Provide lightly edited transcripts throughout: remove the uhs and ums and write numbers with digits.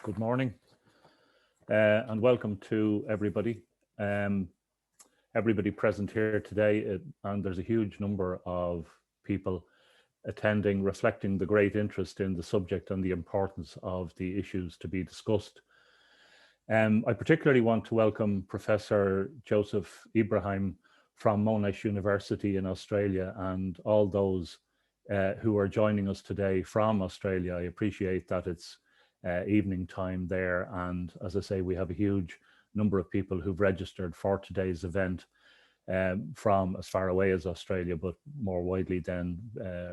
Good morning and welcome to everybody. Everybody present here today, and there's a huge number of people attending, reflecting the great interest in the subject and the importance of the issues to be discussed. I particularly want to welcome Professor Joseph Ibrahim from Monash University in Australia and all those who are joining us today from Australia. I appreciate that it's evening time there, and as I say, we have a huge number of people who've registered for today's event from as far away as Australia, but more widely than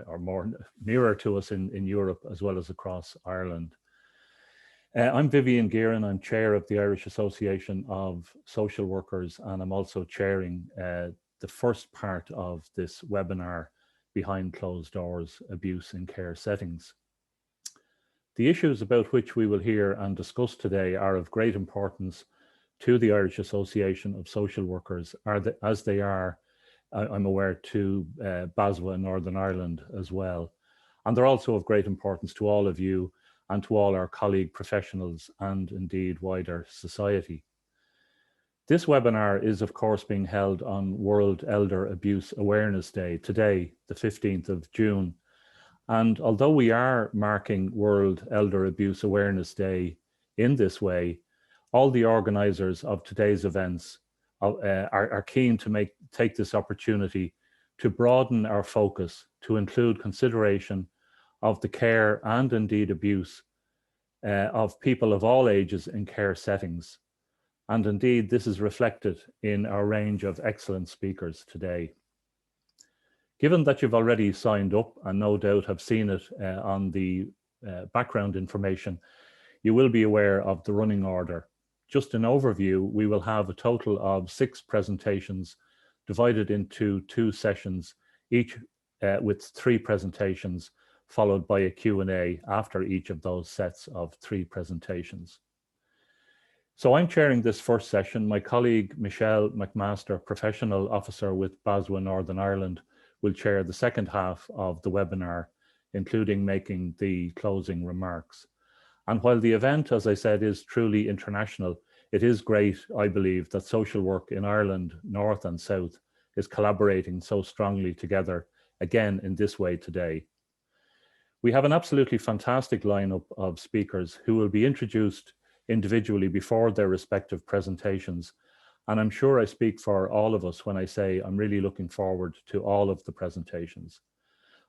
or more nearer to us in Europe as well as across Ireland. I'm Vivian Gearan. I'm chair of the Irish Association of Social Workers, and I'm also chairing the first part of this webinar, Behind Closed Doors, Abuse in Care Settings. The issues about which we will hear and discuss today are of great importance to the Irish Association of Social Workers, as they are, I'm aware, to BASW in Northern Ireland as well. And they're also of great importance to all of you and to all our colleague professionals and indeed wider society. This webinar is of course being held on World Elder Abuse Awareness Day, today, the 15th of June. And although we are marking World Elder Abuse Awareness Day in this way, all the organisers of today's events are keen to take this opportunity to broaden our focus to include consideration of the care and indeed abuse of people of all ages in care settings. And indeed, this is reflected in our range of excellent speakers today. Given that you've already signed up and no doubt have seen it on the background information, you will be aware of the running order. Just an overview, we will have a total of 6 presentations divided into 2 sessions, each with 3 presentations, followed by a Q&A after each of those sets of 3 presentations. So I'm chairing this first session. My colleague Michelle McMaster, Professional Officer with BASW Northern Ireland, will chair the second half of the webinar, including making the closing remarks. And while the event, as I said, is truly international, it is great, I believe, that social work in Ireland, North and South, is collaborating so strongly together, again in this way today. We have an absolutely fantastic lineup of speakers who will be introduced individually before their respective presentations. And I'm sure I speak for all of us when I say I'm really looking forward to all of the presentations.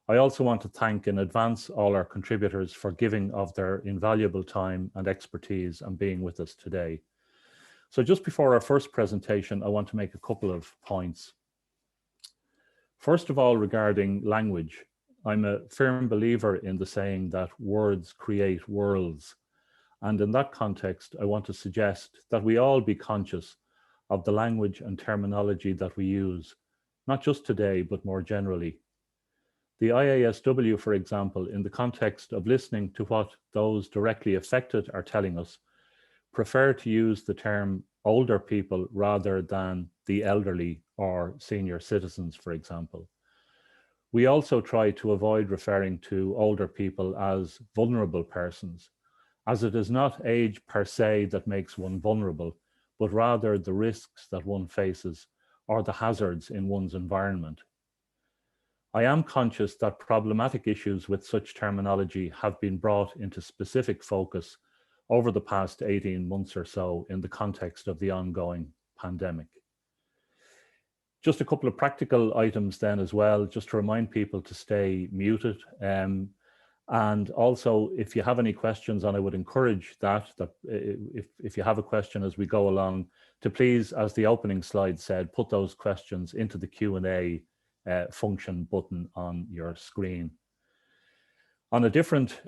I also want to thank in advance all our contributors for giving of their invaluable time and expertise and being with us today. So just before our first presentation, I want to make a couple of points. First of all, regarding language, I'm a firm believer in the saying that words create worlds. And in that context, I want to suggest that we all be conscious of the language and terminology that we use, not just today, but more generally. The IASW, for example, in the context of listening to what those directly affected are telling us, prefer to use the term older people rather than the elderly or senior citizens, for example. We also try to avoid referring to older people as vulnerable persons, as it is not age per se that makes one vulnerable, but rather the risks that one faces or the hazards in one's environment. I am conscious that problematic issues with such terminology have been brought into specific focus over the past 18 months or so in the context of the ongoing pandemic. Just a couple of practical items then as well, just to remind people to stay muted. And also, if you have any questions, and I would encourage that if you have a question as we go along, to please, as the opening slide said, put those questions into the Q&A function button on your screen. On a different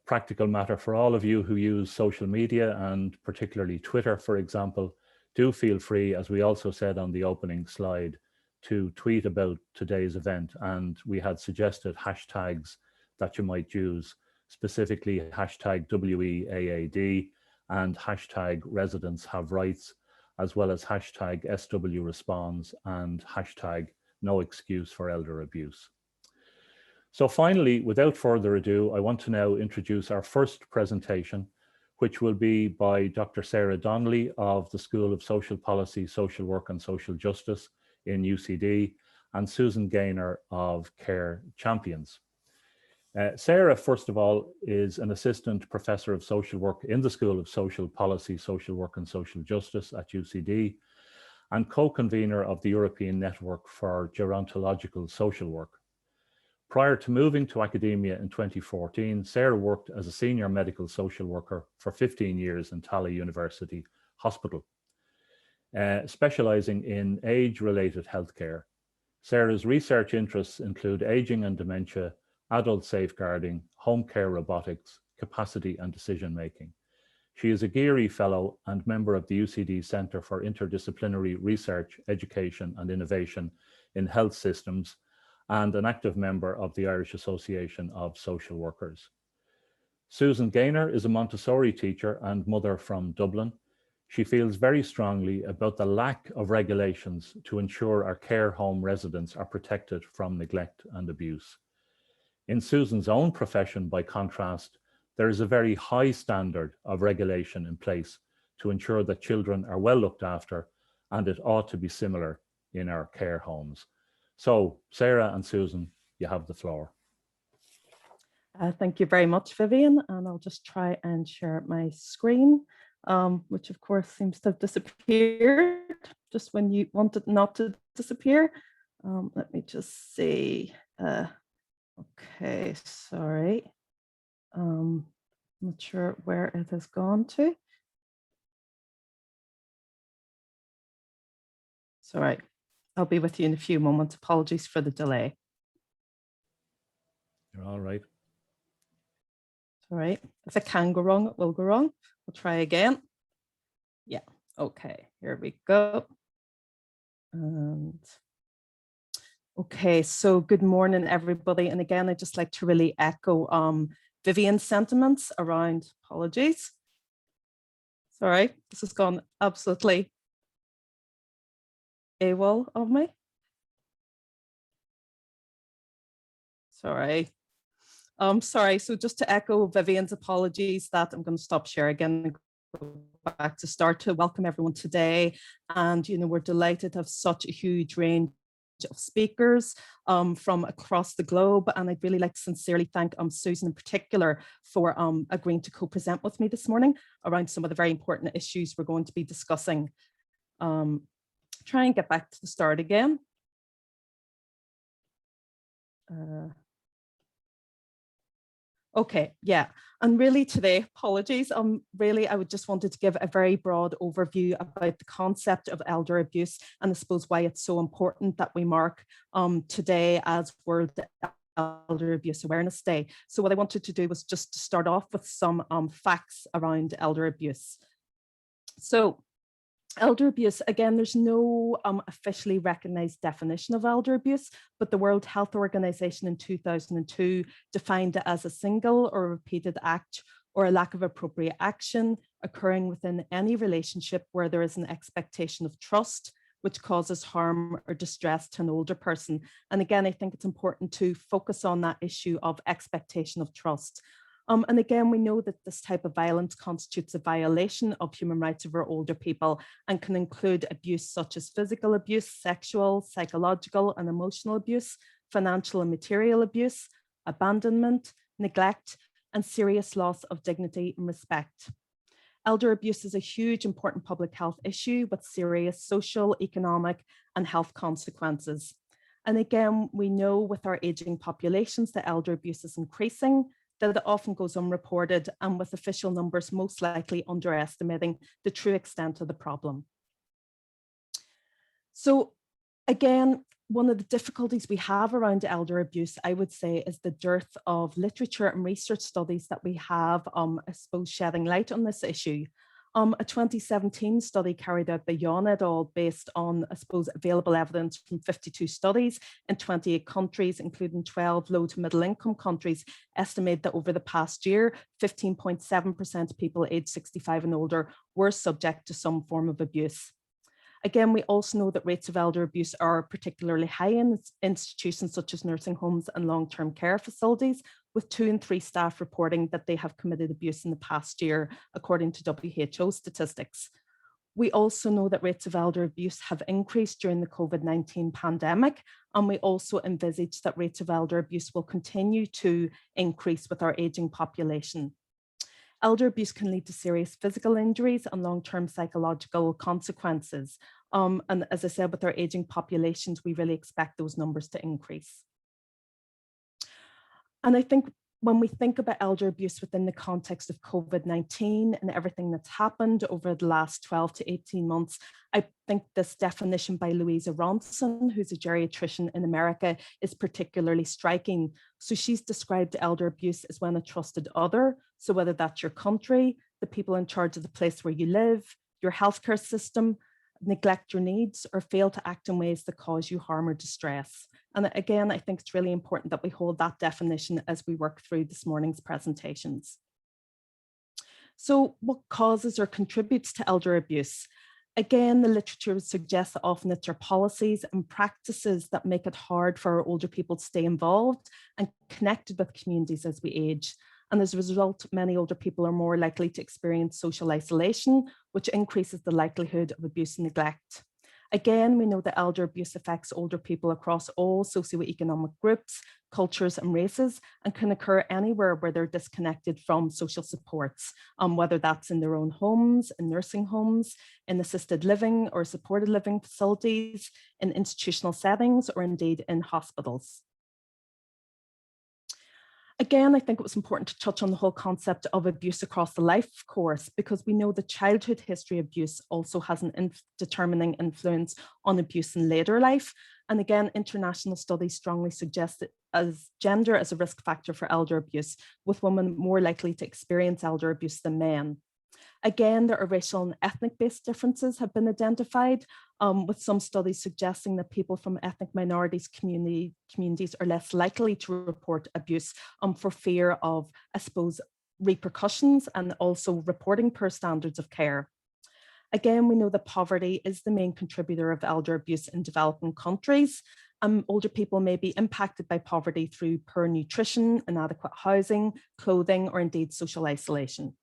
practical matter, for all of you who use social media and particularly Twitter, for example, do feel free, as we also said on the opening slide, to tweet about today's event. And we had suggested hashtags that you might use, specifically hashtag WEAAD and hashtag residents have rights, as well as hashtag SW responds and hashtag no excuse for elder abuse. So finally, without further ado, I want to now introduce our first presentation, which will be by Dr. Sarah Donnelly of the School of Social Policy, Social Work and Social Justice in UCD, and Susan Gaynor of Care Champions. Sarah, first of all, is an assistant professor of social work in the School of Social Policy, Social Work and Social Justice at UCD, and co-convener of the European Network for Gerontological Social Work. Prior to moving to academia in 2014, Sarah worked as a senior medical social worker for 15 years in Tallaght University Hospital, specialising in age-related healthcare. Sarah's research interests include ageing and dementia, adult safeguarding, home care robotics, capacity and decision-making. She is a Geary Fellow and member of the UCD Centre for Interdisciplinary Research, Education and Innovation in Health Systems, and an active member of the Irish Association of Social Workers. Susan Gaynor is a Montessori teacher and mother from Dublin. She feels very strongly about the lack of regulations to ensure our care home residents are protected from neglect and abuse. In Susan's own profession, by contrast, there is a very high standard of regulation in place to ensure that children are well looked after, and it ought to be similar in our care homes. So, Sarah and Susan, you have the floor. Thank you very much, Vivian, and I'll just try and share my screen, which of course seems to have disappeared just when you want it not to disappear. Let me just see. Okay, sorry. Not sure where it has gone to. Sorry, I'll be with you in a few moments. Apologies for the delay. You're all right. All right, if it can go wrong, it will go wrong. We'll try again. Yeah, okay, here we go. And okay, so good morning, everybody. And again, I'd just like to really echo Vivian's sentiments around apologies. Sorry, this has gone absolutely AWOL of me. Sorry. Sorry, so just to echo Vivian's apologies that I'm going to stop share again and go back to start to welcome everyone today. And, you know, we're delighted to have such a huge range of speakers from across the globe. And I'd really like to sincerely thank Susan in particular for agreeing to co-present with me this morning around some of the very important issues we're going to be discussing. Try and get back to the start again. Okay, yeah, and really today, apologies, really I would just wanted to give a very broad overview about the concept of elder abuse, and I suppose why it's so important that we mark today as World Elder Abuse Awareness Day. So what I wanted to do was just to start off with some facts around elder abuse. So elder abuse, again, there's no officially recognized definition of elder abuse, but the World Health Organization in 2002 defined it as a single or repeated act or a lack of appropriate action occurring within any relationship where there is an expectation of trust, which causes harm or distress to an older person. And again, I think it's important to focus on that issue of expectation of trust. And again, we know that this type of violence constitutes a violation of human rights of our older people and can include abuse such as physical abuse, sexual, psychological and emotional abuse, financial and material abuse, abandonment, neglect, and serious loss of dignity and respect. Elder abuse is a huge, important public health issue with serious social, economic, and health consequences. And again, we know with our aging populations that elder abuse is increasing, that it often goes unreported, and with official numbers most likely underestimating the true extent of the problem. So again, one of the difficulties we have around elder abuse, I would say, is the dearth of literature and research studies that we have, I suppose, shedding light on this issue. A 2017 study carried out by Yon et al. Based on, I suppose, available evidence from 52 studies in 28 countries, including 12 low to middle income countries, estimate that over the past year, 15.7% of people aged 65 and older were subject to some form of abuse. Again, we also know that rates of elder abuse are particularly high in institutions such as nursing homes and long-term care facilities, with 2 in 3 staff reporting that they have committed abuse in the past year, according to WHO statistics. We also know that rates of elder abuse have increased during the COVID-19 pandemic, and we also envisage that rates of elder abuse will continue to increase with our ageing population. Elder abuse can lead to serious physical injuries and long-term psychological consequences. And as I said, with our ageing populations, we really expect those numbers to increase. And I think when we think about elder abuse within the context of COVID-19 and everything that's happened over the last 12 to 18 months, I think this definition by Louisa Ronson, who's a geriatrician in America, is particularly striking. So she's described elder abuse as when a trusted other, so whether that's your country, the people in charge of the place where you live, your healthcare system, neglect your needs or fail to act in ways that cause you harm or distress. And again, I think it's really important that we hold that definition as we work through this morning's presentations. So what causes or contributes to elder abuse? Again, the literature suggests that often it's our policies and practices that make it hard for our older people to stay involved and connected with communities as we age. And as a result, many older people are more likely to experience social isolation, which increases the likelihood of abuse and neglect. Again, we know that elder abuse affects older people across all socioeconomic groups, cultures and races, and can occur anywhere where they're disconnected from social supports, whether that's in their own homes, in nursing homes, in assisted living or supported living facilities, in institutional settings, or indeed in hospitals. Again, I think it was important to touch on the whole concept of abuse across the life course, because we know that childhood history abuse also has an determining influence on abuse in later life. And again, international studies strongly suggest that as gender as a risk factor for elder abuse, with women more likely to experience elder abuse than men. Again, there are racial and ethnic-based differences have been identified, with some studies suggesting that people from ethnic minorities communities are less likely to report abuse for fear of, I suppose, repercussions and also reporting poor standards of care. Again, we know that poverty is the main contributor of elder abuse in developing countries. Older people may be impacted by poverty through poor nutrition, inadequate housing, clothing, or indeed social isolation.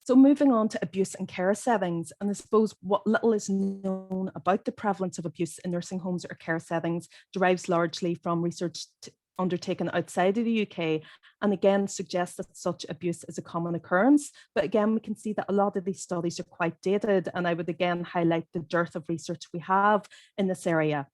So moving on to abuse in care settings, and I suppose what little is known about the prevalence of abuse in nursing homes or care settings derives largely from research undertaken outside of the UK, and again suggests that such abuse is a common occurrence. But again, we can see that a lot of these studies are quite dated, and I would again highlight the dearth of research we have in this area.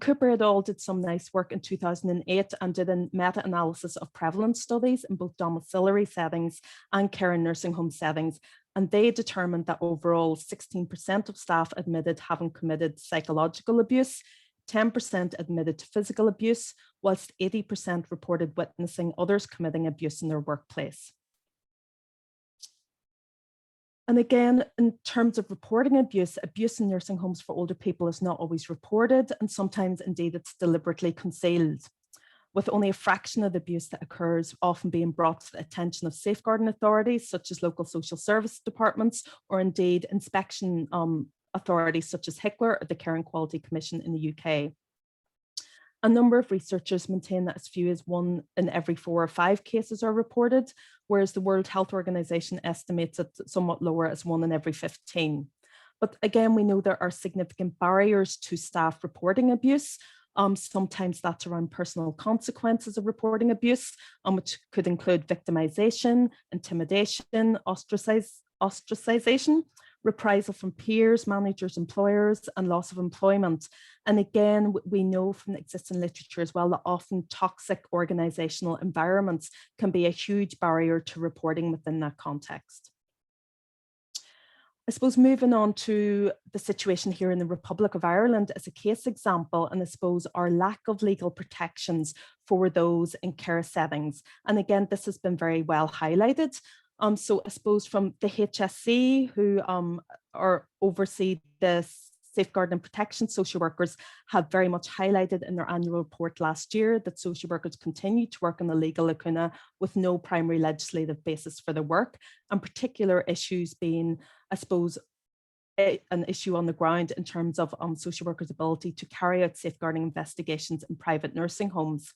Cooper et al. Did some nice work in 2008 and did a meta-analysis of prevalence studies in both domiciliary settings and care and nursing home settings. And they determined that overall 16% of staff admitted having committed psychological abuse, 10% admitted to physical abuse, whilst 80% reported witnessing others committing abuse in their workplace. And again, in terms of reporting abuse, abuse in nursing homes for older people is not always reported, and sometimes indeed it's deliberately concealed, with only a fraction of the abuse that occurs often being brought to the attention of safeguarding authorities, such as local social service departments, or indeed inspection authorities such as HICWA or the Care and Quality Commission in the UK. A number of researchers maintain that as few as 1 in every 4 or 5 cases are reported, whereas the World Health Organization estimates it somewhat lower as 1 in every 15. But again, we know there are significant barriers to staff reporting abuse. Sometimes that's around personal consequences of reporting abuse, which could include victimization, intimidation, ostracization, reprisal from peers, managers, employers, and loss of employment. And again, we know from the existing literature as well that often toxic organizational environments can be a huge barrier to reporting within that context. I suppose moving on to the situation here in the Republic of Ireland as a case example, and I suppose our lack of legal protections for those in care settings. And again, this has been very well highlighted. So I suppose from the HSE, who oversee the Safeguarding and Protection social workers have very much highlighted in their annual report last year that social workers continue to work on the legal lacuna with no primary legislative basis for their work, and particular issues being, I suppose, an issue on the ground in terms of social workers' ability to carry out safeguarding investigations in private nursing homes.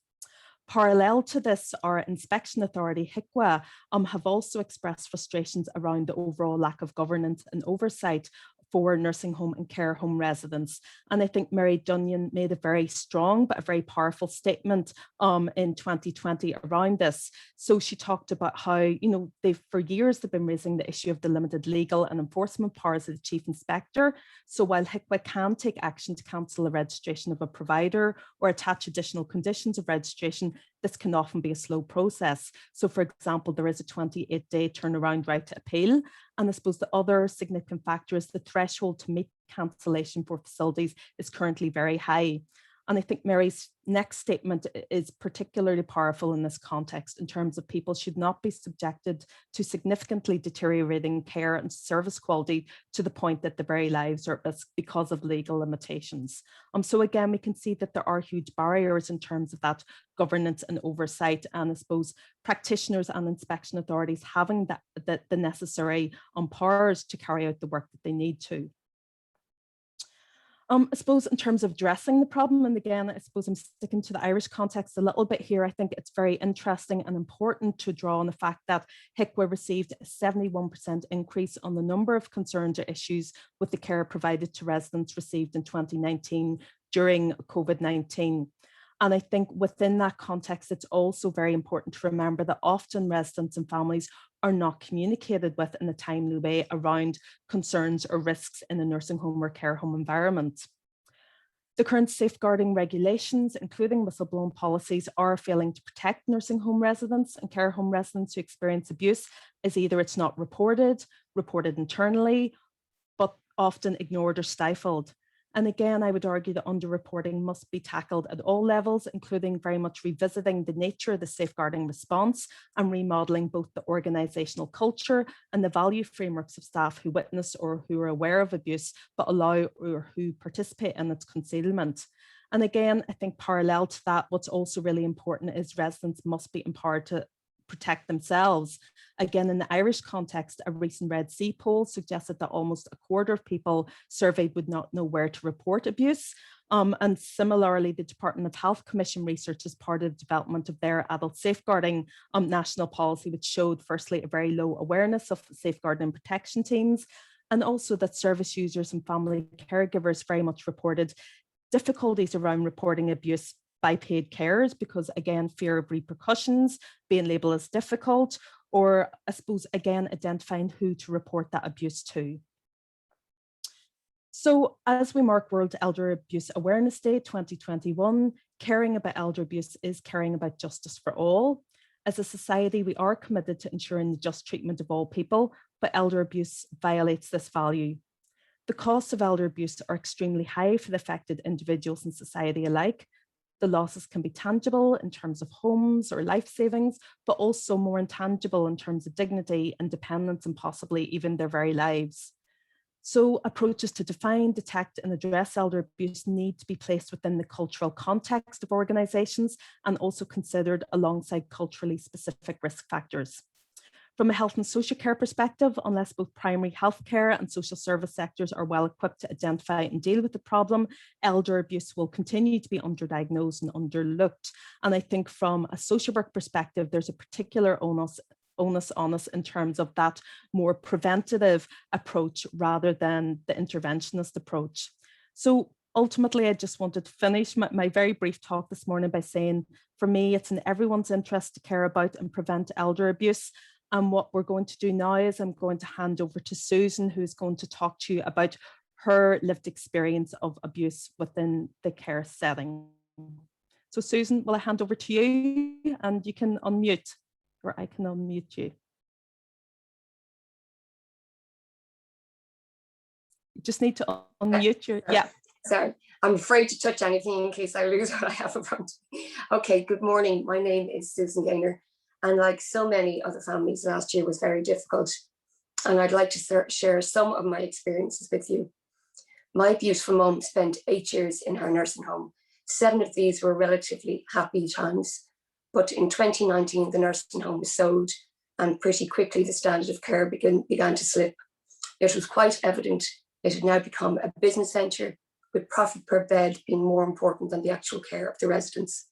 Parallel to this, our inspection authority, HICWA, have also expressed frustrations around the overall lack of governance and oversight for nursing home and care home residents. And I think Mary Dunyan made a very strong but a very powerful statement in 2020 around this. So she talked about how, you know, for years they've been raising the issue of the limited legal and enforcement powers of the chief inspector. So while HICWA can take action to cancel the registration of a provider or attach additional conditions of registration, this can often be a slow process. So for example, there is a 28-day turnaround right to appeal. And I suppose the other significant factor is the threshold to make cancellation for facilities is currently very high. And I think Mary's next statement is particularly powerful in this context in terms of people should not be subjected to significantly deteriorating care and service quality to the point that their very lives are at risk because of legal limitations. So again, we can see that there are huge barriers in terms of that governance and oversight, and I suppose practitioners and inspection authorities having the necessary powers to carry out the work that they need to. I suppose in terms of addressing the problem, and again, I suppose I'm sticking to the Irish context a little bit here, I think it's very interesting and important to draw on the fact that HICWA received a 71% increase on the number of concerns or issues with the care provided to residents received in 2019 during COVID-19. And I think within that context, it's also very important to remember that often residents and families are not communicated with in a timely way around concerns or risks in a nursing home or care home environment. The current safeguarding regulations, including whistleblowing policies, are failing to protect nursing home residents and care home residents who experience abuse, as either it's not reported internally, but often ignored or stifled. And again, I would argue that underreporting must be tackled at all levels, including very much revisiting the nature of the safeguarding response and remodeling both the organisational culture and the value frameworks of staff who witness or who are aware of abuse, but allow or who participate in its concealment. And again, I think parallel to that, what's also really important is residents must be empowered to protect themselves. Again, in the Irish context, a recent Red C poll suggested that almost a quarter of people surveyed would not know where to report abuse. And similarly, the Department of Health Commission research as part of the development of their adult safeguarding national policy, which showed firstly a very low awareness of safeguarding and protection teams, and also that service users and family caregivers very much reported difficulties around reporting abuse by paid carers because, again, fear of repercussions, being labelled as difficult, or I suppose, again, identifying who to report that abuse to. So as we mark World Elder Abuse Awareness Day 2021, caring about elder abuse is caring about justice for all. As a society, we are committed to ensuring the just treatment of all people, but elder abuse violates this value. The costs of elder abuse are extremely high for the affected individuals and society alike. The losses can be tangible in terms of homes or life savings, but also more intangible in terms of dignity, independence, and possibly even their very lives. So approaches to define, detect, and address elder abuse need to be placed within the cultural context of organisations and also considered alongside culturally specific risk factors. From a health and social care perspective, unless both primary healthcare and social service sectors are well equipped to identify and deal with the problem, elder abuse will continue to be underdiagnosed and underlooked. And I think from a social work perspective, there's a particular onus on us in terms of that more preventative approach rather than the interventionist approach. So ultimately, I just wanted to finish my very brief talk this morning by saying, for me, it's in everyone's interest to care about and prevent elder abuse. And what we're going to do now is I'm going to hand over to Susan, who's going to talk to you about her lived experience of abuse within the care setting. So Susan, will I hand over to you and you can unmute, or I can unmute you. You just need to unmute your, yeah. Sorry, I'm afraid to touch anything in case I lose what I have in front of me. Okay, good morning. My name is Susan Gaynor. And like so many other families, last year was very difficult. And I'd like to share some of my experiences with you. My beautiful mum spent 8 years in her nursing home. 7 of these were relatively happy times, but in 2019, the nursing home was sold, and pretty quickly the standard of care began to slip. It was quite evident it had now become a business venture, with profit per bed being more important than the actual care of the residents.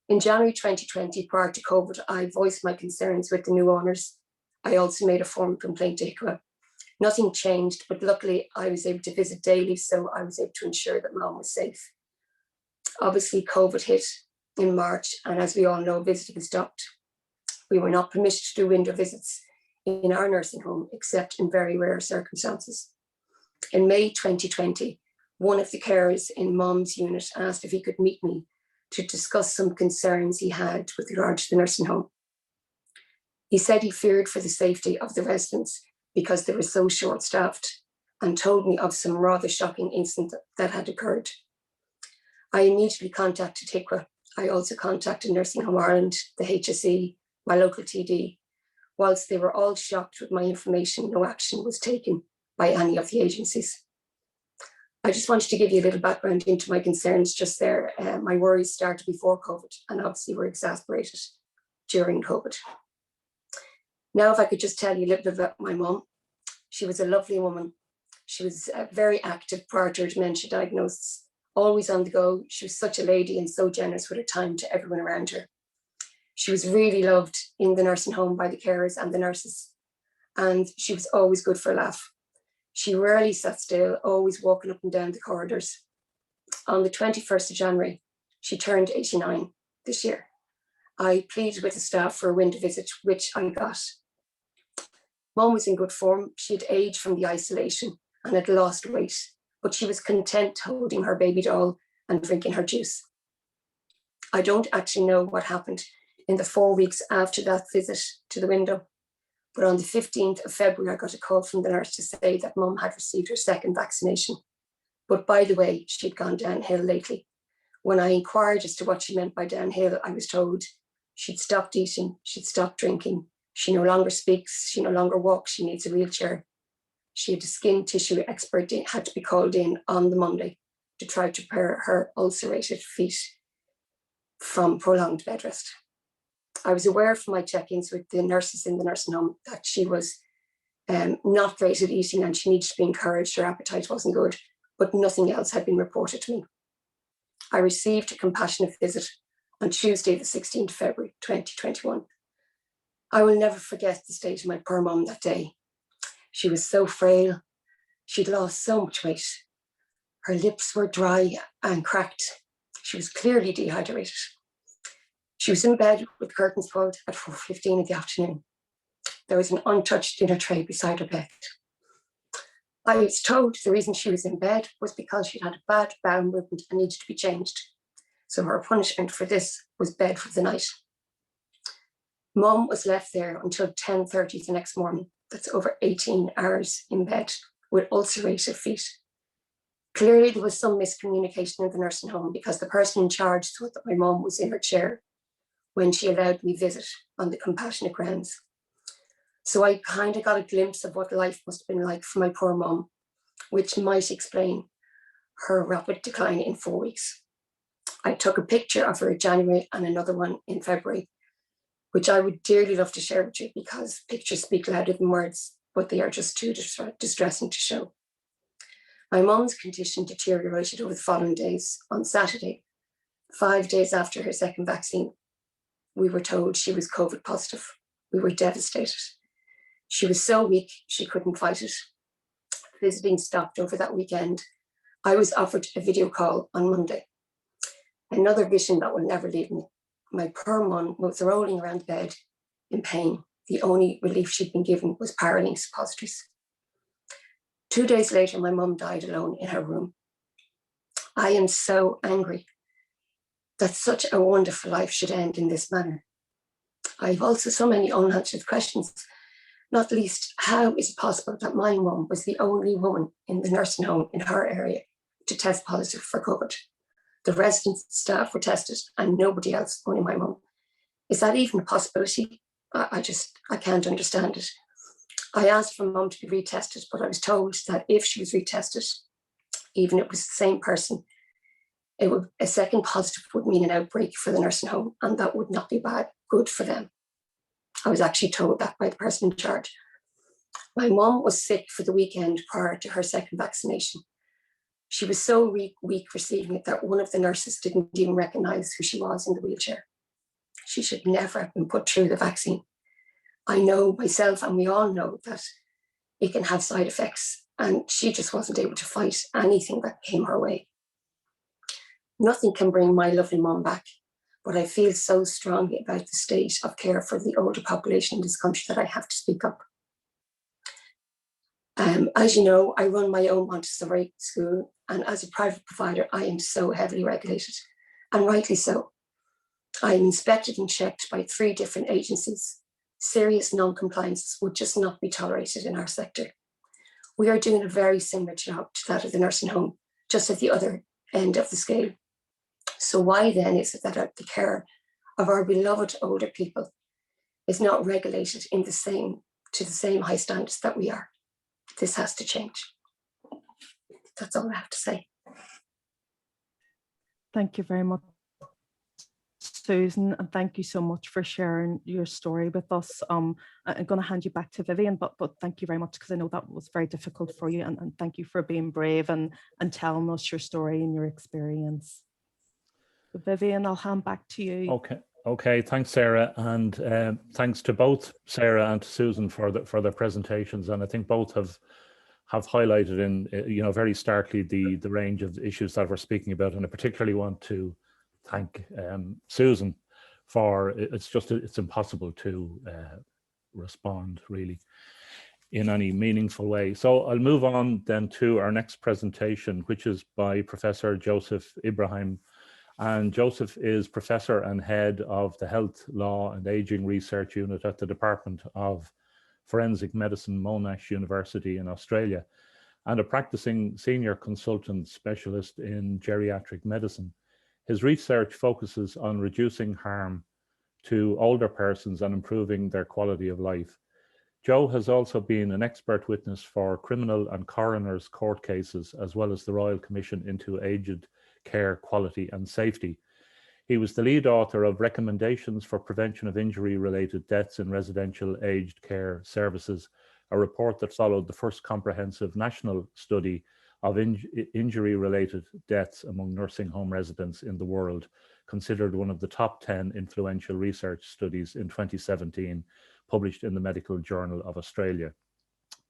In January 2020, prior to COVID, I voiced my concerns with the new owners. I also made a formal complaint to HICWA. Nothing changed, but luckily I was able to visit daily, so I was able to ensure that Mum was safe. Obviously, COVID hit in March, and as we all know, visiting stopped. We were not permitted to do window visits in our nursing home, except in very rare circumstances. In May 2020, one of the carers in Mum's unit asked if he could meet me to discuss some concerns he had with regard to the nursing home. He said he feared for the safety of the residents because they were so short-staffed, and told me of some rather shocking incident that had occurred. I immediately contacted HICWA. I also contacted Nursing Home Ireland, the HSE, my local TD. Whilst they were all shocked with my information, no action was taken by any of the agencies. I just wanted to give you a little background into my concerns just there. My worries started before COVID and obviously were exacerbated during COVID. Now, if I could just tell you a little bit about my mum. She was a lovely woman. She was very active prior to her dementia diagnosis, always on the go. She was such a lady and so generous with her time to everyone around her. She was really loved in the nursing home by the carers and the nurses, and she was always good for a laugh. She rarely sat still, always walking up and down the corridors. On the 21st of January, she turned 89 this year. I pleaded with the staff for a window visit, which I got. Mum was in good form. She had aged from the isolation and had lost weight, but she was content holding her baby doll and drinking her juice. I don't actually know what happened in the 4 weeks after that visit to the window, but on the 15th of February, I got a call from the nurse to say that Mum had received her second vaccination. But by the way, she'd gone downhill lately. When I inquired as to what she meant by downhill, I was told she'd stopped eating, she'd stopped drinking, she no longer speaks, she no longer walks, she needs a wheelchair. She had a skin tissue expert had to be called in on the Monday to try to repair her ulcerated feet from prolonged bed rest. I was aware from my check-ins with the nurses in the nursing home that she was not great at eating and she needed to be encouraged. Her appetite wasn't good, but nothing else had been reported to me. I received a compassionate visit on Tuesday, the 16th of February, 2021. I will never forget the state of my poor mum that day. She was so frail. She'd lost so much weight. Her lips were dry and cracked. She was clearly dehydrated. She was in bed with curtains pulled at 4:15 in the afternoon. There was an untouched dinner tray beside her bed. I was told the reason she was in bed was because she'd had a bad bowel movement and needed to be changed. So her punishment for this was bed for the night. Mum was left there until 10:30 the next morning. That's over 18 hours in bed with ulcerated feet. Clearly there was some miscommunication in the nursing home because the person in charge thought that my mum was in her chair when she allowed me visit on the compassionate grounds. So I kind of got a glimpse of what life must have been like for my poor mum, which might explain her rapid decline in 4 weeks. I took a picture of her in January and another one in February, which I would dearly love to share with you because pictures speak louder than words, but they are just too distressing to show. My mum's condition deteriorated over the following days. On Saturday, 5 days after her second vaccine, we were told she was COVID positive. We were devastated. She was so weak, she couldn't fight it. Visiting stopped over that weekend. I was offered a video call on Monday. Another vision that will never leave me. My poor mum was rolling around the bed in pain. The only relief she'd been given was Paraline suppositories. 2 days later, my mum died alone in her room. I am so angry that such a wonderful life should end in this manner. I have also so many unanswered questions, not least, how is it possible that my mum was the only woman in the nursing home in her area to test positive for COVID? The residents and staff were tested and nobody else, only my mum. Is that even a possibility? I can't understand it. I asked for mum to be retested, but I was told that if she was retested, even if it was the same person, a second positive would mean an outbreak for the nursing home, and that would not be good for them. I was actually told that by the person in charge. My mom was sick for the weekend prior to her second vaccination. She was so weak receiving it that one of the nurses didn't even recognize who she was in the wheelchair. She should never have been put through the vaccine. I know myself, and we all know, that it can have side effects, and she just wasn't able to fight anything that came her way. Nothing can bring my lovely mom back, but I feel so strongly about the state of care for the older population in this country that I have to speak up. As you know, I run my own Montessori school, and as a private provider, I am so heavily regulated, and rightly so. I am inspected and checked by 3 different agencies. Serious non-compliance would just not be tolerated in our sector. We are doing a very similar job to that of the nursing home, just at the other end of the scale. So why then is it that the care of our beloved older people is not regulated to the same high standards that we are? This has to change. That's all I have to say. Thank you very much, Susan, and thank you so much for sharing your story with us. I'm going to hand you back to Vivian, but thank you very much, because I know that was very difficult for you, and thank you for being brave and telling us your story and your experience. So Vivian, I'll hand back to you. Okay. Thanks, Sarah, and thanks to both Sarah and to Susan for their presentations. And I think both have highlighted in very starkly the range of issues that we're speaking about. And I particularly want to thank Susan for it's impossible to respond really in any meaningful way. So I'll move on then to our next presentation, which is by Professor Joseph Ibrahim. And Joseph is Professor and Head of the Health, Law and Aging Research Unit at the Department of Forensic Medicine, Monash University in Australia, and a practicing senior consultant specialist in geriatric medicine. His research focuses on reducing harm to older persons and improving their quality of life. Joe has also been an expert witness for criminal and coroner's court cases, as well as the Royal Commission into Aged Care Quality and Safety. He was the lead author of Recommendations for Prevention of Injury-Related Deaths in Residential Aged Care Services, a report that followed the first comprehensive national study of injury-related deaths among nursing home residents in the world, considered one of the top 10 influential research studies in 2017, published in the Medical Journal of Australia.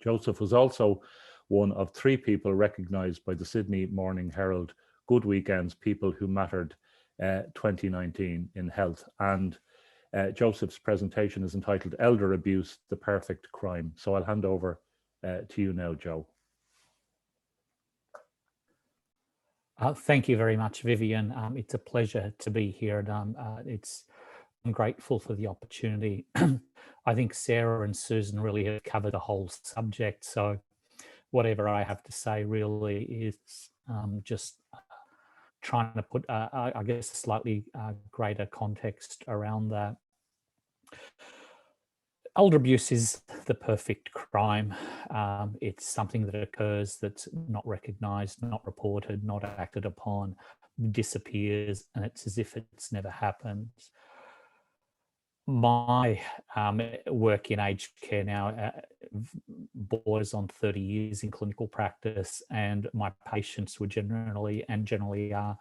Joseph was also one of 3 people recognised by the Sydney Morning Herald Good Weekend's People Who Mattered 2019 in health. And Joseph's presentation is entitled Elder Abuse, the Perfect Crime. So I'll hand over to you now, Joe. Thank you very much, Vivian. It's a pleasure to be here, and I'm grateful for the opportunity. I think Sarah and Susan really have covered the whole subject, so whatever I have to say really is just trying to put, I guess, a slightly greater context around that. Elder abuse is the perfect crime. It's something that occurs that's not recognised, not reported, not acted upon, disappears, and it's as if it's never happened. My work in aged care now borders on 30 years in clinical practice, and my patients were generally are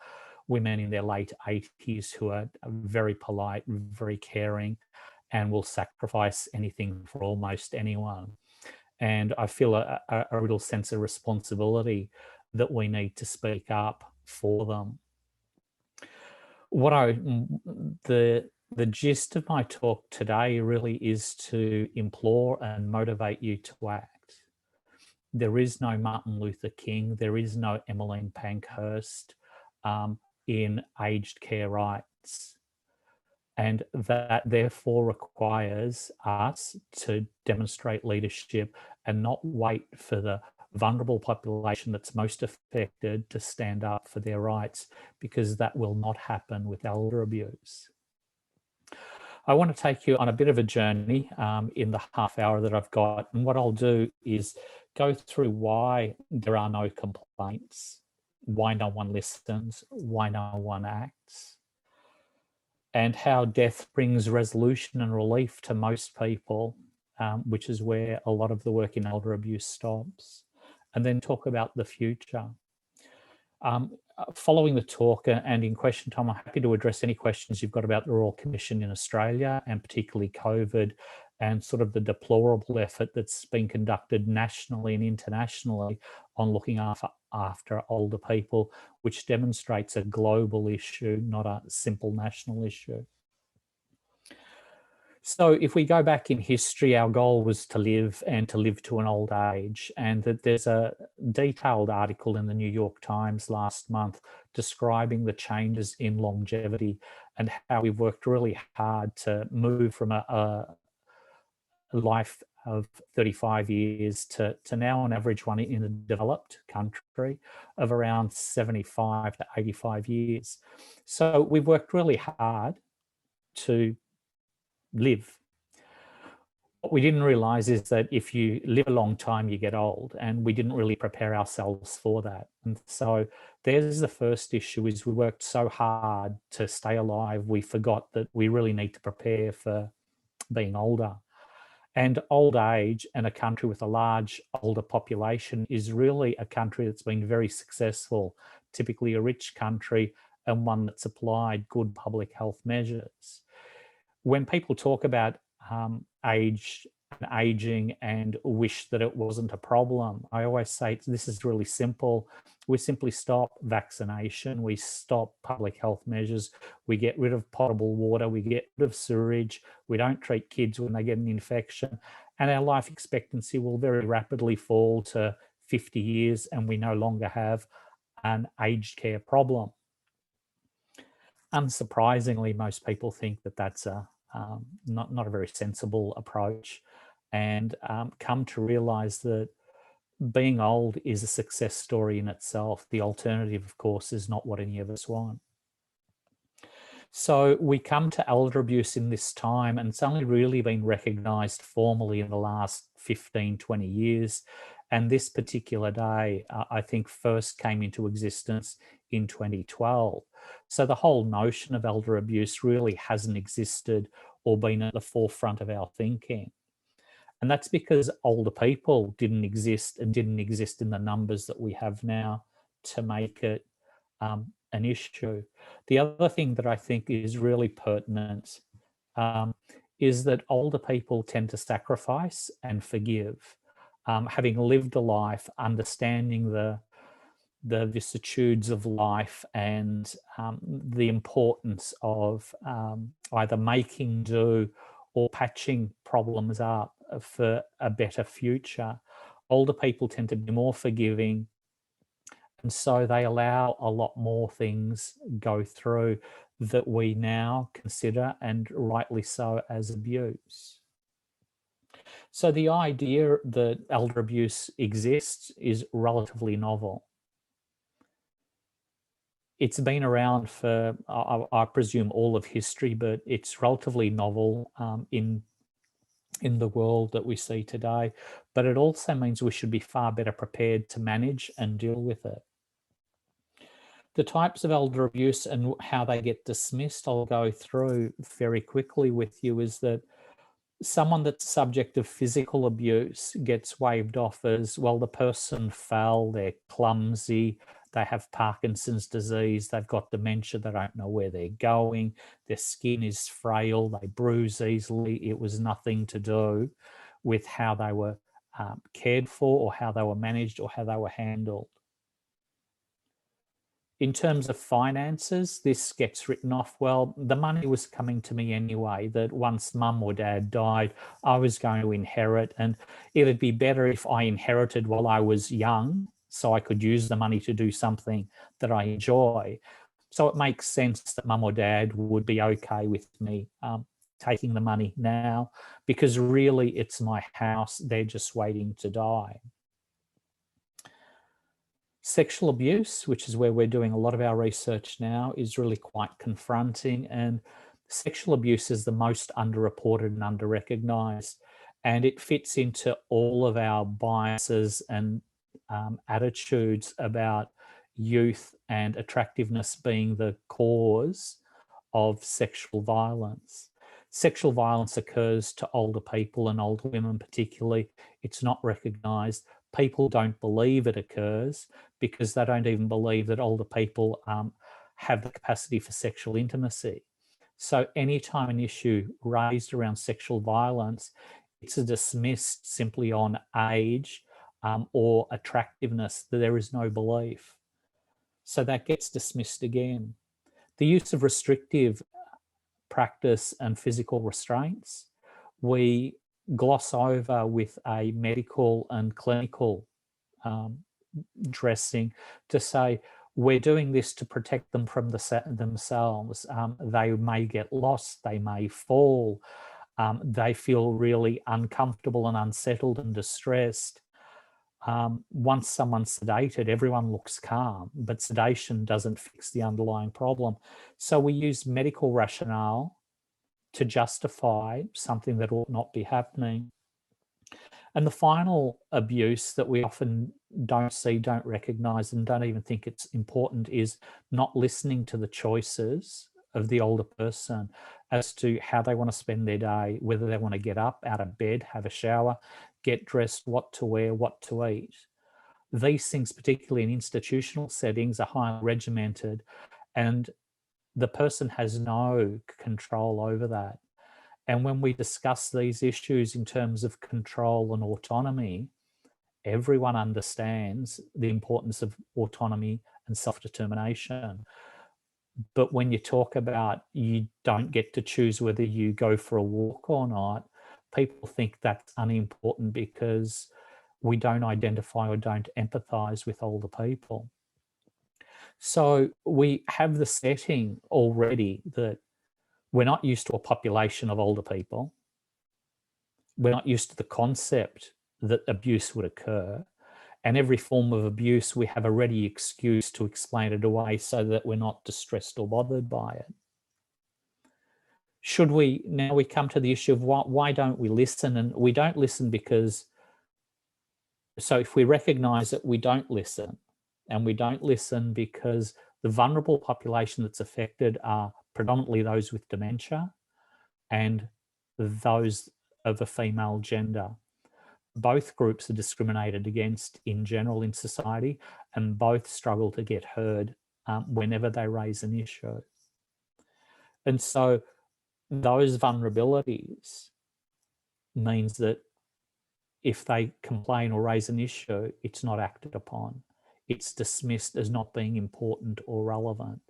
women in their late 80s who are very polite, very caring, and will sacrifice anything for almost anyone. And I feel a real sense of responsibility that we need to speak up for them. The gist of my talk today really is to implore and motivate you to act. There is no Martin Luther King, there is no Emmeline Pankhurst in aged care rights. And that therefore requires us to demonstrate leadership and not wait for the vulnerable population that's most affected to stand up for their rights, because that will not happen with elder abuse. I want to take you on a bit of a journey in the half hour that I've got. And what I'll do is go through why there are no complaints, why no one listens, why no one acts, and how death brings resolution and relief to most people, which is where a lot of the work in elder abuse stops, and then talk about the future. Following the talk and in question time, I'm happy to address any questions you've got about the Royal Commission in Australia, and particularly COVID, and sort of the deplorable effort that's been conducted nationally and internationally on looking after older people, which demonstrates a global issue, not a simple national issue. So if we go back in history, our goal was to live and to live to an old age, and that there's a detailed article in the New York Times last month describing the changes in longevity and how we've worked really hard to move from a life of 35 years to now an average one in a developed country of around 75 to 85 years. So we've worked really hard to live. What we didn't realize is that if you live a long time, you get old, and we didn't really prepare ourselves for that. And so there's the first issue, is we worked so hard to stay alive, we forgot that we really need to prepare for being older. And old age and a country with a large older population is really a country that's been very successful, typically a rich country and one that's applied good public health measures. When people talk about age and aging and wish that it wasn't a problem, I always say this is really simple. We simply stop vaccination, we stop public health measures, we get rid of potable water, we get rid of sewage, we don't treat kids when they get an infection, and our life expectancy will very rapidly fall to 50 years, and we no longer have an aged care problem. Unsurprisingly, most people think that that's not a very sensible approach, and come to realize that being old is a success story in itself. The alternative, of course, is not what any of us want. So we come to elder abuse in this time, and it's only really been recognised formally in the last 15, 20 years. And this particular day, I think, first came into existence in 2012. So the whole notion of elder abuse really hasn't existed or been at the forefront of our thinking. And that's because older people didn't exist, and didn't exist in the numbers that we have now to make it an issue. The other thing that I think is really pertinent is that older people tend to sacrifice and forgive. Having lived a life, understanding the vicissitudes of life and the importance of either making do or patching problems up for a better future. Older people tend to be more forgiving, and so they allow a lot more things go through that we now consider, and rightly so, as abuse. So the idea that elder abuse exists is relatively novel. It's been around for, I presume, all of history, but it's relatively novel in the world that we see today. But it also means we should be far better prepared to manage and deal with it. The types of elder abuse and how they get dismissed, I'll go through very quickly with you, is that someone that's subject of physical abuse gets waved off as, well, the person fell, they're clumsy, they have Parkinson's disease, they've got dementia, they don't know where they're going, their skin is frail, they bruise easily. It was nothing to do with how they were cared for, or how they were managed, or how they were handled. In terms of finances, this gets written off, well, the money was coming to me anyway, that once mum or dad died, I was going to inherit, and it'd be better if I inherited while I was young, so I could use the money to do something that I enjoy. So it makes sense that mum or dad would be okay with me taking the money now, because really it's my house, they're just waiting to die. Sexual abuse, which is where we're doing a lot of our research now, is really quite confronting, and sexual abuse is the most underreported and under-recognised, and it fits into all of our biases and attitudes about youth and attractiveness being the cause of sexual violence. Sexual violence occurs to older people and older women particularly. It's not recognised. People don't believe it occurs because they don't even believe that older people have the capacity for sexual intimacy. So anytime an issue raised around sexual violence, it's dismissed simply on age or attractiveness, that there is no belief. So that gets dismissed again. The use of restrictive practice and physical restraints, we gloss over with a medical and clinical dressing to say, we're doing this to protect them from themselves. They may get lost, they may fall, they feel really uncomfortable and unsettled and distressed. Once someone's sedated, everyone looks calm, but sedation doesn't fix the underlying problem. So we use medical rationale to justify something that ought not be happening. And the final abuse that we often don't see, don't recognise, and don't even think it's important is not listening to the choices of the older person as to how they want to spend their day, whether they want to get up out of bed, have a shower, get dressed, what to wear, what to eat. These things, particularly in institutional settings, are highly regimented, and the person has no control over that. And when we discuss these issues in terms of control and autonomy, everyone understands the importance of autonomy and self-determination. But when you talk about you don't get to choose whether you go for a walk or not, people think that's unimportant because we don't identify or don't empathise with older people. So we have the setting already that we're not used to a population of older people. We're not used to the concept that abuse would occur. And every form of abuse, we have a ready excuse to explain it away so that we're not distressed or bothered by it. Now we come to the issue of why don't we listen? And we don't listen because, so if we recognise that we don't listen, and we don't listen because the vulnerable population that's affected are predominantly those with dementia and those of a female gender. Both groups are discriminated against in general in society, and both struggle to get heard whenever they raise an issue. And so those vulnerabilities means that if they complain or raise an issue, it's not acted upon. It's dismissed as not being important or relevant.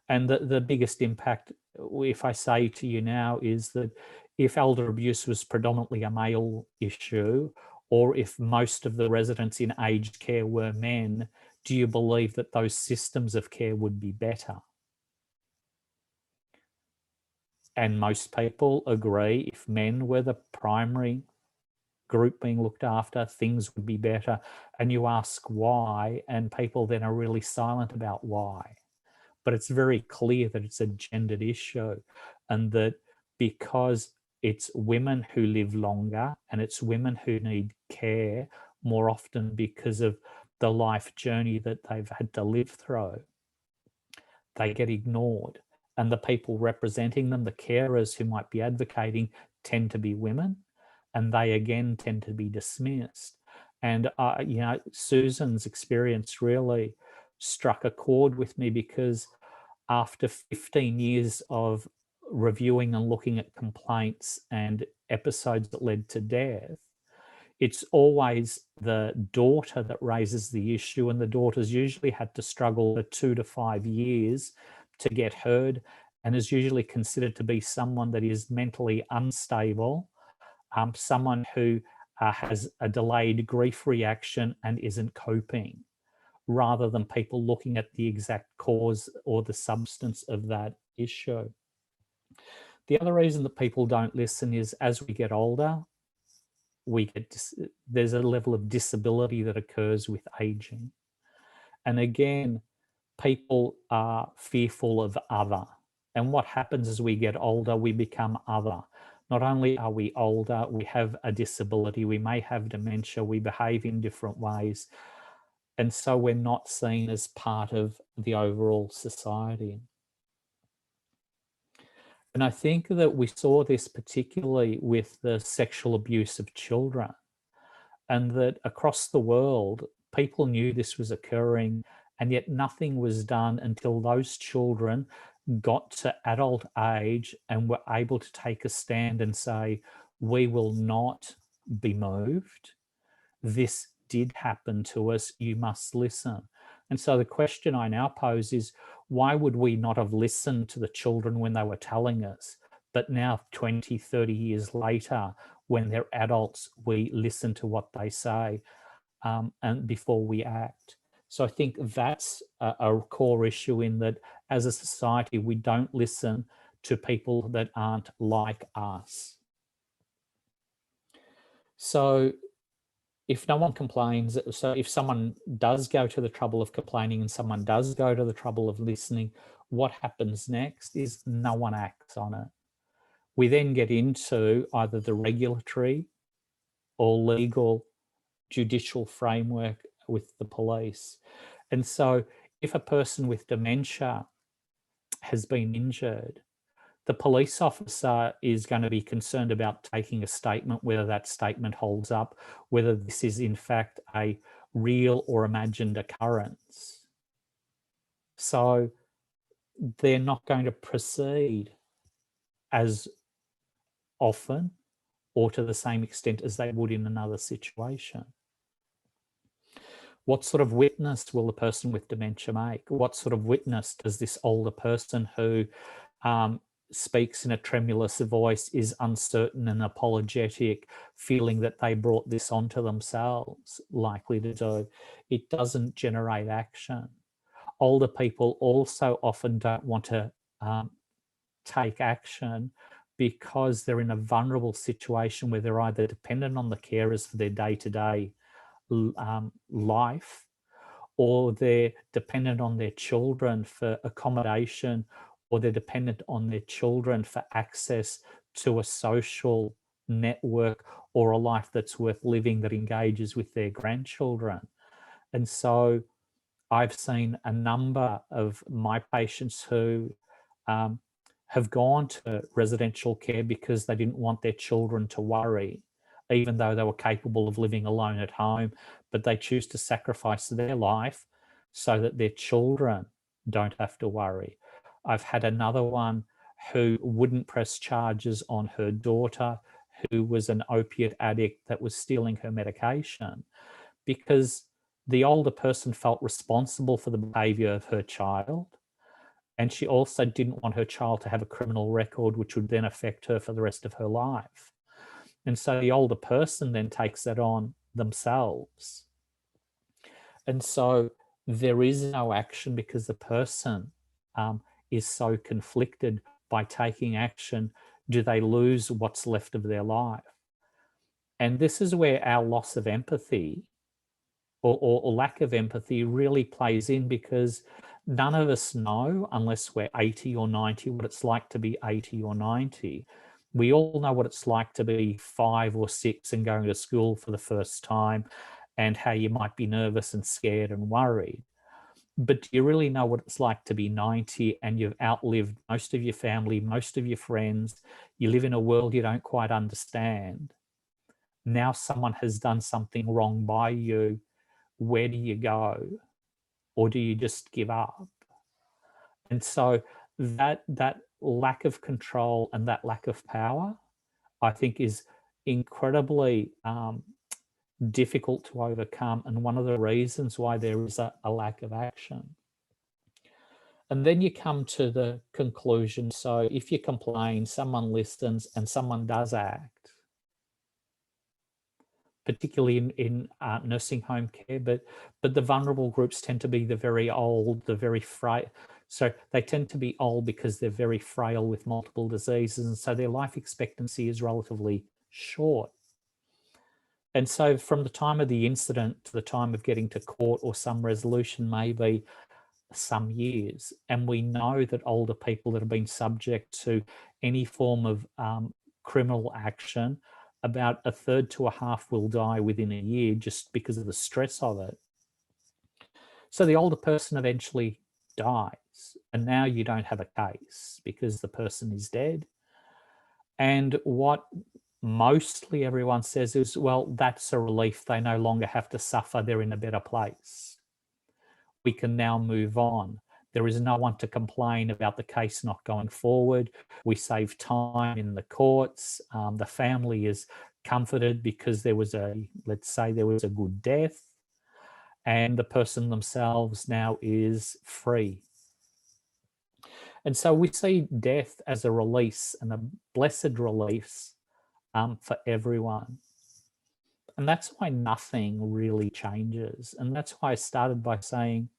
And the biggest impact, if I say to you now, is that if elder abuse was predominantly a male issue, or if most of the residents in aged care were men, do you believe that those systems of care would be better? And most people agree if men were the primary group being looked after, things would be better. And you ask why, and people then are really silent about why. But it's very clear that it's a gendered issue, and that because it's women who live longer and it's women who need care more often because of the life journey that they've had to live through, they get ignored. And the people representing them, the carers who might be advocating, tend to be women, and they again tend to be dismissed. And you know, Susan's experience really struck a chord with me, because after 15 years of reviewing and looking at complaints and episodes that led to death, it's always the daughter that raises the issue, and the daughter's usually had to struggle for 2 to 5 years to get heard, and is usually considered to be someone that is mentally unstable, someone who has a delayed grief reaction and isn't coping, rather than people looking at the exact cause or the substance of that issue. The other reason that people don't listen is, as we get older, there's a level of disability that occurs with aging. And again, people are fearful of other. And what happens as we get older, we become other. Not only are we older, we have a disability, we may have dementia, we behave in different ways. And so we're not seen as part of the overall society. And I think that we saw this particularly with the sexual abuse of children, and that across the world, people knew this was occurring, and yet nothing was done until those children got to adult age and were able to take a stand and say, we will not be moved. This did happen to us. You must listen. And so the question I now pose is, why would we not have listened to the children when they were telling us? But now 20, 30 years later, when they're adults, we listen to what they say and before we act. So I think that's a core issue, in that as a society, we don't listen to people that aren't like us. So if no one complains, so if someone does go to the trouble of complaining and someone does go to the trouble of listening, what happens next is no one acts on it. We then get into either the regulatory or legal judicial framework with the police. And so if a person with dementia has been injured, the police officer is going to be concerned about taking a statement, whether that statement holds up, whether this is in fact a real or imagined occurrence. So they're not going to proceed as often or to the same extent as they would in another situation. What sort of witness will the person with dementia make? What sort of witness does this older person who speaks in a tremulous voice, is uncertain and apologetic, feeling that they brought this onto themselves, likely to do? It doesn't generate action. Older people also often don't want to take action because they're in a vulnerable situation where they're either dependent on the carers for their day-to-day life, or they're dependent on their children for accommodation, or they're dependent on their children for access to a social network or a life that's worth living that engages with their grandchildren. And so I've seen a number of my patients who have gone to residential care because they didn't want their children to worry, even though they were capable of living alone at home, but they choose to sacrifice their life so that their children don't have to worry. I've had another one who wouldn't press charges on her daughter, who was an opiate addict that was stealing her medication, because the older person felt responsible for the behavior of her child. And she also didn't want her child to have a criminal record, which would then affect her for the rest of her life. And so the older person then takes that on themselves. And so there is no action because the person is so conflicted by taking action. Do they lose what's left of their life? And this is where our loss of empathy or lack of empathy really plays in, because none of us know, unless we're 80 or 90, what it's like to be 80 or 90. We all know what it's like to be 5 or 6 and going to school for the first time, and how you might be nervous and scared and worried. But do you really know what it's like to be 90 and you've outlived most of your family, most of your friends? You live in a world you don't quite understand. Now someone has done something wrong by you. Where do you go? Or do you just give up? And so that lack of control and that lack of power, I think, is incredibly difficult to overcome, and one of the reasons why there is a lack of action. And then you come to the conclusion. So if you complain, someone listens and someone does act, particularly in nursing home care, but the vulnerable groups tend to be the very old, the very frail. So they tend to be old because they're very frail with multiple diseases, and so their life expectancy is relatively short. And so from the time of the incident to the time of getting to court or some resolution may be some years. And we know that older people that have been subject to any form of criminal action, about 1/3 to 1/2 will die within a year just because of the stress of it. So the older person eventually dies, and now you don't have a case because the person is dead. And what mostly everyone says is, well, that's a relief. They no longer have to suffer. They're in a better place. We can now move on. There is no one to complain about the case not going forward. We save time in the courts. The family is comforted because there was let's say there was a good death, and the person themselves now is free. And so we see death as a release, and a blessed release for everyone. And that's why nothing really changes. And that's why I started by saying,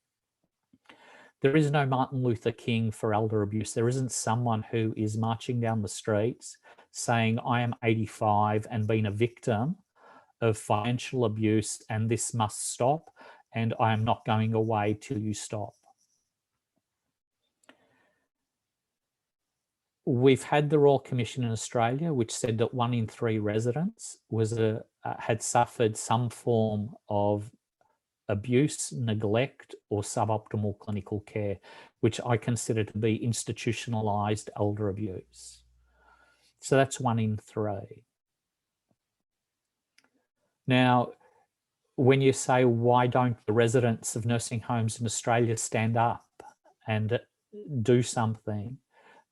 there is no Martin Luther King for elder abuse. There isn't someone who is marching down the streets saying, I am 85 and been a victim of financial abuse and this must stop, and I am not going away till you stop. We've had the Royal Commission in Australia, which said that 1 in 3 residents had suffered some form of abuse, neglect, or suboptimal clinical care, which I consider to be institutionalised elder abuse. So that's 1 in 3. Now, when you say, why don't the residents of nursing homes in Australia stand up and do something?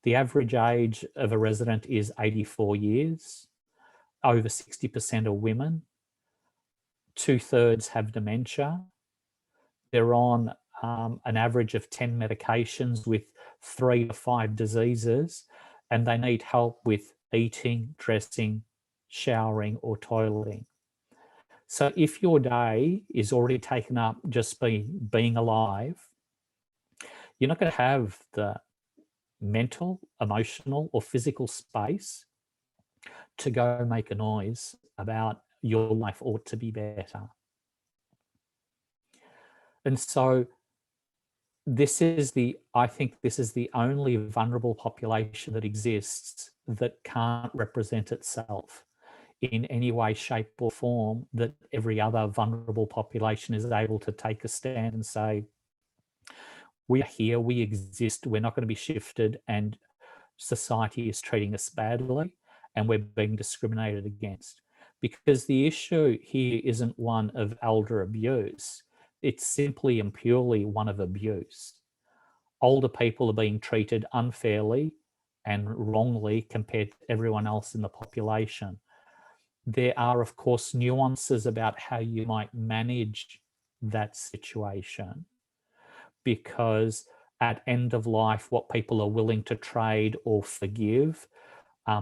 The average age of a resident is 84 years. Over 60% are women. 2/3 have dementia. They're on an average of 10 medications with 3 to 5 diseases, and they need help with eating, dressing, showering, or toileting. So if your day is already taken up just being alive, you're not going to have the mental, emotional, or physical space to go make a noise about your life ought to be better. And so I think this is the only vulnerable population that exists that can't represent itself in any way, shape, or form that every other vulnerable population is able to take a stand and say, we are here, we exist, we're not going to be shifted, and society is treating us badly and we're being discriminated against. Because the issue here isn't one of elder abuse, it's simply and purely one of abuse. Older people are being treated unfairly and wrongly compared to everyone else in the population. There are, of course, nuances about how you might manage that situation, because at end of life, what people are willing to trade or forgive,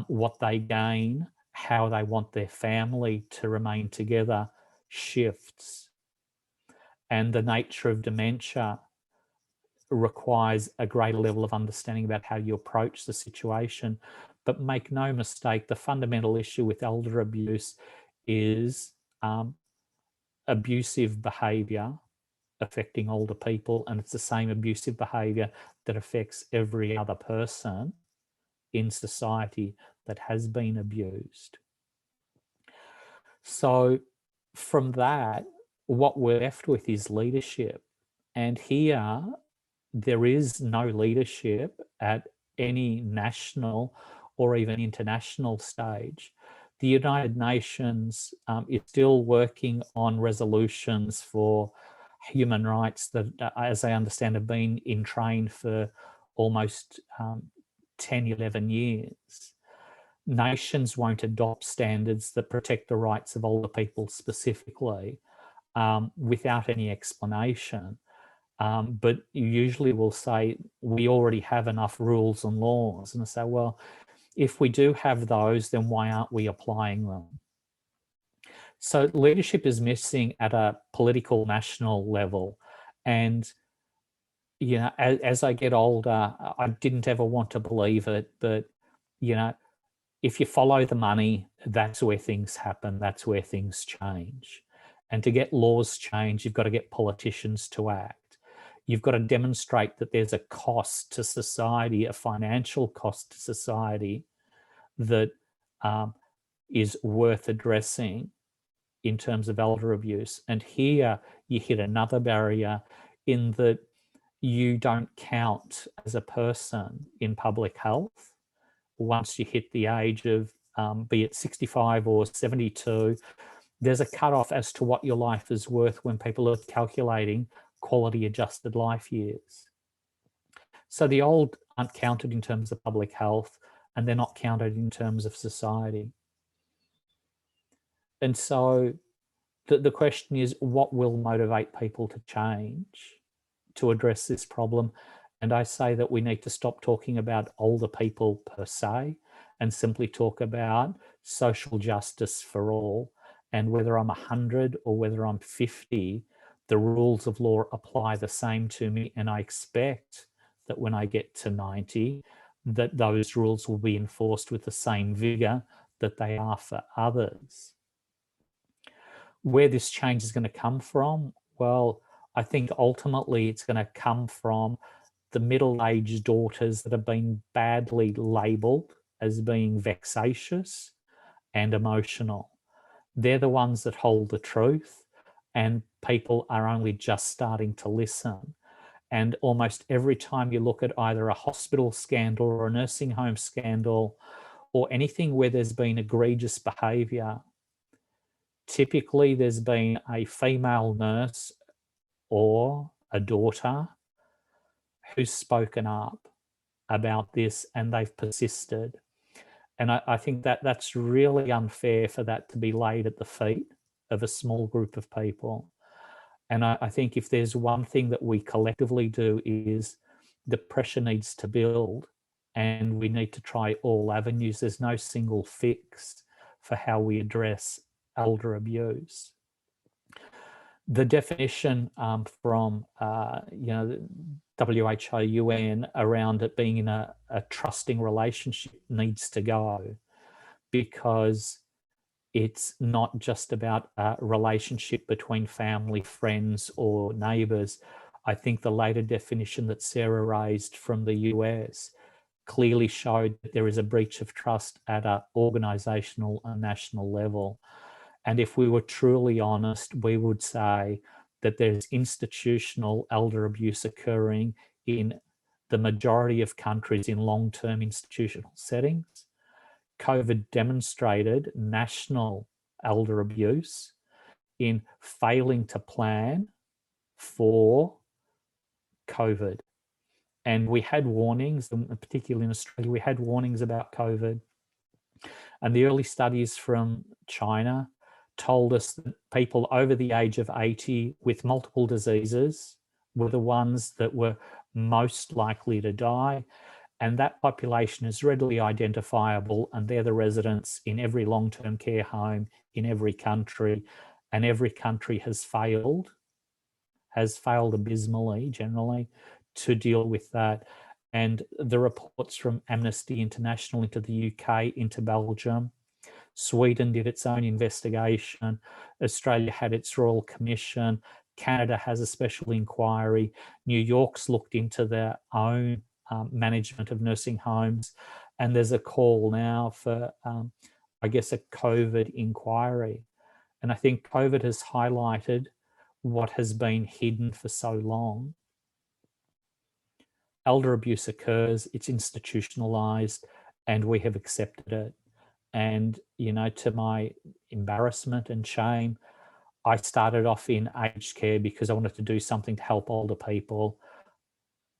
what they gain, how they want their family to remain together shifts. And the nature of dementia requires a greater level of understanding about how you approach the situation. But make no mistake, the fundamental issue with elder abuse is abusive behaviour affecting older people, and it's the same abusive behaviour that affects every other person in society that has been abused. So from that, what we're left with is leadership. And here, there is no leadership at any national or even international stage. The United Nations is still working on resolutions for human rights that, as I understand, have been in train for almost 10, 11 years. Nations won't adopt standards that protect the rights of older people specifically without any explanation. But you usually will say, we already have enough rules and laws. And I say, well, if we do have those, then why aren't we applying them? So leadership is missing at a political national level. And, you know, as I get older, I didn't ever want to believe it, but, you know, if you follow the money, that's where things happen. That's where things change. And to get laws changed, you've got to get politicians to act. You've got to demonstrate that there's a cost to society, a financial cost to society that is worth addressing in terms of elder abuse. And here you hit another barrier in that you don't count as a person in public health once you hit the age of, be it 65 or 72. There's a cutoff as to what your life is worth when people are calculating quality adjusted life years. So the old aren't counted in terms of public health, and they're not counted in terms of society. And so the question is, what will motivate people to change to address this problem? And I say that we need to stop talking about older people per se and simply talk about social justice for all. And whether I'm 100 or whether I'm 50, the rules of law apply the same to me. And I expect that when I get to 90, that those rules will be enforced with the same vigor that they are for others. Where this change is going to come from? Well, I think ultimately it's going to come from the middle-aged daughters that have been badly labelled as being vexatious and emotional. They're the ones that hold the truth, and people are only just starting to listen. And almost every time you look at either a hospital scandal or a nursing home scandal or anything where there's been egregious behaviour, typically there's been a female nurse or a daughter who's spoken up about this, and they've persisted. And I think that that's really unfair for that to be laid at the feet of a small group of people. And I think if there's one thing that we collectively do is the pressure needs to build, and we need to try all avenues. There's no single fix for how we address elder abuse. The definition from WHO, UN around it being in a trusting relationship needs to go, because it's not just about a relationship between family, friends, or neighbours. I think the later definition that Sarah raised from the US clearly showed that there is a breach of trust at an organisational and national level. And if we were truly honest, we would say that there's institutional elder abuse occurring in the majority of countries in long-term institutional settings. COVID demonstrated national elder abuse in failing to plan for COVID. And we had warnings, particularly in Australia, we had warnings about COVID. And the early studies from China told us that people over the age of 80 with multiple diseases were the ones that were most likely to die. And that population is readily identifiable, and they're the residents in every long-term care home in every country. And every country has failed abysmally, generally, to deal with that. And the reports from Amnesty International into the UK, into Belgium, Sweden did its own investigation, Australia had its Royal Commission, Canada has a special inquiry, New York's looked into their own management of nursing homes, and there's a call now for, I guess, a COVID inquiry. And I think COVID has highlighted what has been hidden for so long. Elder abuse occurs, it's institutionalized, and we have accepted it. And, you know, to my embarrassment and shame, I started off in aged care because I wanted to do something to help older people.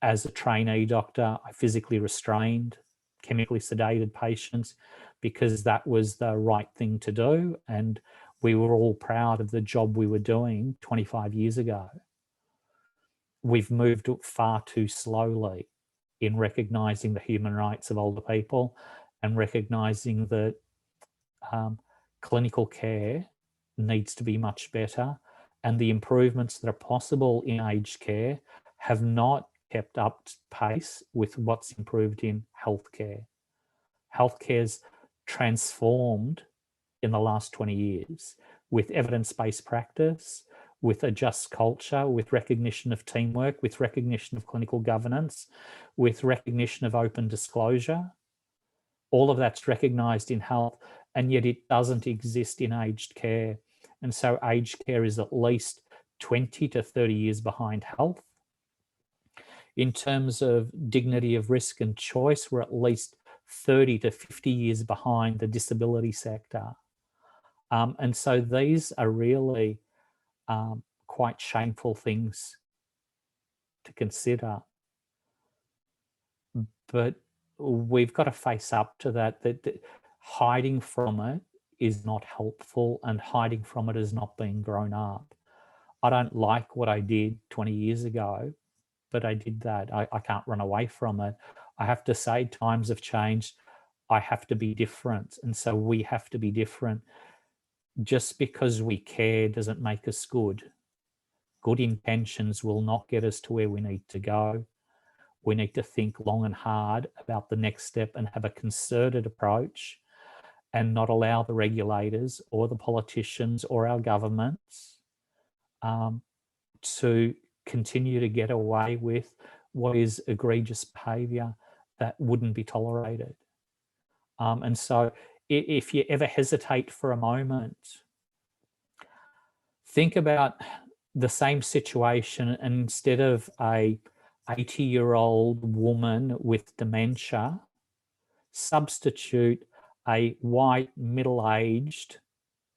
As a trainee doctor, I physically restrained, chemically sedated patients because that was the right thing to do. And we were all proud of the job we were doing 25 years ago. We've moved far too slowly in recognising the human rights of older people and recognising that clinical care needs to be much better, and the improvements that are possible in aged care have not kept up pace with what's improved in healthcare. Healthcare's transformed in the last 20 years with evidence-based practice, with a just culture, with recognition of teamwork, with recognition of clinical governance, with recognition of open disclosure. All of that's recognised in health, and yet it doesn't exist in aged care. And so aged care is at least 20 to 30 years behind health. In terms of dignity of risk and choice, we're at least 30 to 50 years behind the disability sector. And so these are really quite shameful things to consider. But we've got to face up to that hiding from it is not helpful, and hiding from it is not being grown up. I don't like what I did 20 years ago, but I did that. I can't run away from it. I have to say times have changed. I have to be different. And so we have to be different. Just because we care doesn't make us good. Good intentions will not get us to where we need to go. We need to think long and hard about the next step and have a concerted approach, and not allow the regulators or the politicians or our governments to continue to get away with what is egregious behaviour that wouldn't be tolerated. And so if you ever hesitate for a moment, think about the same situation, and instead of a 80-year-old woman with dementia, substitute a white, middle-aged,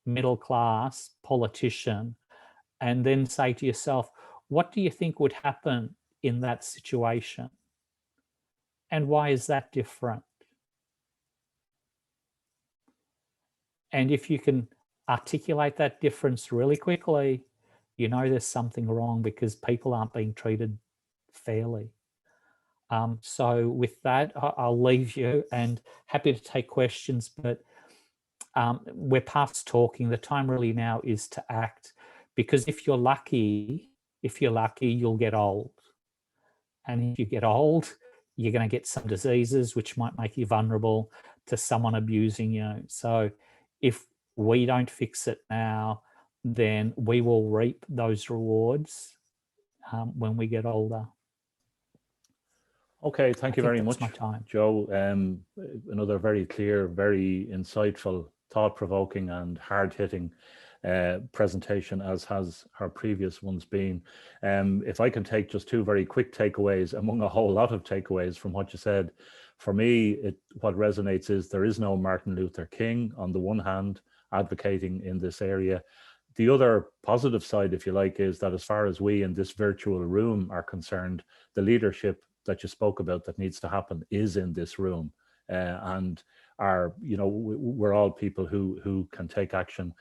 middle-class politician, and then say to yourself, what do you think would happen in that situation? And why is that different? And if you can articulate that difference really quickly, you know there's something wrong, because people aren't being treated fairly. So with that, I'll leave you, and happy to take questions, but we're past talking. The time really now is to act, because if you're lucky, you'll get old. And if you get old, you're going to get some diseases which might make you vulnerable to someone abusing you. So if we don't fix it now, then we will reap those rewards when we get older. Okay, thank you very much, my time. Joe. Another very clear, very insightful, thought-provoking and hard-hitting presentation, as has her previous ones been. If I can take just two very quick takeaways among a whole lot of takeaways from what you said, for me, what resonates is there is no Martin Luther King, on the one hand, advocating in this area. The other positive side, if you like, is that as far as we in this virtual room are concerned, the leadership that you spoke about that needs to happen is in this room, and we're all people who can take action,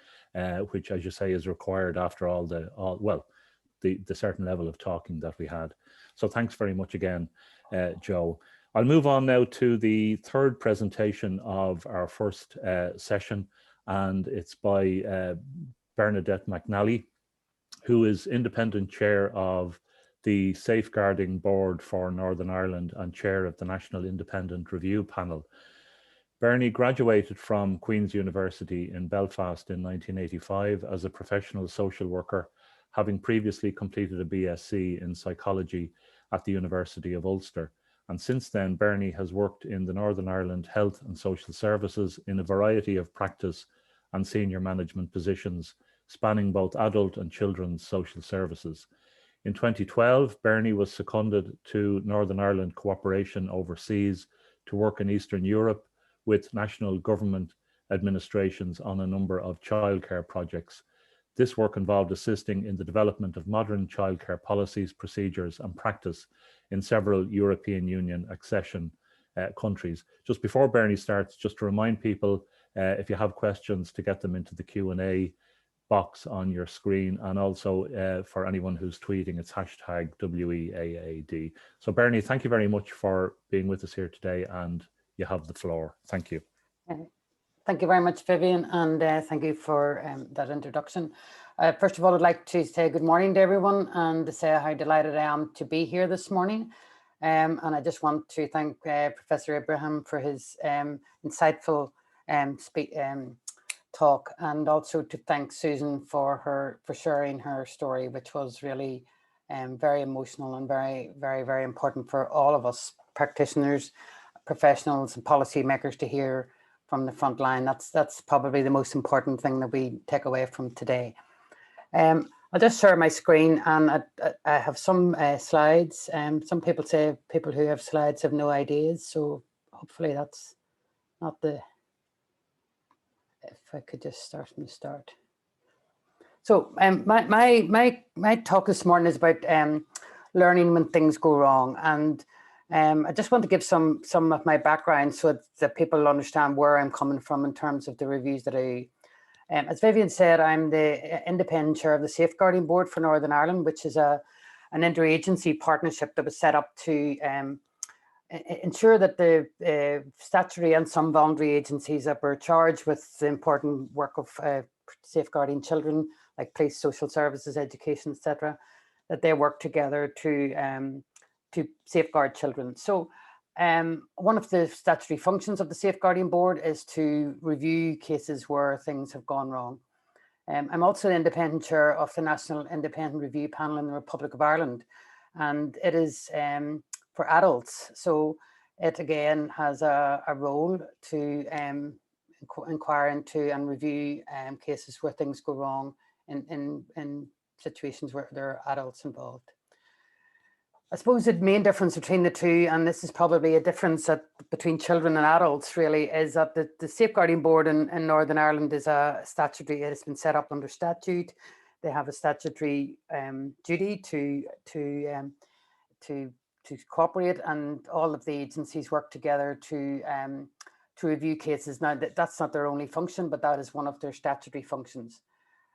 which, as you say, is required after the certain level of talking that we had. So thanks very much again, Joe. I'll move on now to the third presentation of our first session, and it's by Bernadette McNally, who is independent chair of the Safeguarding Board for Northern Ireland and chair of the National Independent Review Panel. Bernie graduated from Queen's University in Belfast in 1985 as a professional social worker, having previously completed a BSc in psychology at the University of Ulster. And since then, Bernie has worked in the Northern Ireland Health and Social Services in a variety of practice and senior management positions, spanning both adult and children's social services. In 2012, Bernie was seconded to Northern Ireland Cooperation Overseas to work in Eastern Europe with national government administrations on a number of childcare projects. This work involved assisting in the development of modern childcare policies, procedures and practice in several European Union accession countries. Just before Bernie starts, just to remind people, if you have questions, to get them into the Q&A box on your screen, and also for anyone who's tweeting, it's hashtag WEAAD. So Bernie, thank you very much for being with us here today, and you have the floor. Thank you. Thank you very much, Vivian, and thank you for that introduction. First of all, I'd like to say good morning to everyone and to say how delighted I am to be here this morning. And I just want to thank Professor Abraham for his insightful talk, and also to thank Susan for sharing her story, which was really very emotional and very, very, very important for all of us practitioners, professionals and policymakers to hear from the front line. That's probably the most important thing that we take away from today. I'll just share my screen, and I have some slides. Some people say people who have slides have no ideas, so hopefully that's not the, if I could just start from the start. So my talk this morning is about learning when things go wrong, and I just want to give some of my background so that people understand where I'm coming from in terms of the reviews that I do. As Vivian said, I'm the independent chair of the Safeguarding Board for Northern Ireland, which is an interagency partnership that was set up to ensure that the statutory and some voluntary agencies that were charged with the important work of safeguarding children, like police, social services, education, etc., that they work together to safeguard children. So one of the statutory functions of the Safeguarding Board is to review cases where things have gone wrong. I'm also the independent chair of the National Independent Review Panel in the Republic of Ireland, and it is for adults. So it again has a role to inquire into and review cases where things go wrong in situations where there are adults involved. I suppose the main difference between the two, and this is probably a difference between children and adults really, is that the Safeguarding Board in Northern Ireland is a statutory, it has been set up under statute. They have a statutory duty to cooperate, and all of the agencies work together to review cases. Now that's not their only function, but that is one of their statutory functions.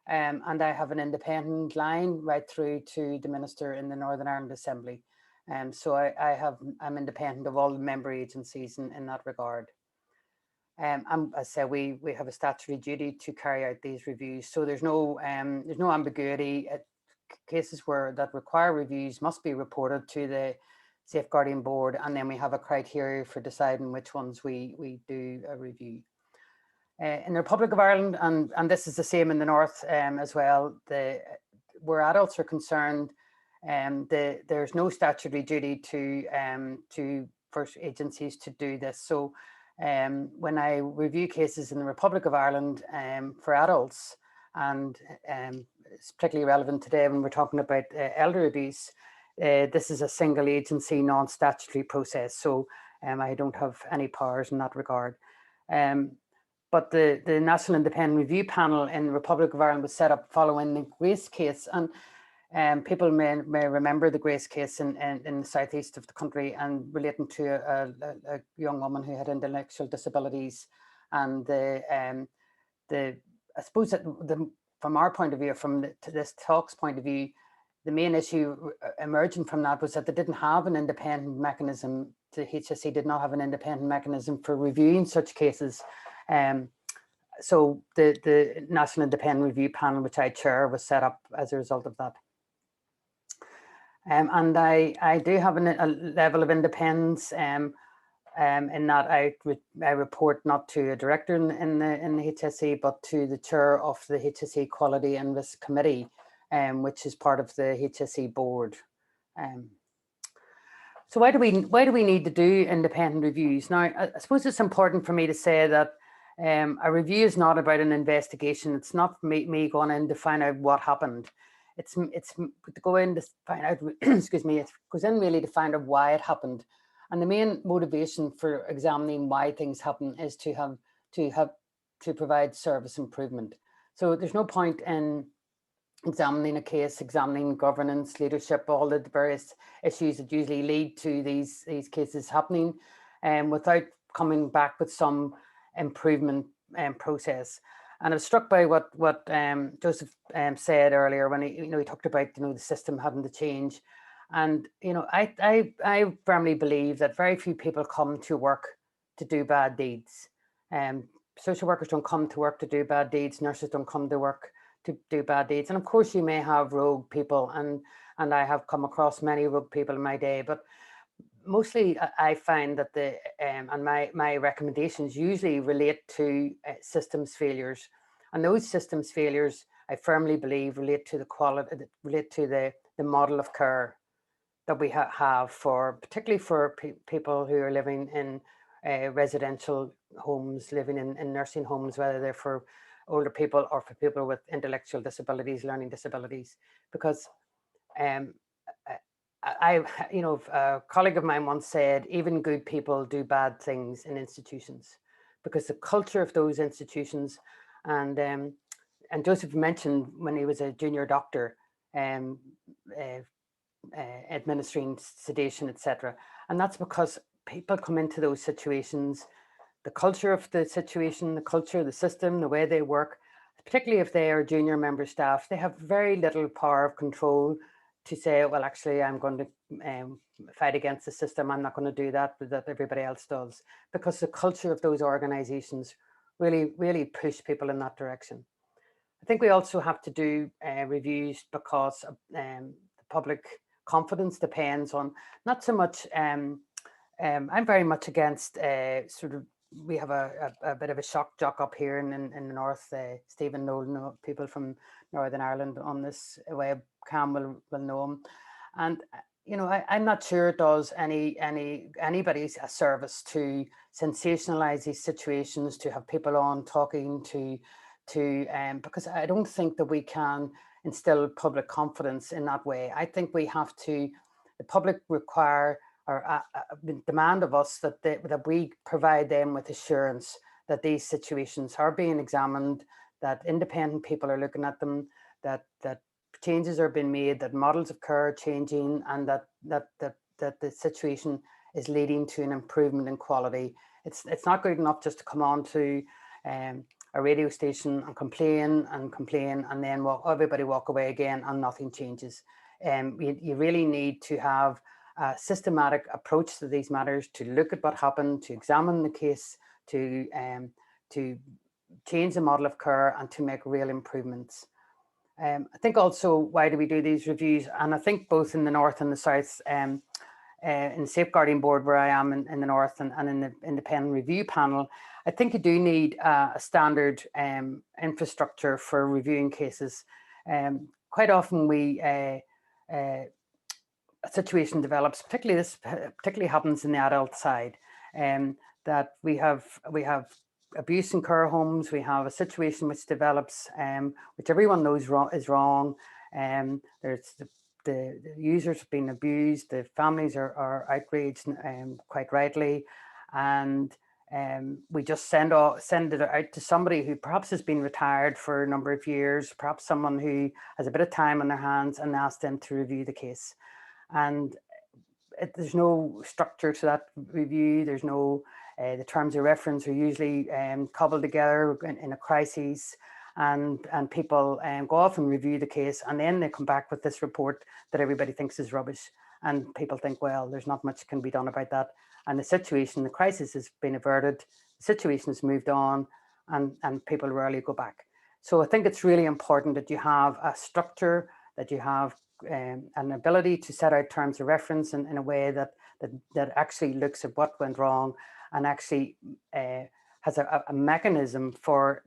And I have an independent line right through to the Minister in the Northern Ireland Assembly. So I'm independent of all the member agencies in that regard. And as I say, we have a statutory duty to carry out these reviews. So there's no ambiguity. Cases that require reviews must be reported to the Safeguarding Board, and then we have a criteria for deciding which ones we do a review. In the Republic of Ireland, and this is the same in the north as well, where adults are concerned, there's no statutory duty for agencies to do this. So when I review cases in the Republic of Ireland for adults, and it's particularly relevant today when we're talking about elder abuse, this is a single agency non-statutory process. So I don't have any powers in that regard. But the National Independent Review Panel in the Republic of Ireland was set up following the Grace case. And people may remember the Grace case in the southeast of the country, and relating to a young woman who had intellectual disabilities. And I suppose that from our point of view, from this talk's point of view, the main issue emerging from that was that they didn't have an independent mechanism. The HSE did not have an independent mechanism for reviewing such cases. So the National Independent Review Panel, which I chair, was set up as a result of that. And I do have a level of independence in that I report not to a director in the HSE, but to the chair of the HSE Quality and Risk Committee, which is part of the HSE board. So why do we need to do independent reviews? Now, I suppose it's important for me to say that a review is not about an investigation. It's not me going in to find out what happened. It's to go in to find out, excuse me, it goes in really to find out why it happened. And the main motivation for examining why things happen is to provide service improvement. So there's no point in examining a case, examining governance, leadership, all the various issues that usually lead to these cases happening, without coming back with some improvement process. And I was struck by what Joseph said earlier when he talked about the system having to change. And I firmly believe that very few people come to work to do bad deeds. Social workers don't come to work to do bad deeds. Nurses don't come to work to do bad deeds. And of course you may have rogue people, and I have come across many rogue people in my day, but mostly I find that and my recommendations usually relate to systems failures, and those systems failures I firmly believe relate to the quality, relate to the model of care that we have particularly for people who are living in residential homes, living in nursing homes, whether they're for older people or for people with intellectual disabilities, learning disabilities. Because a colleague of mine once said, even good people do bad things in institutions, because the culture of those institutions, and Joseph mentioned when he was a junior doctor, administering sedation, etc. And that's because people come into those situations, the culture of the situation, the culture of the system, the way they work, particularly if they are junior member staff, they have very little power of control to say, well, actually, I'm going to fight against the system. I'm not going to do that, but that everybody else does, because the culture of those organizations really push people in that direction. I think we also have to do reviews because the public confidence depends on not so much. I'm very much against we have a bit of a shock jock up here in the north. Stephen Nolan, people from Northern Ireland on this webcam will know him, and I'm not sure it does anybody's a service to sensationalize these situations, to have people on talking to because I don't think that we can instill public confidence in that way. I think we have to, the public require or demand of us that we provide them with assurance that these situations are being examined, that independent people are looking at them, that changes are being made, that models of care are changing, and that the situation is leading to an improvement in quality. It's not good enough just to come on to a radio station and complain, and then everybody walk away again and nothing changes. You really need to have a systematic approach to these matters, to look at what happened, to examine the case, to change the model of care and to make real improvements. I think also, why do we do these reviews? And I think both in the north and the south, in the safeguarding board where I am in the north and in the independent review panel, I think you do need a standard infrastructure for reviewing cases. Quite often a situation develops, particularly happens in the adult side, that we have abuse in care homes, we have a situation which develops, which everyone knows is wrong. There's the users have been abused, the families are outraged, quite rightly, and we just send it out to somebody who perhaps has been retired for a number of years, perhaps someone who has a bit of time on their hands, and ask them to review the case. And there's no structure to that review. There's no, the terms of reference are usually cobbled together in a crisis, and people go off and review the case, and then they come back with this report that everybody thinks is rubbish, and people think, well, there's not much can be done about that, and the crisis has been averted, the situation has moved on, and people rarely go back. So I think it's really important that you have a structure, that you have an ability to set out terms of reference in a way that actually looks at what went wrong, and actually has a mechanism for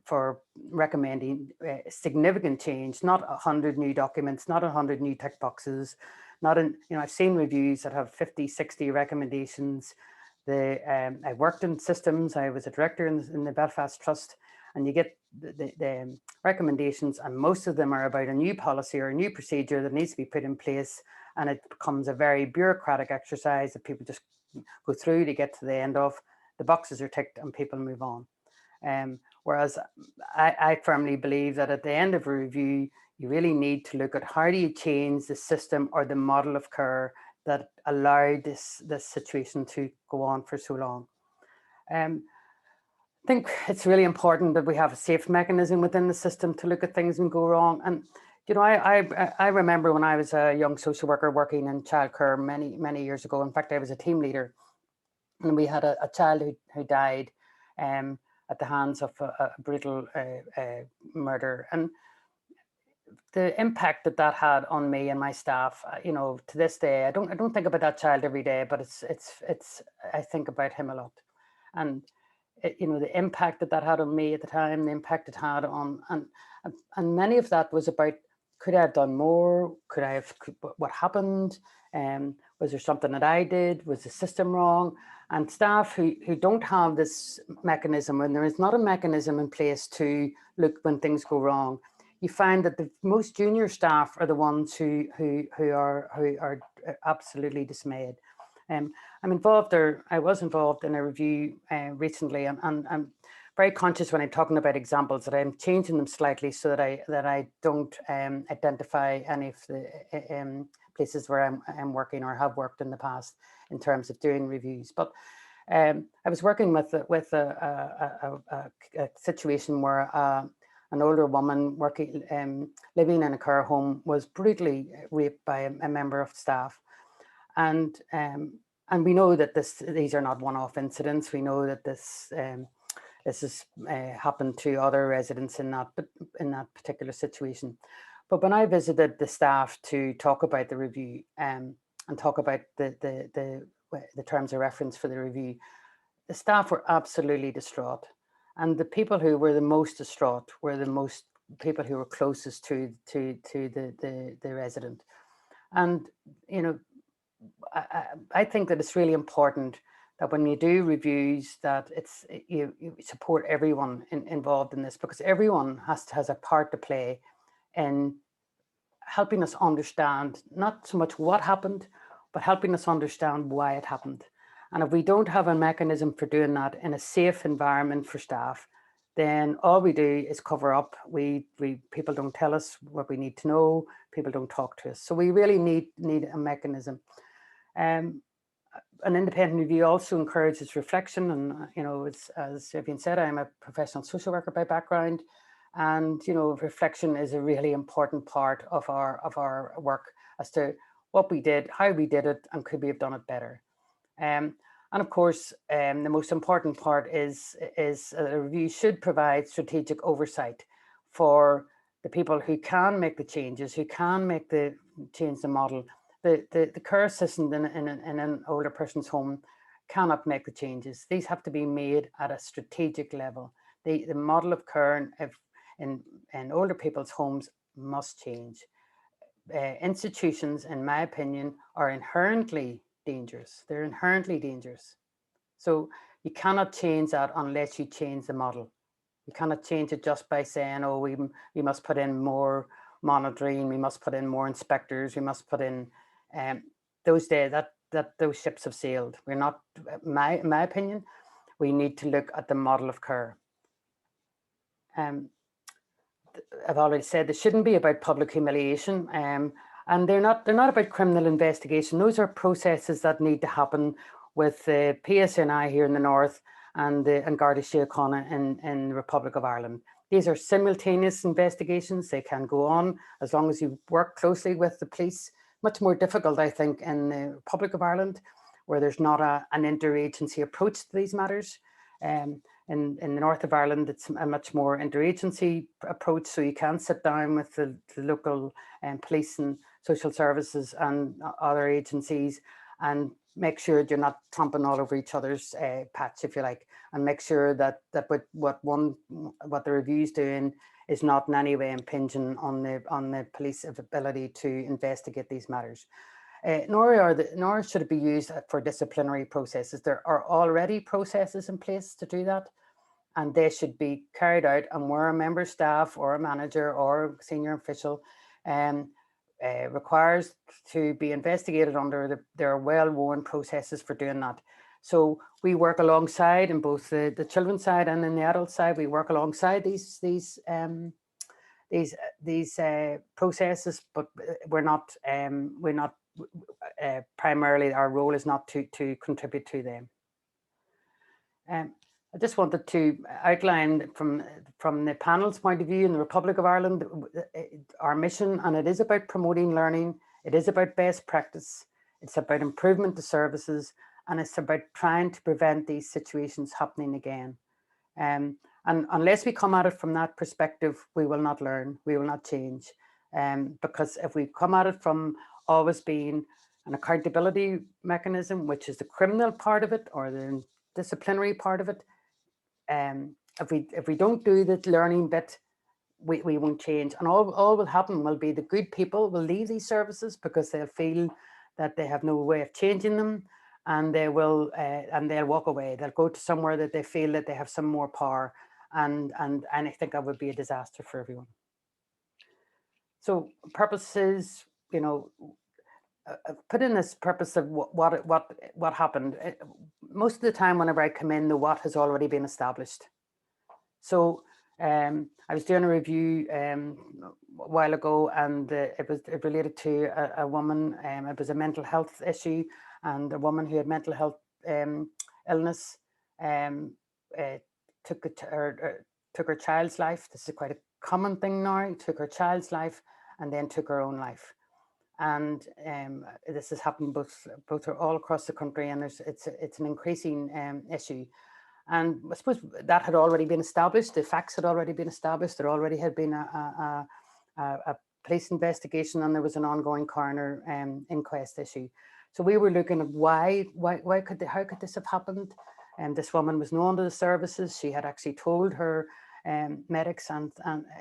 recommending significant change, not 100 new documents, not 100 new tick boxes, not in, I've seen reviews that have 50, 60 recommendations. I worked in systems, I was a director in the Belfast Trust, and you get the recommendations, and most of them are about a new policy or a new procedure that needs to be put in place, and it becomes a very bureaucratic exercise that people just go through to get to the end of. The boxes are ticked and people move on. Whereas I firmly believe that at the end of a review, you really need to look at how do you change the system or the model of care that allowed this situation to go on for so long. I think it's really important that we have a safe mechanism within the system to look at things and go wrong. And I remember when I was a young social worker working in childcare many years ago. In fact, I was a team leader, and we had a child who died at the hands of a brutal murder. And the impact that had on me and my staff, to this day, I don't think about that child every day, but I think about him a lot. And the impact that had on me at the time, the impact it had on, and many of that was about, could I have done more? What happened? Was there something that I did? Was the system wrong? And staff who don't have this mechanism, when there is not a mechanism in place to look when things go wrong, you find that the most junior staff are the ones who are absolutely dismayed. I'm involved, or I was involved in a review recently, and I'm very conscious when I'm talking about examples that I'm changing them slightly so that I don't identify any of the places where I'm working or have worked in the past in terms of doing reviews. But I was working with a situation where an older woman working living in a care home was brutally raped by a member of staff, and we know that these are not one-off incidents. We know that this has happened to other residents in that particular situation. But when I visited the staff to talk about the review and talk about the terms of reference for the review, the staff were absolutely distraught. And the people who were the most distraught were the people who were closest to the resident. And, you know, I think that it's really important that when you do reviews that you support everyone involved in this, because everyone has a part to play in helping us understand not so much what happened, but helping us understand why it happened. And if we don't have a mechanism for doing that in a safe environment for staff, then all we do is cover up. People don't tell us what we need to know. People don't talk to us. So we really need a mechanism. An independent review also encourages reflection, and you know, as Vivian said, I'm a professional social worker by background, and you know, reflection is a really important part of our work as to what we did, how we did it, and could we have done it better. And of course, the most important part is a review should provide strategic oversight for the people who can make the changes, who can change the model. The care assistant in an older person's home cannot make the changes. These have to be made at a strategic level. The model of care in older people's homes must change. Institutions, in my opinion, are inherently dangerous. They're inherently dangerous. So you cannot change that unless you change the model. You cannot change it just by saying, oh, we must put in more monitoring, we must put in more inspectors, we must put in those days those ships have sailed. We're not, in my opinion, we need to look at the model of care. I've already said this shouldn't be about public humiliation, and they're not about criminal investigation. Those are processes that need to happen with the PSNI here in the north and Garda Síochána in the Republic of Ireland. These are simultaneous investigations. They can go on as long as you work closely with the police. Much more difficult, I think, in the Republic of Ireland, where there's not an interagency approach to these matters. In the north of Ireland, it's a much more interagency approach, so you can sit down with the local police and social services and other agencies and make sure you're not tromping all over each other's patch, if you like, and make sure that what the review's doing is not in any way impinging on the police's ability to investigate these matters. Nor should it be used for disciplinary processes. There are already processes in place to do that, and they should be carried out, and where a member of staff or a manager or senior official requires to be investigated under, there are well-worn processes for doing that. So we work alongside in both the children's side and in the adult side. We work alongside these processes, but we're not primarily, our role is not to contribute to them. I just wanted to outline from the panel's point of view in the Republic of Ireland, our mission, and it is about promoting learning. It is about best practice. It's about improvement to services, and it's about trying to prevent these situations happening again. And unless we come at it from that perspective, we will not learn, we will not change. Because if we come at it from always being an accountability mechanism, which is the criminal part of it or the disciplinary part of it, if we don't do the learning bit, we won't change. And all will happen will be the good people will leave these services because they'll feel that they have no way of changing them, and they will and they'll walk away. They'll go to somewhere that they feel that they have some more power, and I think that would be a disaster for everyone. So purpose is, you know, put in this purpose of what happened. Most of the time, whenever I come in, the what has already been established. So I was doing a review a while ago, and it related to a woman. It was a mental health issue, and a woman who had mental health illness took her child's life. This is quite a common thing now. Took her child's life and then took her own life. And this has happened both all across the country, and it's an increasing issue. And I suppose that had already been established. The facts had already been established. There already had been a police investigation, and there was an ongoing coroner inquest issue. So we were looking at how could this have happened? And this woman was known to the services. She had actually told her medics and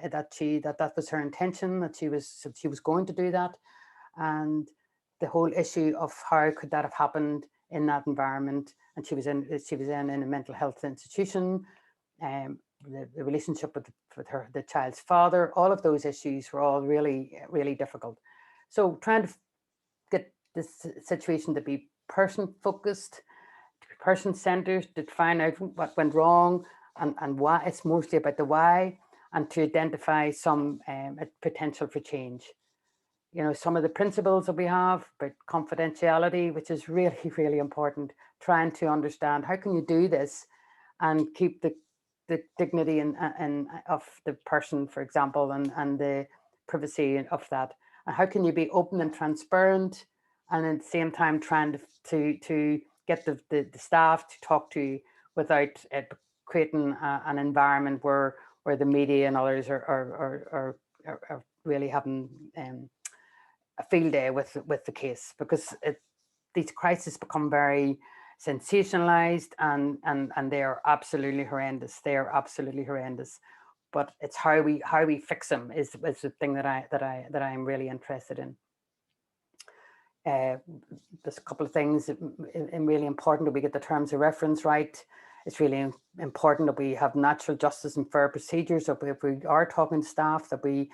that was her intention, that she was going to do that. And the whole issue of how could that have happened in that environment, and she was in a mental health institution, the relationship with the child's father, all of those issues were all really, really difficult. So trying to get this situation to be person focused, to be person centered, to find out what went wrong and why. It's mostly about the why, and to identify some potential for change. You know, some of the principles that we have about confidentiality, which is really, really important, trying to understand how can you do this and keep the dignity and of the person, for example, and the privacy of that. And how can you be open and transparent, and at the same time trying to get the staff to talk to you without creating an environment where the media and others are really having a field day with the case, because these crises become very sensationalized and they are absolutely horrendous. They are absolutely horrendous. But it's how we fix them is the thing that I am really interested in. There's a couple of things and really important that we get the terms of reference right. It's really important that we have natural justice and fair procedures. That if we are talking to staff, that we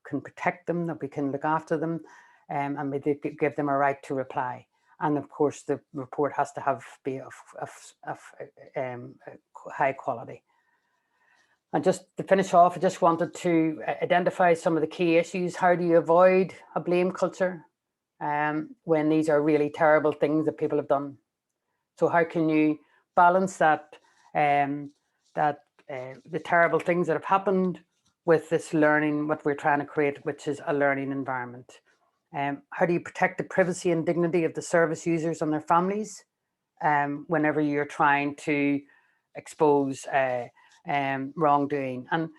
can protect them, that we can look after them, and we give them a right to reply. And of course, the report has to be of high quality. And just to finish off, I just wanted to identify some of the key issues. How do you avoid a blame culture when these are really terrible things that people have done? So how can you balance that, the terrible things that have happened with this learning, what we're trying to create, which is a learning environment? How do you protect the privacy and dignity of the service users and their families whenever you're trying to expose wrongdoing? And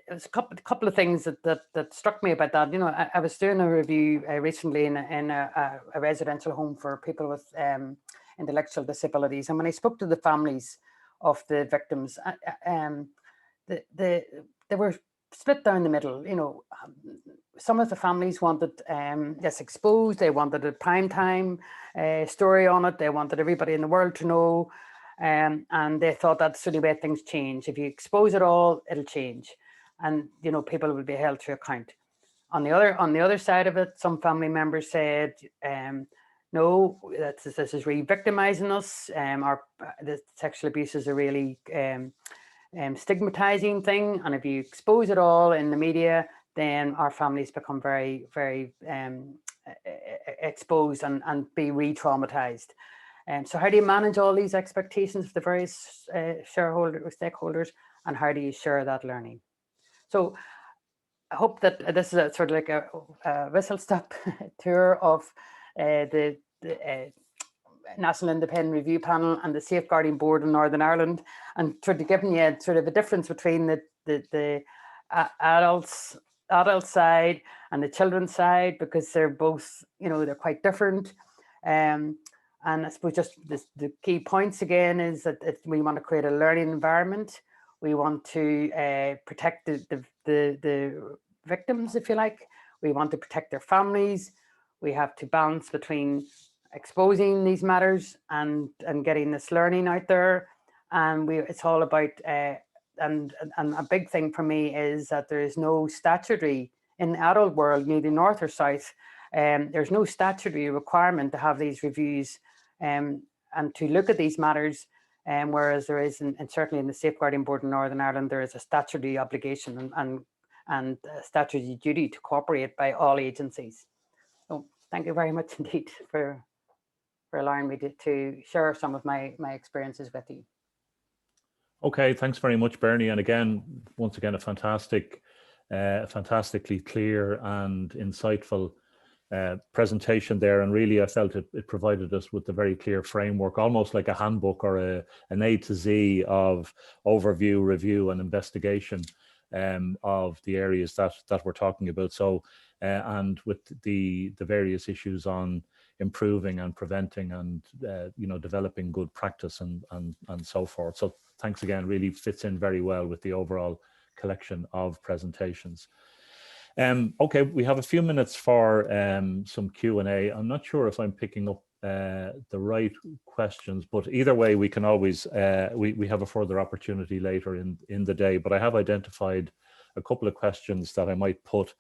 there's a couple of things that struck me about that. You know, I was doing a review recently in a residential home for people with intellectual disabilities, and when I spoke to the families of the victims, they were split down the middle. You know, some of the families wanted this exposed. They wanted a prime time story on it. They wanted everybody in the world to know, and they thought that's the only way things change. If you expose it all, it'll change, and you know, people will be held to account. On the other side of it, some family members said, no, this is re-victimizing us. The sexual abuse is a really stigmatizing thing, and if you expose it all in the media, then our families become very, very exposed and be re-traumatized. So how do you manage all these expectations of the various stakeholders, and how do you share that learning? So I hope that this is a sort of like a whistle-stop tour of the National Independent Review Panel and the Safeguarding Board in Northern Ireland, and sort of giving you sort of a difference between the adult side and the children's side, because they're both, you know, they're quite different. And I suppose just the key points again is that we want to create a learning environment. We want to protect the victims, if you like. We want to protect their families. We have to balance between exposing these matters and getting this learning out there. And it's all about, and a big thing for me is that there is no statutory, in the adult world, neither north or south, there's no statutory requirement to have these reviews and to look at these matters. Whereas there is, and certainly in the Safeguarding Board in Northern Ireland, there is a statutory obligation and a statutory duty to cooperate by all agencies. So thank you very much indeed for allowing me to share some of my experiences with you. Okay, thanks very much, Bernie. And again, once again, a fantastically clear and insightful presentation there. And really, I felt it provided us with a very clear framework, almost like a handbook or an A to Z of overview, review, and investigation of the areas that we're talking about. So, and with the various issues on improving and preventing and developing good practice and so forth. So thanks again, really fits in very well with the overall collection of presentations. Okay, we have a few minutes for some Q&A. I'm not sure if I'm picking up the right questions, but either way, we can always, we have a further opportunity later in the day, but I have identified a couple of questions that I might put.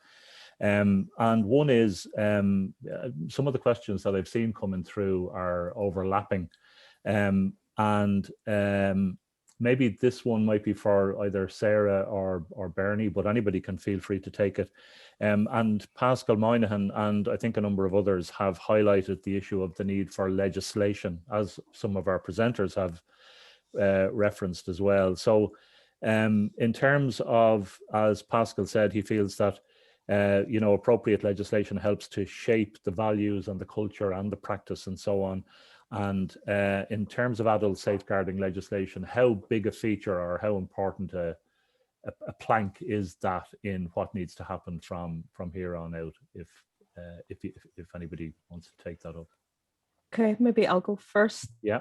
And one is, some of the questions that I've seen coming through are overlapping. Maybe this one might be for either Sarah or Bernie, but anybody can feel free to take it. And Pascal Moynihan and I think a number of others have highlighted the issue of the need for legislation, as some of our presenters have referenced as well. So in terms of, as Pascal said, he feels that appropriate legislation helps to shape the values and the culture and the practice and so on. And in terms of adult safeguarding legislation, how big a feature or how important a plank is that in what needs to happen from here on out, if anybody wants to take that up? Okay, maybe I'll go first. Yeah.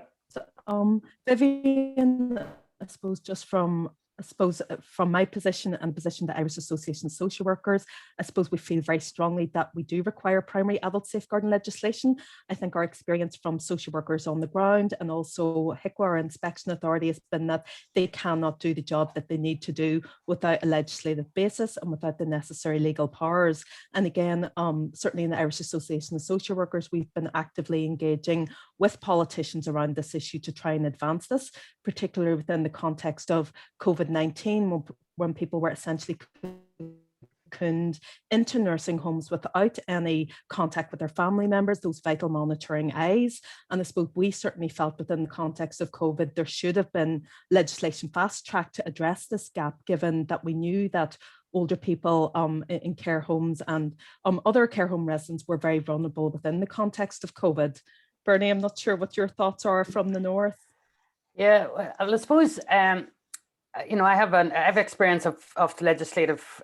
Vivian, I suppose just from my position and position the Irish Association of Social Workers, I suppose we feel very strongly that we do require primary adult safeguarding legislation. I think our experience from social workers on the ground and also HICWA, our inspection authority, has been that they cannot do the job that they need to do without a legislative basis and without the necessary legal powers. And again, certainly in the Irish Association of Social Workers, we've been actively engaging with politicians around this issue to try and advance this, particularly within the context of COVID-19, when people were essentially cocooned into nursing homes without any contact with their family members, those vital monitoring eyes. And I suppose we certainly felt within the context of COVID, there should have been legislation fast-tracked to address this gap, given that we knew that older people in care homes and other care home residents were very vulnerable within the context of COVID. Bernie, I'm not sure what your thoughts are from the north. Yeah, well, I suppose, I have experience of the legislative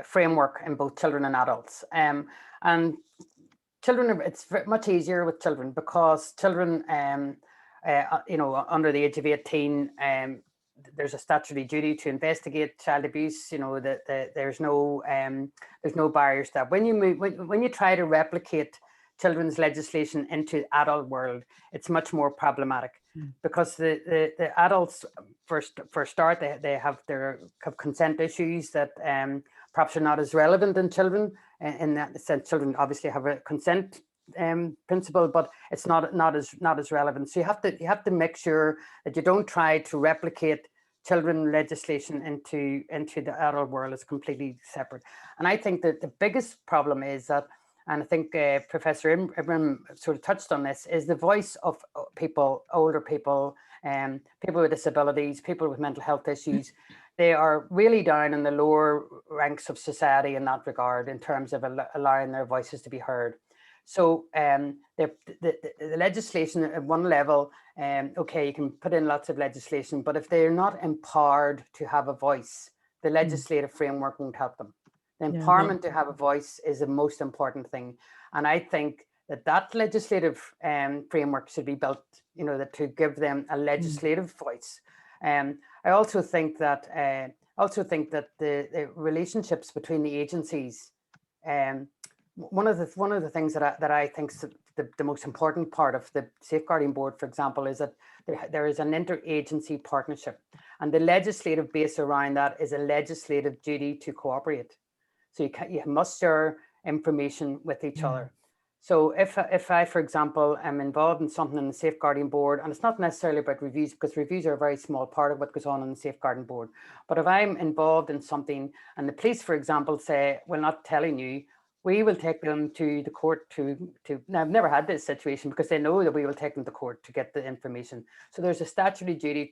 framework in both children and adults. And children, it's much easier with children because children, under the age of 18, there's a statutory duty to investigate child abuse. There's no barriers to that. When you try to replicate children's legislation into the adult world, it's much more problematic because the adults, for start, they have consent issues that perhaps are not as relevant in children. In that sense, children obviously have a consent principle, but it's not as relevant. So you have to make sure that you don't try to replicate children legislation into the adult world. It's completely separate. And I think that the biggest problem is that, and I think Professor Ibrahim sort of touched on this, is the voice of people, older people, people with disabilities, people with mental health issues. They are really down in the lower ranks of society in that regard, in terms of allowing their voices to be heard. So the legislation at one level, okay, you can put in lots of legislation, but if they're not empowered to have a voice, the legislative framework won't help them. The empowerment to have a voice is the most important thing. And I think that legislative framework should be built, to give them a legislative voice. I also think that the relationships between the agencies one of the things that I think is the most important part of the Safeguarding Board, for example, is that there is an interagency partnership, and the legislative base around that is a legislative duty to cooperate. So you must share information with each other. So if I, for example, am involved in something in the Safeguarding Board, and it's not necessarily about reviews, because reviews are a very small part of what goes on in the Safeguarding Board. But if I'm involved in something and the police, for example, say, we're not telling you, we will take them to the court now, I've never had this situation, because they know that we will take them to court to get the information. So there's a statutory duty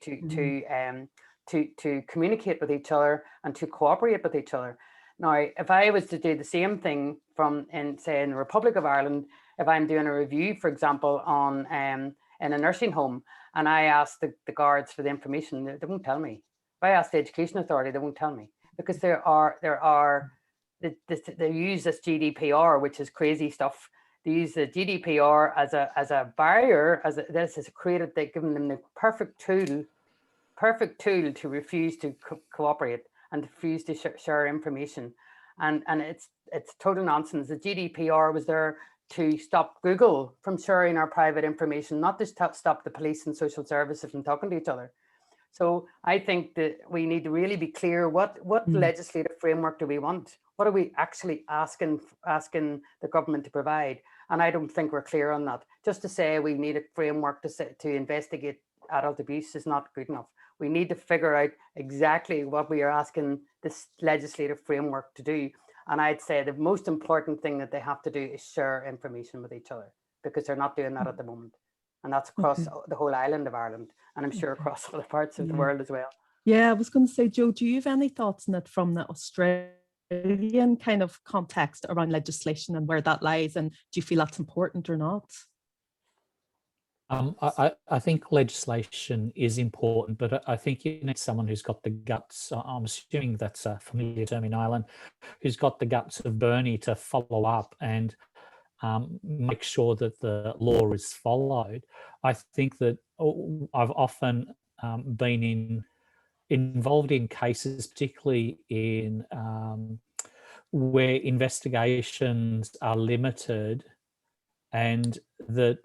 to communicate with each other and to cooperate with each other. Now, if I was to do the same thing say in the Republic of Ireland, if I'm doing a review, for example, on in a nursing home, and I ask the guards for the information, they won't tell me. If I ask the Education Authority, they won't tell me, because they use this GDPR, which is crazy stuff. They use the GDPR as a barrier, this is created, they've given them the perfect tool to refuse to cooperate and refuse to share information. And it's total nonsense. The GDPR was there to stop Google from sharing our private information, not to stop the police and social services from talking to each other. So I think that we need to really be clear, what legislative framework do we want? What are we actually asking the government to provide? And I don't think we're clear on that. Just to say we need a framework to investigate adult abuse is not good enough. We need to figure out exactly what we are asking this legislative framework to do. And I'd say the most important thing that they have to do is share information with each other, because they're not doing that at the moment. And that's across the whole island of Ireland, and I'm sure across other parts of the world as well. Yeah, I was going to say, Joe, do you have any thoughts on it from the Australian kind of context around legislation and where that lies? And do you feel that's important or not? I think legislation is important, but I think you need someone who's got the guts. I'm assuming that's a familiar term in Ireland, who's got the guts of Bernie to follow up and make sure that the law is followed. I think that I've often been involved in cases, particularly in where investigations are limited, and that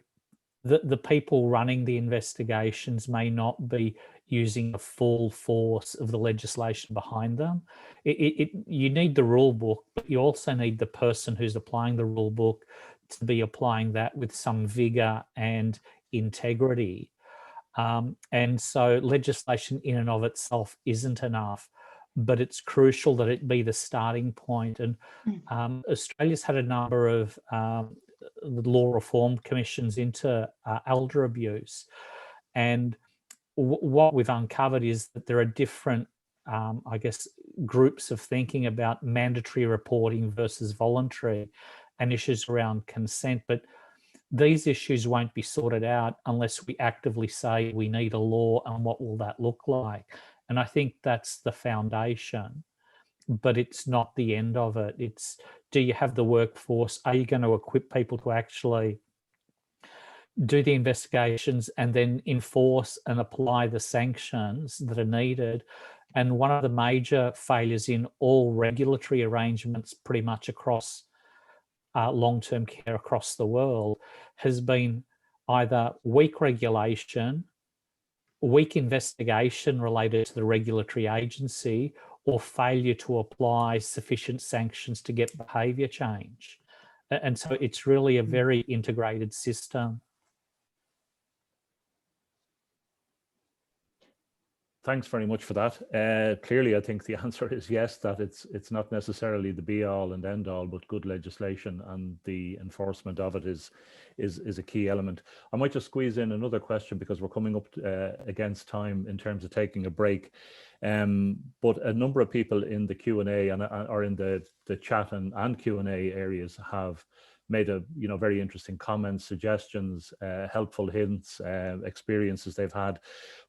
the people running the investigations may not be using the full force of the legislation behind them. You need the rule book, but you also need the person who's applying the rule book to be applying that with some vigor and integrity. And so legislation in and of itself isn't enough, but it's crucial that it be the starting point. And Australia's had a number of law reform commissions into elder abuse. And what we've uncovered is that there are different, I guess, groups of thinking about mandatory reporting versus voluntary, and issues around consent. But these issues won't be sorted out unless we actively say we need a law, and what will that look like? And I think that's the foundation, but it's not the end of it. It's, do you have the workforce? Are you going to equip people to actually do the investigations and then enforce and apply the sanctions that are needed? And one of the major failures in all regulatory arrangements pretty much across long-term care across the world has been either weak regulation, weak investigation related to the regulatory agency, or failure to apply sufficient sanctions to get behaviour change. And so it's really a very integrated system. Thanks very much for that. Clearly, I think the answer is yes, that it's not necessarily the be all and end all, but good legislation and the enforcement of it is a key element. I might just squeeze in another question because we're coming up against time in terms of taking a break. But a number of people in the Q&A or in the chat and Q&A areas have made very interesting comments, suggestions, helpful hints, experiences they've had.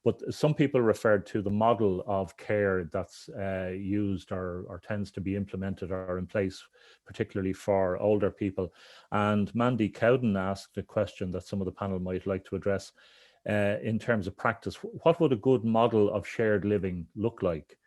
But some people referred to the model of care that's used or tends to be implemented or in place, particularly for older people. And Mandy Cowden asked a question that some of the panel might like to address in terms of practice. What would a good model of shared living look like?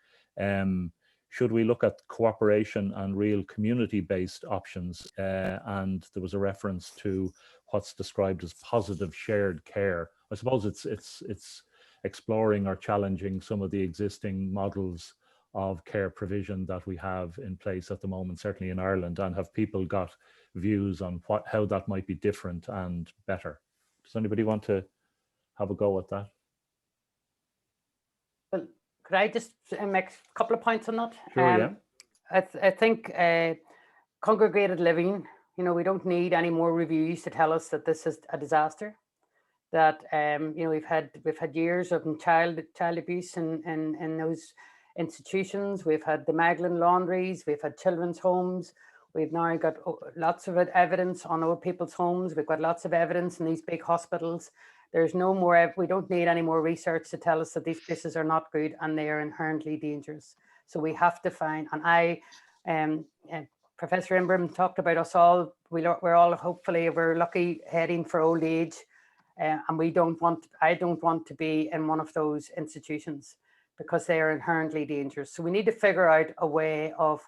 should we look at cooperation and real community-based options? And there was a reference to what's described as positive shared care. I suppose it's exploring or challenging some of the existing models of care provision that we have in place at the moment, certainly in Ireland, and have people got views on how that might be different and better? Does anybody want to have a go at that? Well, could I just make a couple of points on that? Sure, yeah. I think congregated living, you know, we don't need any more reviews to tell us that this is a disaster. That you know, we've had years of child abuse in those institutions. We've had the Magdalen laundries, we've had children's homes. We've now got lots of evidence on old people's homes. We've got lots of evidence in these big hospitals. There's no more, we don't need any more research to tell us that these places are not good and they are inherently dangerous. So we have to find, and Professor Imbram talked about us all, we're all hopefully, we're lucky heading for old age. And I don't want to be in one of those institutions because they are inherently dangerous. So we need to figure out a way of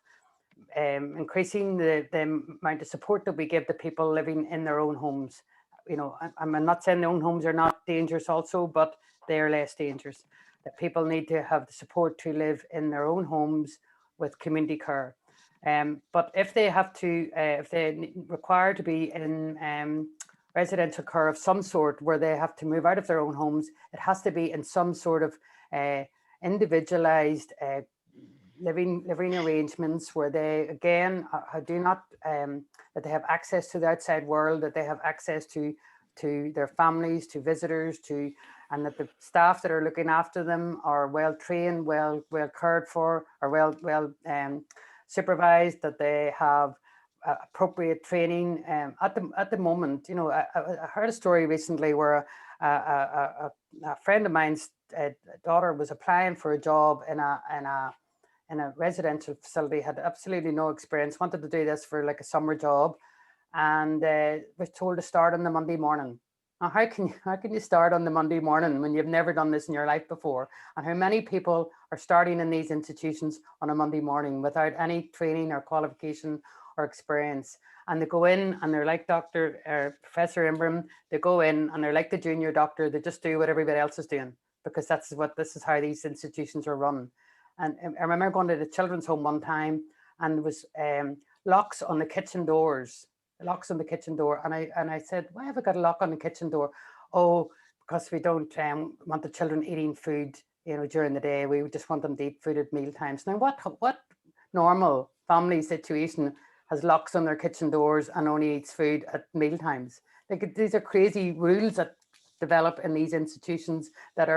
increasing the amount of support that we give the people living in their own homes. You know, I'm not saying their own homes are not dangerous also, but they are less dangerous. That people need to have the support to live in their own homes with community care. But if they have to, if they require to be in residential care of some sort where they have to move out of their own homes, it has to be in some sort of individualized living arrangements where they, again, do not, that they have access to the outside world, that they have access to their families, to visitors, and that the staff that are looking after them are well trained, well cared for, or well supervised, that they have appropriate training. At the moment, you know, I heard a story recently where a friend of mine's daughter was applying for a job in a residential facility, had absolutely no experience, wanted to do this for like a summer job, and was told to start on the Monday morning. Now, how can you start on the Monday morning when you've never done this in your life before? And how many people are starting in these institutions on a Monday morning without any training or qualification or experience? And they go in and they're like Professor Imbram, they go in and they're like the junior doctor, they just do what everybody else is doing, because this is how these institutions are run. And I remember going to the children's home one time, and there was locks on the kitchen doors, and I said, why have I got a lock on the kitchen door? Oh, because we don't want the children eating food, you know, during the day. We just want them to eat food at meal times. Now, what normal family situation has locks on their kitchen doors and only eats food at meal times? Like, these are crazy rules that develop in these institutions that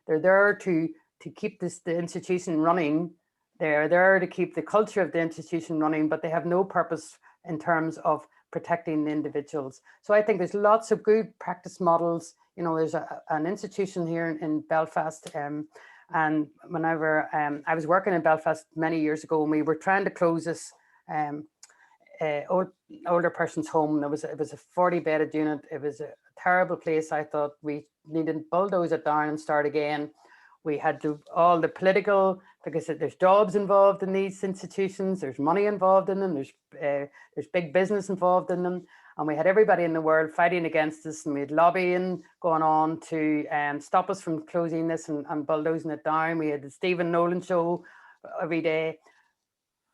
they're there to keep the institution running. They're there to keep the culture of the institution running, but they have no purpose in terms of protecting the individuals. So I think there's lots of good practice models. You know, there's an institution here in Belfast, and whenever I was working in Belfast many years ago, and we were trying to close this older person's home. It was a 40-bedded unit. It was a terrible place. I thought we needed to bulldoze it down and start again. We had to all the political, because there's jobs involved in these institutions, there's money involved in them, there's big business involved in them, and we had everybody in the world fighting against us, and we had lobbying going on to stop us from closing this and bulldozing it down. We had the Stephen Nolan show every day.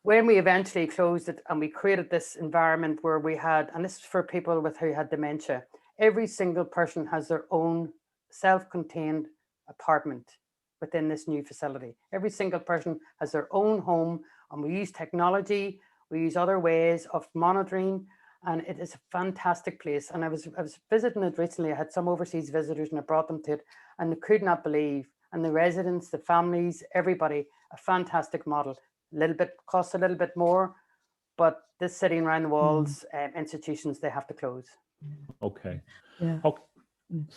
When we eventually closed it and we created this environment where we had, and this is for people who had dementia, every single person has their own self-contained apartment within this new facility. Every single person has their own home, and we use technology, we use other ways of monitoring, and it is a fantastic place. And I was visiting it recently. I had some overseas visitors and I brought them to it, and they could not believe, and the residents, the families, everybody, a fantastic model. Costs a little bit more, but this sitting around the walls institutions, they have to close. Okay. Yeah. Okay.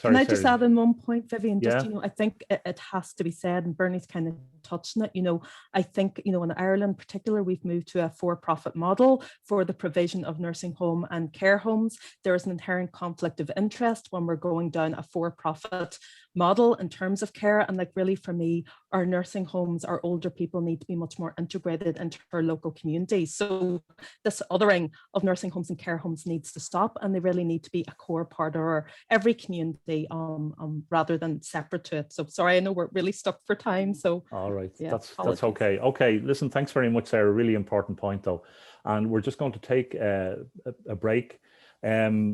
Can I just add in one point, Vivian? Just, Yeah. you know, I think it has to be said, and Bernie's kind of touched on it, you know, I think, you know, in Ireland in particular, we've moved to a for-profit model for the provision of nursing home and care homes. There is an inherent conflict of interest when we're going down a for-profit model in terms of care. And like really for me, our nursing homes, our older people need to be much more integrated into our local communities. So this othering of nursing homes and care homes needs to stop, and they really need to be a core part of every community rather than separate to it. So sorry, I know we're really stuck for time. So all right, yeah, that's okay. Okay, listen, thanks very much, Sarah. Really important point though. And we're just going to take a break.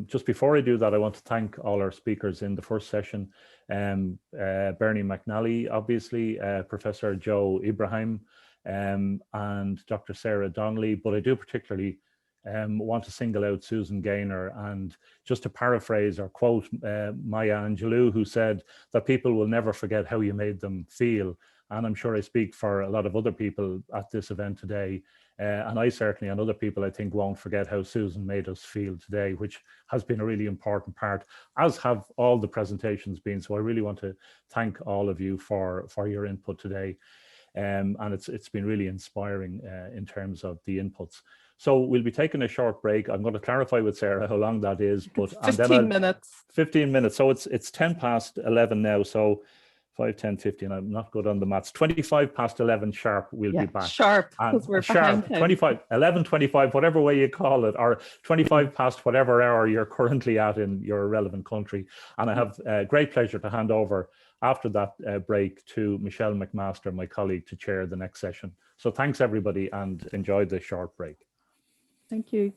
Just before I do that, I want to thank all our speakers in the first session. Bernie McNally, obviously, Professor Joe Ibrahim, and Dr. Sarah Donnelly, but I do particularly want to single out Susan Gaynor, and just to paraphrase or quote Maya Angelou, who said that people will never forget how you made them feel. And I'm sure I speak for a lot of other people at this event today. And I certainly, and other people, I think, won't forget how Susan made us feel today, which has been a really important part, as have all the presentations been. So I really want to thank all of you for your input today. And it's been really inspiring in terms of the inputs. So we'll be taking a short break. I'm going to clarify with Sarah how long that is, but 15 minutes. 15 minutes. So it's 10 past 11 now. So 5, 10, 15, I'm not good on the maths. 25 past 11 sharp, we'll be back. Sharp, because we're sharp, behind 25, 11, 25, whatever way you call it, or 25 past whatever hour you're currently at in your relevant country. And I have great pleasure to hand over after that break to Michelle McMaster, my colleague, to chair the next session. So thanks everybody, and enjoy the short break. Thank you.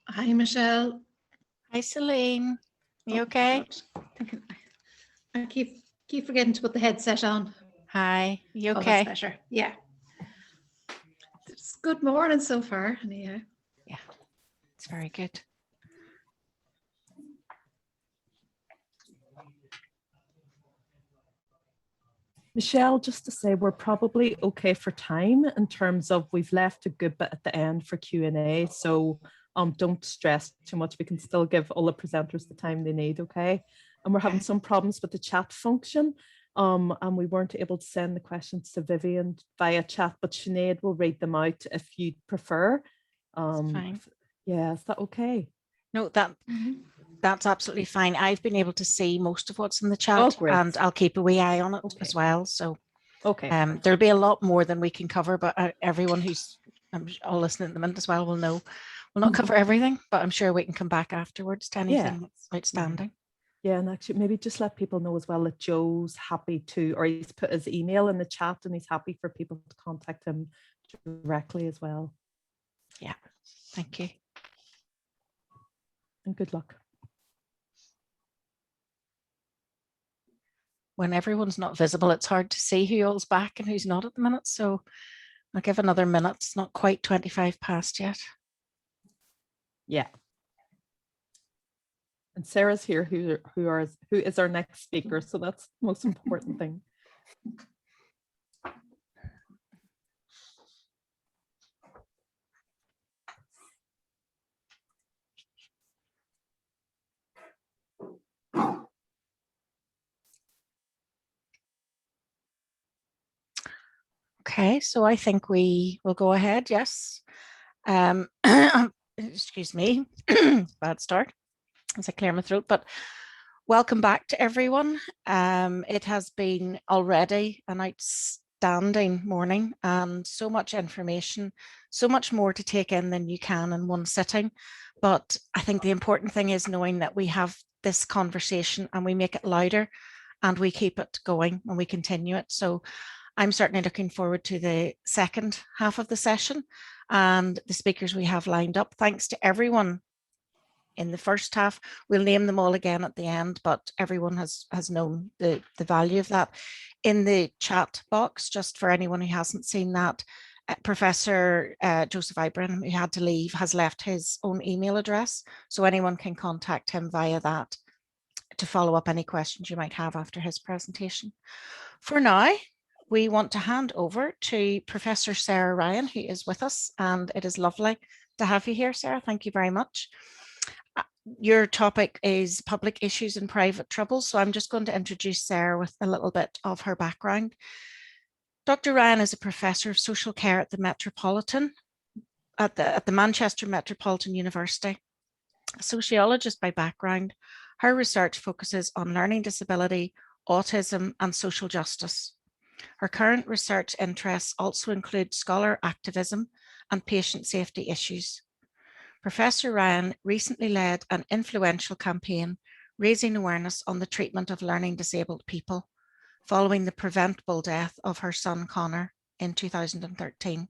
Hi, Michelle. Hi, Celine. You okay? I keep forgetting to put the headset on. Hi. You Oh, okay? that's better. Yeah. It's good morning so far. Anyhow. Yeah, it's very good. Michelle, just to say, we're probably okay for time in terms of we've left a good bit at the end for Q&A. So don't stress too much. We can still give all the presenters the time they need, okay? And we're having some problems with the chat function. And we weren't able to send the questions to Vivian via chat, but Sinead will read them out if you prefer. Fine. Yeah, is that okay? No, that's absolutely fine. I've been able to see most of what's in the chat, Oh, great. and I'll keep a wee eye on it as well. So there'll be a lot more than we can cover, but everyone who's all listening at the minute as well will know we'll not cover everything, but I'm sure we can come back afterwards to anything that's outstanding. Yeah, and actually maybe just let people know as well that Joe's happy to, or he's put his email in the chat and he's happy for people to contact him directly as well. Yeah, thank you. And good luck. When everyone's not visible, it's hard to see who all's back and who's not at the minute. So I'll give another minute. It's not quite 25 past yet. Yeah. And Sarah's here, who is our next speaker. So that's the most important thing. Okay, so I think we will go ahead. Yes. Excuse me, bad start as I clear my throat, but welcome back to everyone. It has been already an outstanding morning and so much information, so much more to take in than you can in one sitting. But I think the important thing is knowing that we have this conversation and we make it louder and we keep it going and we continue it. So I'm certainly looking forward to the second half of the session and the speakers we have lined up. Thanks to everyone in the first half. We'll name them all again at the end, but everyone has known the value of that. In the chat box, just for anyone who hasn't seen that, Professor Joseph Ibrahim, who had to leave, has left his own email address, so anyone can contact him via that to follow up any questions you might have after his presentation. For now, we want to hand over to Professor Sarah Ryan, who is with us, and it is lovely to have you here, Sarah. Thank you very much. Your topic is public issues and private troubles, so I'm just going to introduce Sarah with a little bit of her background. Dr. Ryan is a professor of social care at the Manchester Metropolitan University. A sociologist by background, her research focuses on learning disability, autism, and social justice. Her current research interests also include scholar activism and patient safety issues. Professor Ryan recently led an influential campaign raising awareness on the treatment of learning disabled people following the preventable death of her son Connor in 2013.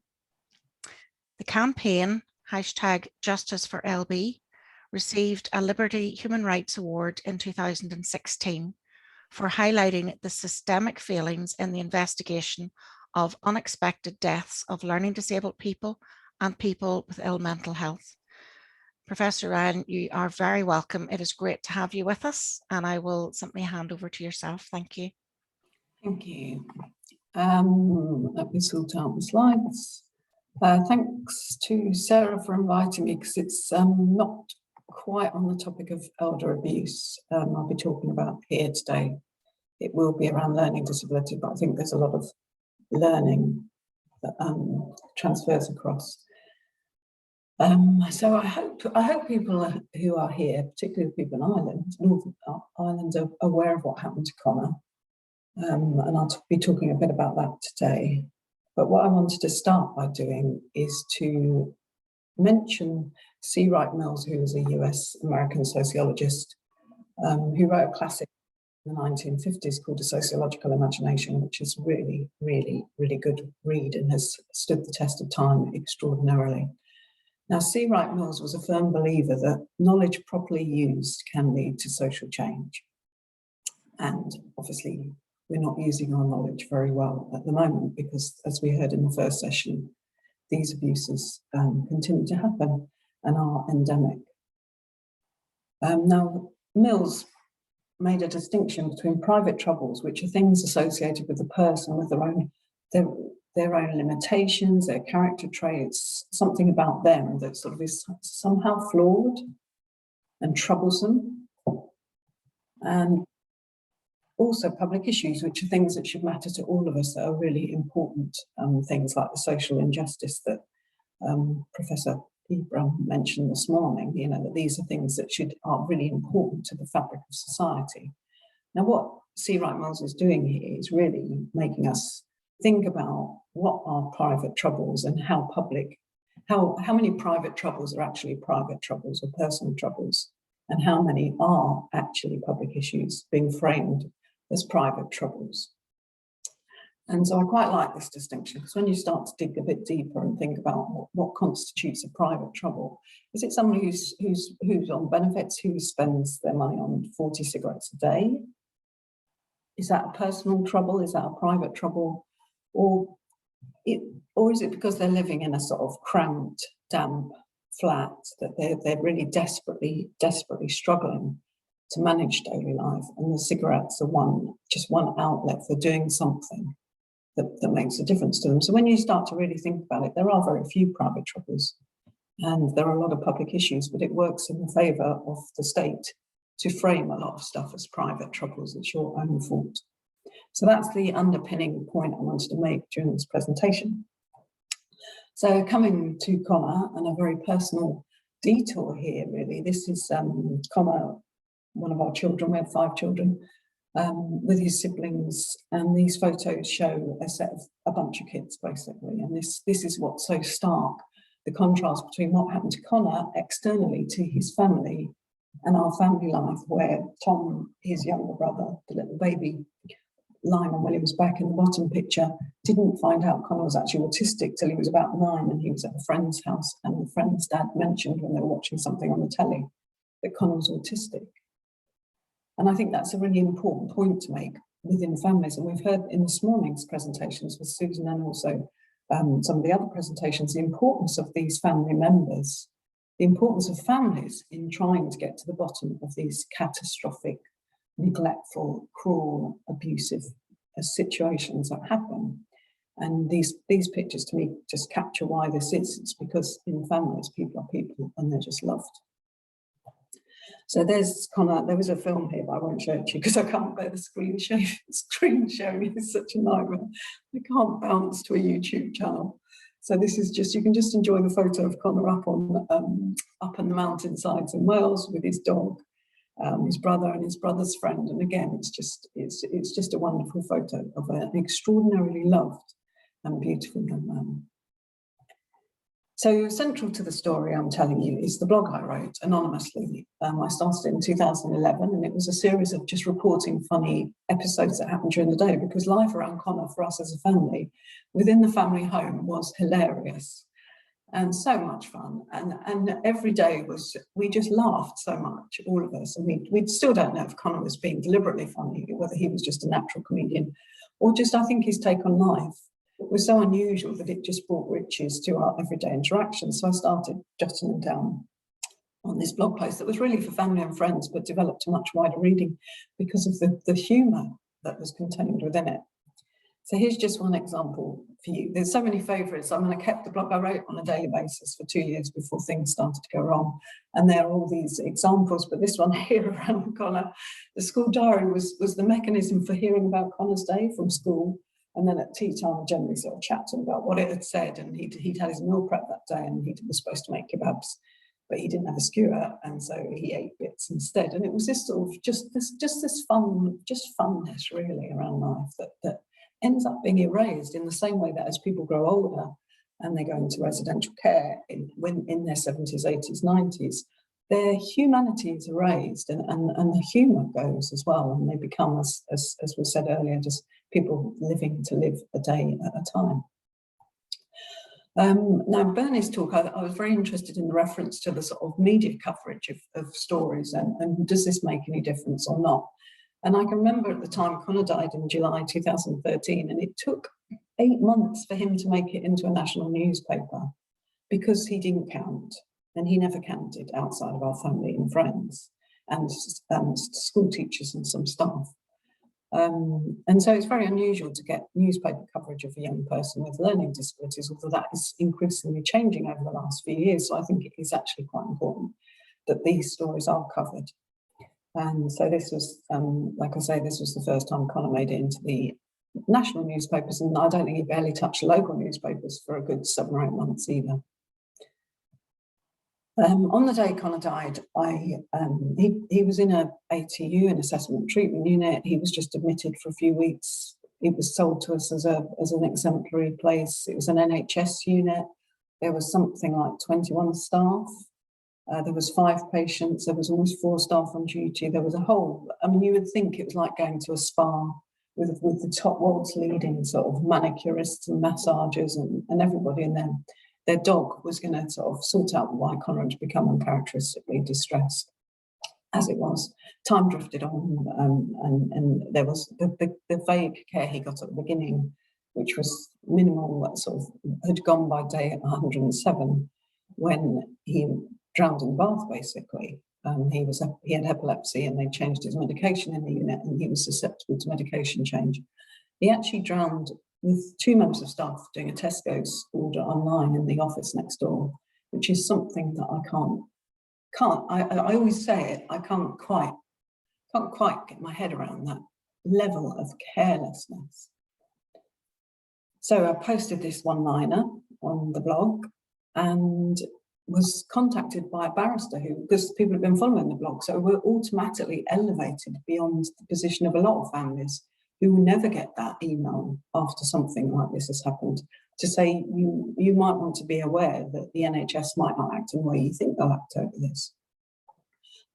The campaign, #JusticeForLB, received a Liberty Human Rights Award in 2016 for highlighting the systemic failings in the investigation of unexpected deaths of learning disabled people and people with ill mental health. Professor Ryan, you are very welcome. It is great to have you with us, and I will simply hand over to yourself. Thank you. Thank you. Let me sort out the slides. Thanks to Sarah for inviting me, because it's not quite on the topic of elder abuse. I'll be talking about here today. It will be around learning disability, but I think there's a lot of learning that transfers across. So I hope people who are here, particularly the people in Ireland, Northern Ireland, are aware of what happened to Connor. And I'll be talking a bit about that today. But what I wanted to start by doing is to mention C. Wright Mills, who was a US-American sociologist who wrote a classic in the 1950s called A Sociological Imagination, which is really, really, really good read and has stood the test of time extraordinarily. Now, C. Wright Mills was a firm believer that knowledge properly used can lead to social change. And obviously, we're not using our knowledge very well at the moment because, as we heard in the first session, these abuses continue to happen and are endemic. Now, Mills made a distinction between private troubles, which are things associated with the person, with their own limitations, their character traits, something about them that sort of is somehow flawed and troublesome. And also public issues, which are things that should matter to all of us, that are really important, things like the social injustice that Professor Ibram mentioned this morning, you know, that these are things that are really important to the fabric of society. Now, what C. Wright Mills is doing here is really making us think about what are private troubles and how many private troubles are actually private troubles or personal troubles, and how many are actually public issues being framed as private troubles. And so I quite like this distinction, because when you start to dig a bit deeper and think about what constitutes a private trouble, is it somebody who's on benefits, who spends their money on 40 cigarettes a day? Is that a personal trouble? Is that a private trouble? Or is it because they're living in a sort of cramped, damp flat that they're really desperately struggling to manage daily life, and the cigarettes are just one outlet for doing something that makes a difference to them? So when you start to really think about it, there are very few private troubles, and there are a lot of public issues, but it works in the favour of the state to frame a lot of stuff as private troubles. It's your own fault. So that's the underpinning point I wanted to make during this presentation. So coming to Connor, and a very personal detour here, really. This is Connor, one of our children. We have 5 children, with his siblings, and these photos show a bunch of kids, basically. And this is what's so stark, the contrast between what happened to Connor externally to his family and our family life, where Tom, his younger brother, the little baby, Lyman Williams back in the bottom picture, didn't find out Connor was actually autistic till he was about 9, and he was at a friend's house, and the friend's dad mentioned when they were watching something on the telly that Connor was autistic. And I think that's a really important point to make within families. And we've heard in this morning's presentations with Susan, and also some of the other presentations, the importance of these family members, the importance of families in trying to get to the bottom of these catastrophic, neglectful, cruel, abusive situations that happen. And these pictures, to me, just capture why this is. It's because in families, people are people, and they're just loved. So there's Connor. There was a film here, but I won't show it to you because I can't bear the screen sharing. It's such a nightmare. I can't bounce to a YouTube channel. So this is just, you can just enjoy the photo of Connor up on the mountainsides in Wales with his dog, his brother and his brother's friend. And again, it's just a wonderful photo of an extraordinarily loved and beautiful young man. So central to the story I'm telling you is the blog I wrote anonymously. I started in 2011, and it was a series of just reporting funny episodes that happened during the day, because life around Connor for us as a family, within the family home, was hilarious and so much fun. And every day we just laughed so much, all of us. And we still don't know if Connor was being deliberately funny, whether he was just a natural comedian, or just, I think, his take on life was so unusual that it just brought riches to our everyday interactions. So I started jotting them down on this blog post that was really for family and friends, but developed to much wider reading because of the humour that was contained within it. So here's just one example for you. There's so many favourites. I mean, I kept the blog I wrote on a daily basis for 2 years before things started to go wrong. And there are all these examples, but this one here around Connor, the school diary was the mechanism for hearing about Connor's day from school. And then at tea time, I generally sort of chatted about what it had said. And he'd had his meal prep that day, and he was supposed to make kebabs, but he didn't have a skewer, and so he ate bits instead. And it was this sort of just this funness really around life that ends up being erased in the same way that as people grow older and they go into residential care in their 70s, 80s, 90s, their humanity is erased, and the humour goes as well, and they become, as was said earlier, just people living to live a day at a time. Now, Bernie's talk, I was very interested in the reference to the sort of media coverage of stories and does this make any difference or not? And I can remember at the time Connor died in July 2013, and it took 8 months for him to make it into a national newspaper because he didn't count, and he never counted outside of our family and friends and school teachers and some staff. And so it's very unusual to get newspaper coverage of a young person with learning disabilities, although that is increasingly changing over the last few years. So I think it is actually quite important that these stories are covered. And so this was, like I say, this was the first time Connor made it into the national newspapers, and I don't think he barely touched local newspapers for a good 7 or 8 months either. On the day Connor died, he was in a ATU, an assessment treatment unit. He was just admitted for a few weeks. It was sold to us as an exemplary place. It was an NHS unit. There was something like 21 staff. There was 5 patients. There was almost 4 staff on duty. There was a whole, I mean, you would think it was like going to a spa with the top world's leading sort of manicurists and massagers and everybody in there. Their dog was going to sort of sort out why Connor had become uncharacteristically distressed. As it was, time drifted on, and there was the vague care he got at the beginning, which was minimal, sort of had gone by day 107 when he drowned in the bath, basically. He had epilepsy, and they changed his medication in the unit, and he was susceptible to medication change. He actually drowned with 2 members of staff doing a Tesco's order online in the office next door, which is something that I always say it, I can't quite get my head around that level of carelessness. So I posted this one-liner on the blog and was contacted by a barrister because people have been following the blog, so we're automatically elevated beyond the position of a lot of families who will never get that email after something like this has happened, to say you might want to be aware that the NHS might not act in the way you think they'll act over this.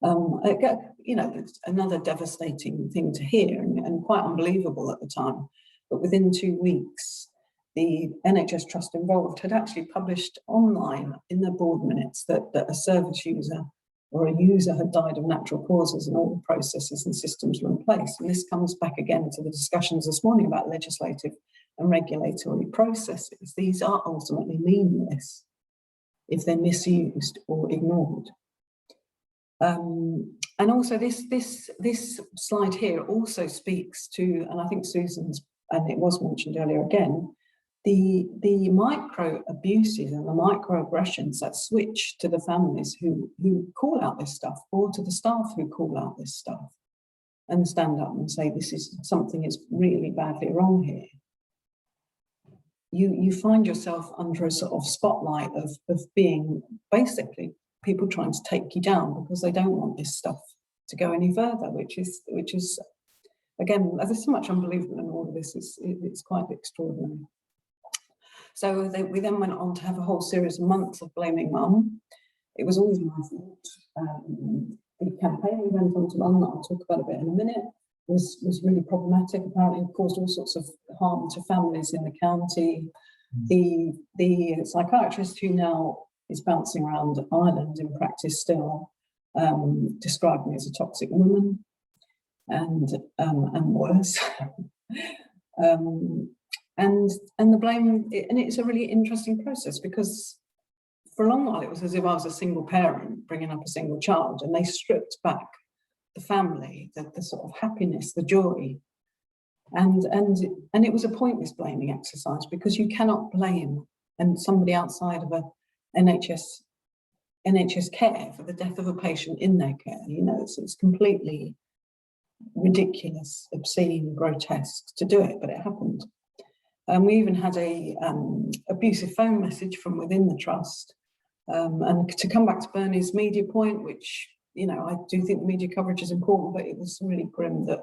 You know, it's another devastating thing to hear and quite unbelievable at the time. But within 2 weeks, the NHS trust involved had actually published online in their board minutes that a service user or a user had died of natural causes and all the processes and systems were in place. And this comes back again to the discussions this morning about legislative and regulatory processes. These are ultimately meaningless if they're misused or ignored. And also this slide here also speaks to, and I think Susan's, and it was mentioned earlier again, the micro abuses and the microaggressions that switch to the families who call out this stuff, or to the staff who call out this stuff and stand up and say this is something is really badly wrong here. You find yourself under a sort of spotlight of being basically people trying to take you down because they don't want this stuff to go any further, which is again, there's so much unbelievable in all of this. It's quite extraordinary. So we then went on to have a whole series of months of blaming mum. It was always my fault. The campaign we went on to run, that I'll talk about a bit in a minute, was really problematic. Apparently it caused all sorts of harm to families in the county. The psychiatrist who now is bouncing around Ireland in practice still described me as a toxic woman and worse. And the blame, and it's a really interesting process because for a long while it was as if I was a single parent bringing up a single child, and they stripped back the family, the sort of happiness, the joy, and it was a pointless blaming exercise because you cannot blame somebody outside of a NHS care for the death of a patient in their care. You know, it's completely ridiculous, obscene, grotesque to do it, but it happened. We even had a abusive phone message from within the trust. And to come back to Bernie's media point, which, you know, I do think the media coverage is important, but it was really grim that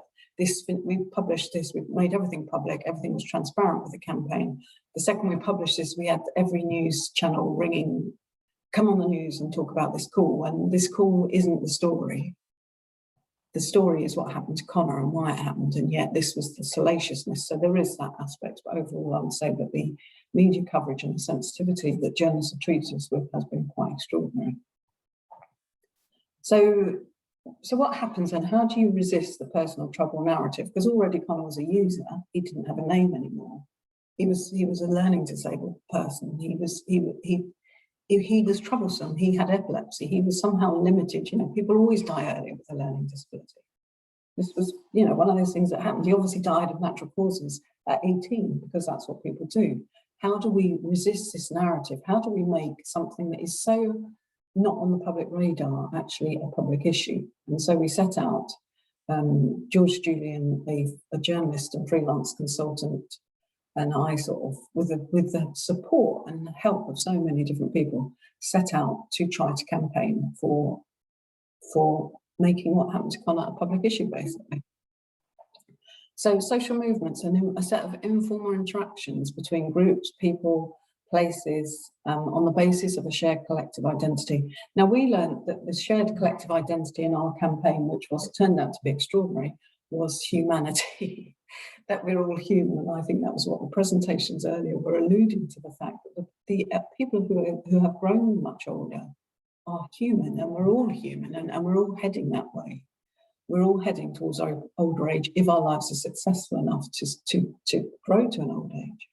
we published this, we made everything public, everything was transparent with the campaign. The second we published this, we had every news channel ringing, come on the news and talk about this call, and this call isn't the story. the story is what happened to Connor and why it happened, and yet this was the salaciousness. So there is that aspect, but overall I would say that the media coverage and the sensitivity that journalists have treated us with has been quite extraordinary. So what happens then? How do you resist the personal trouble narrative? Because already Connor was a user, he didn't have a name anymore. He was a learning disabled person. He was troublesome. He had epilepsy. He was somehow limited. You know, people always die early with a learning disability. This was, you know, one of those things that happened. He obviously died of natural causes at 18 because that's what people do. How do we resist this narrative? How do we make something that is so not on the public radar actually a public issue? And so we set out, George Julian, a journalist and freelance consultant, and I sort of, with the support and the help of so many different people, set out to try to campaign for making what happened to Connor a public issue, basically. So social movements and a set of informal interactions between groups, people, places, on the basis of a shared collective identity. Now, we learned that the shared collective identity in our campaign, which turned out to be extraordinary, was humanity. That we're all human, and I think that was what the presentations earlier were alluding to, the fact that the people who have grown much older are human, and we're all human, and we're all heading that way. We're all heading towards our older age if our lives are successful enough to grow to an old age.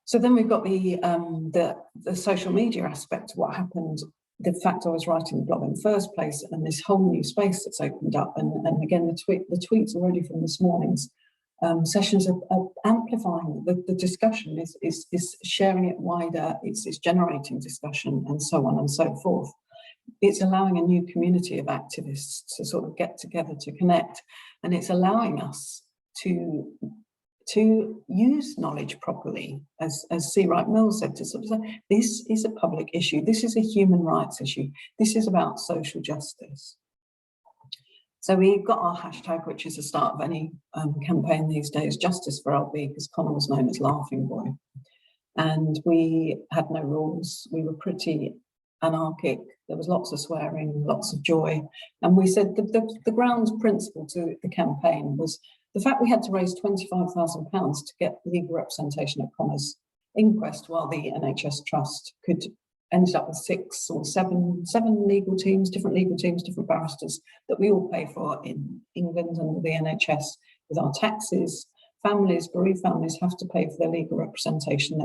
So then we've got the social media aspect of what happened. The fact I was writing the blog in the first place, and this whole new space that's opened up, and again the tweets already from this morning's sessions are amplifying the discussion, is sharing it wider, it's generating discussion, and so on and so forth. It's allowing a new community of activists to sort of get together to connect, and it's allowing us to use knowledge properly, as C. Wright Mills said, to sort of say, this is a public issue, this is a human rights issue, this is about social justice. So we've got our hashtag, which is the start of any campaign these days, Justice for LB, because Connor was known as Laughing Boy. And we had no rules, we were pretty anarchic, there was lots of swearing, lots of joy. And we said the ground principle to the campaign was the fact we had to raise £25,000 to get legal representation at Connor's inquest, while the NHS Trust ended up with 6 or 7 legal teams, different barristers that we all pay for in England under the NHS with our taxes. Families, bereaved families, have to pay for their legal representation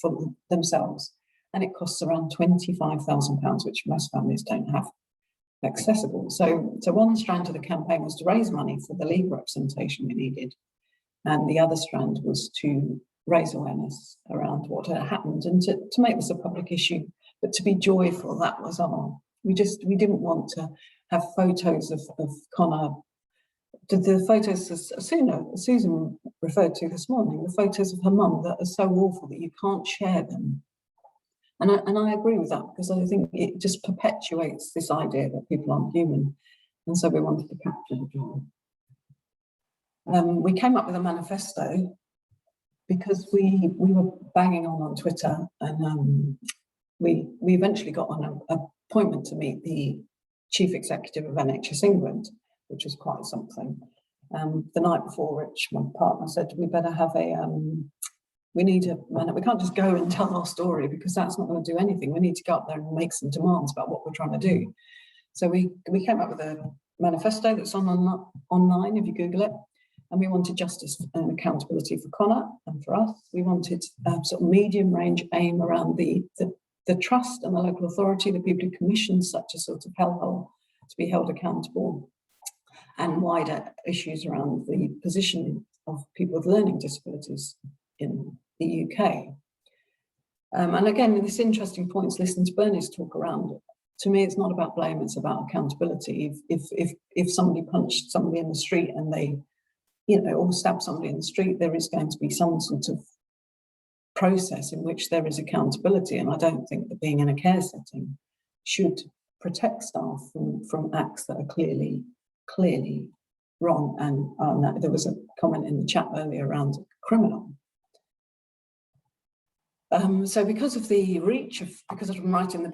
for themselves, and it costs around £25,000, which most families don't have accessible. So one strand of the campaign was to raise money for the legal representation we needed, and the other strand was to raise awareness around what had happened and to make this a public issue, but to be joyful. That was we didn't want to have photos of Connor. The photos, as Susan referred to this morning, the photos of her mum that are so awful that you can't share them. And I agree with that, because I think it just perpetuates this idea that people aren't human. And so we wanted to capture the joy. We came up with a manifesto because we were banging on Twitter, and we eventually got an appointment to meet the chief executive of NHS England, which was quite something. The night before, Rich, my partner, said we better have we can't just go and tell our story, because that's not going to do anything. We need to go up there and make some demands about what we're trying to do. So we came up with a manifesto that's online if you Google it, and we wanted justice and accountability for Connor and for us. We wanted a sort of medium range aim around the trust and the local authority, the people who commission such a sort of hellhole, to be held accountable, and wider issues around the position of people with learning disabilities in the UK. And again, this interesting point is listening to Bernie's talk around it. To me, it's not about blame, it's about accountability. If somebody punched somebody in the street and they, or stabbed somebody in the street, there is going to be some sort of process in which there is accountability. And I don't think that being in a care setting should protect staff from acts that are clearly wrong. And there was a comment in the chat earlier around criminal. So because of the reach of, because I'm writing the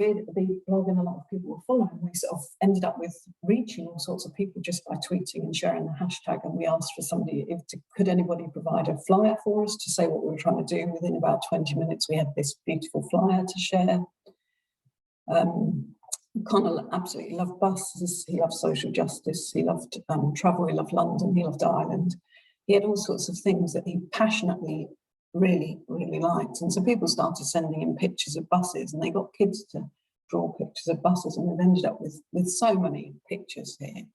blog and a lot of people were following, we sort of ended up with reaching all sorts of people just by tweeting and sharing the hashtag. And we asked for somebody, could anybody provide a flyer for us to say what we were trying to do? Within about 20 minutes, we had this beautiful flyer to share. Connor absolutely loved buses, he loved social justice, he loved travel, he loved London, he loved Ireland. He had all sorts of things that he passionately really liked. And so people started sending in pictures of buses, and they got kids to draw pictures of buses, and we've ended up with so many pictures here.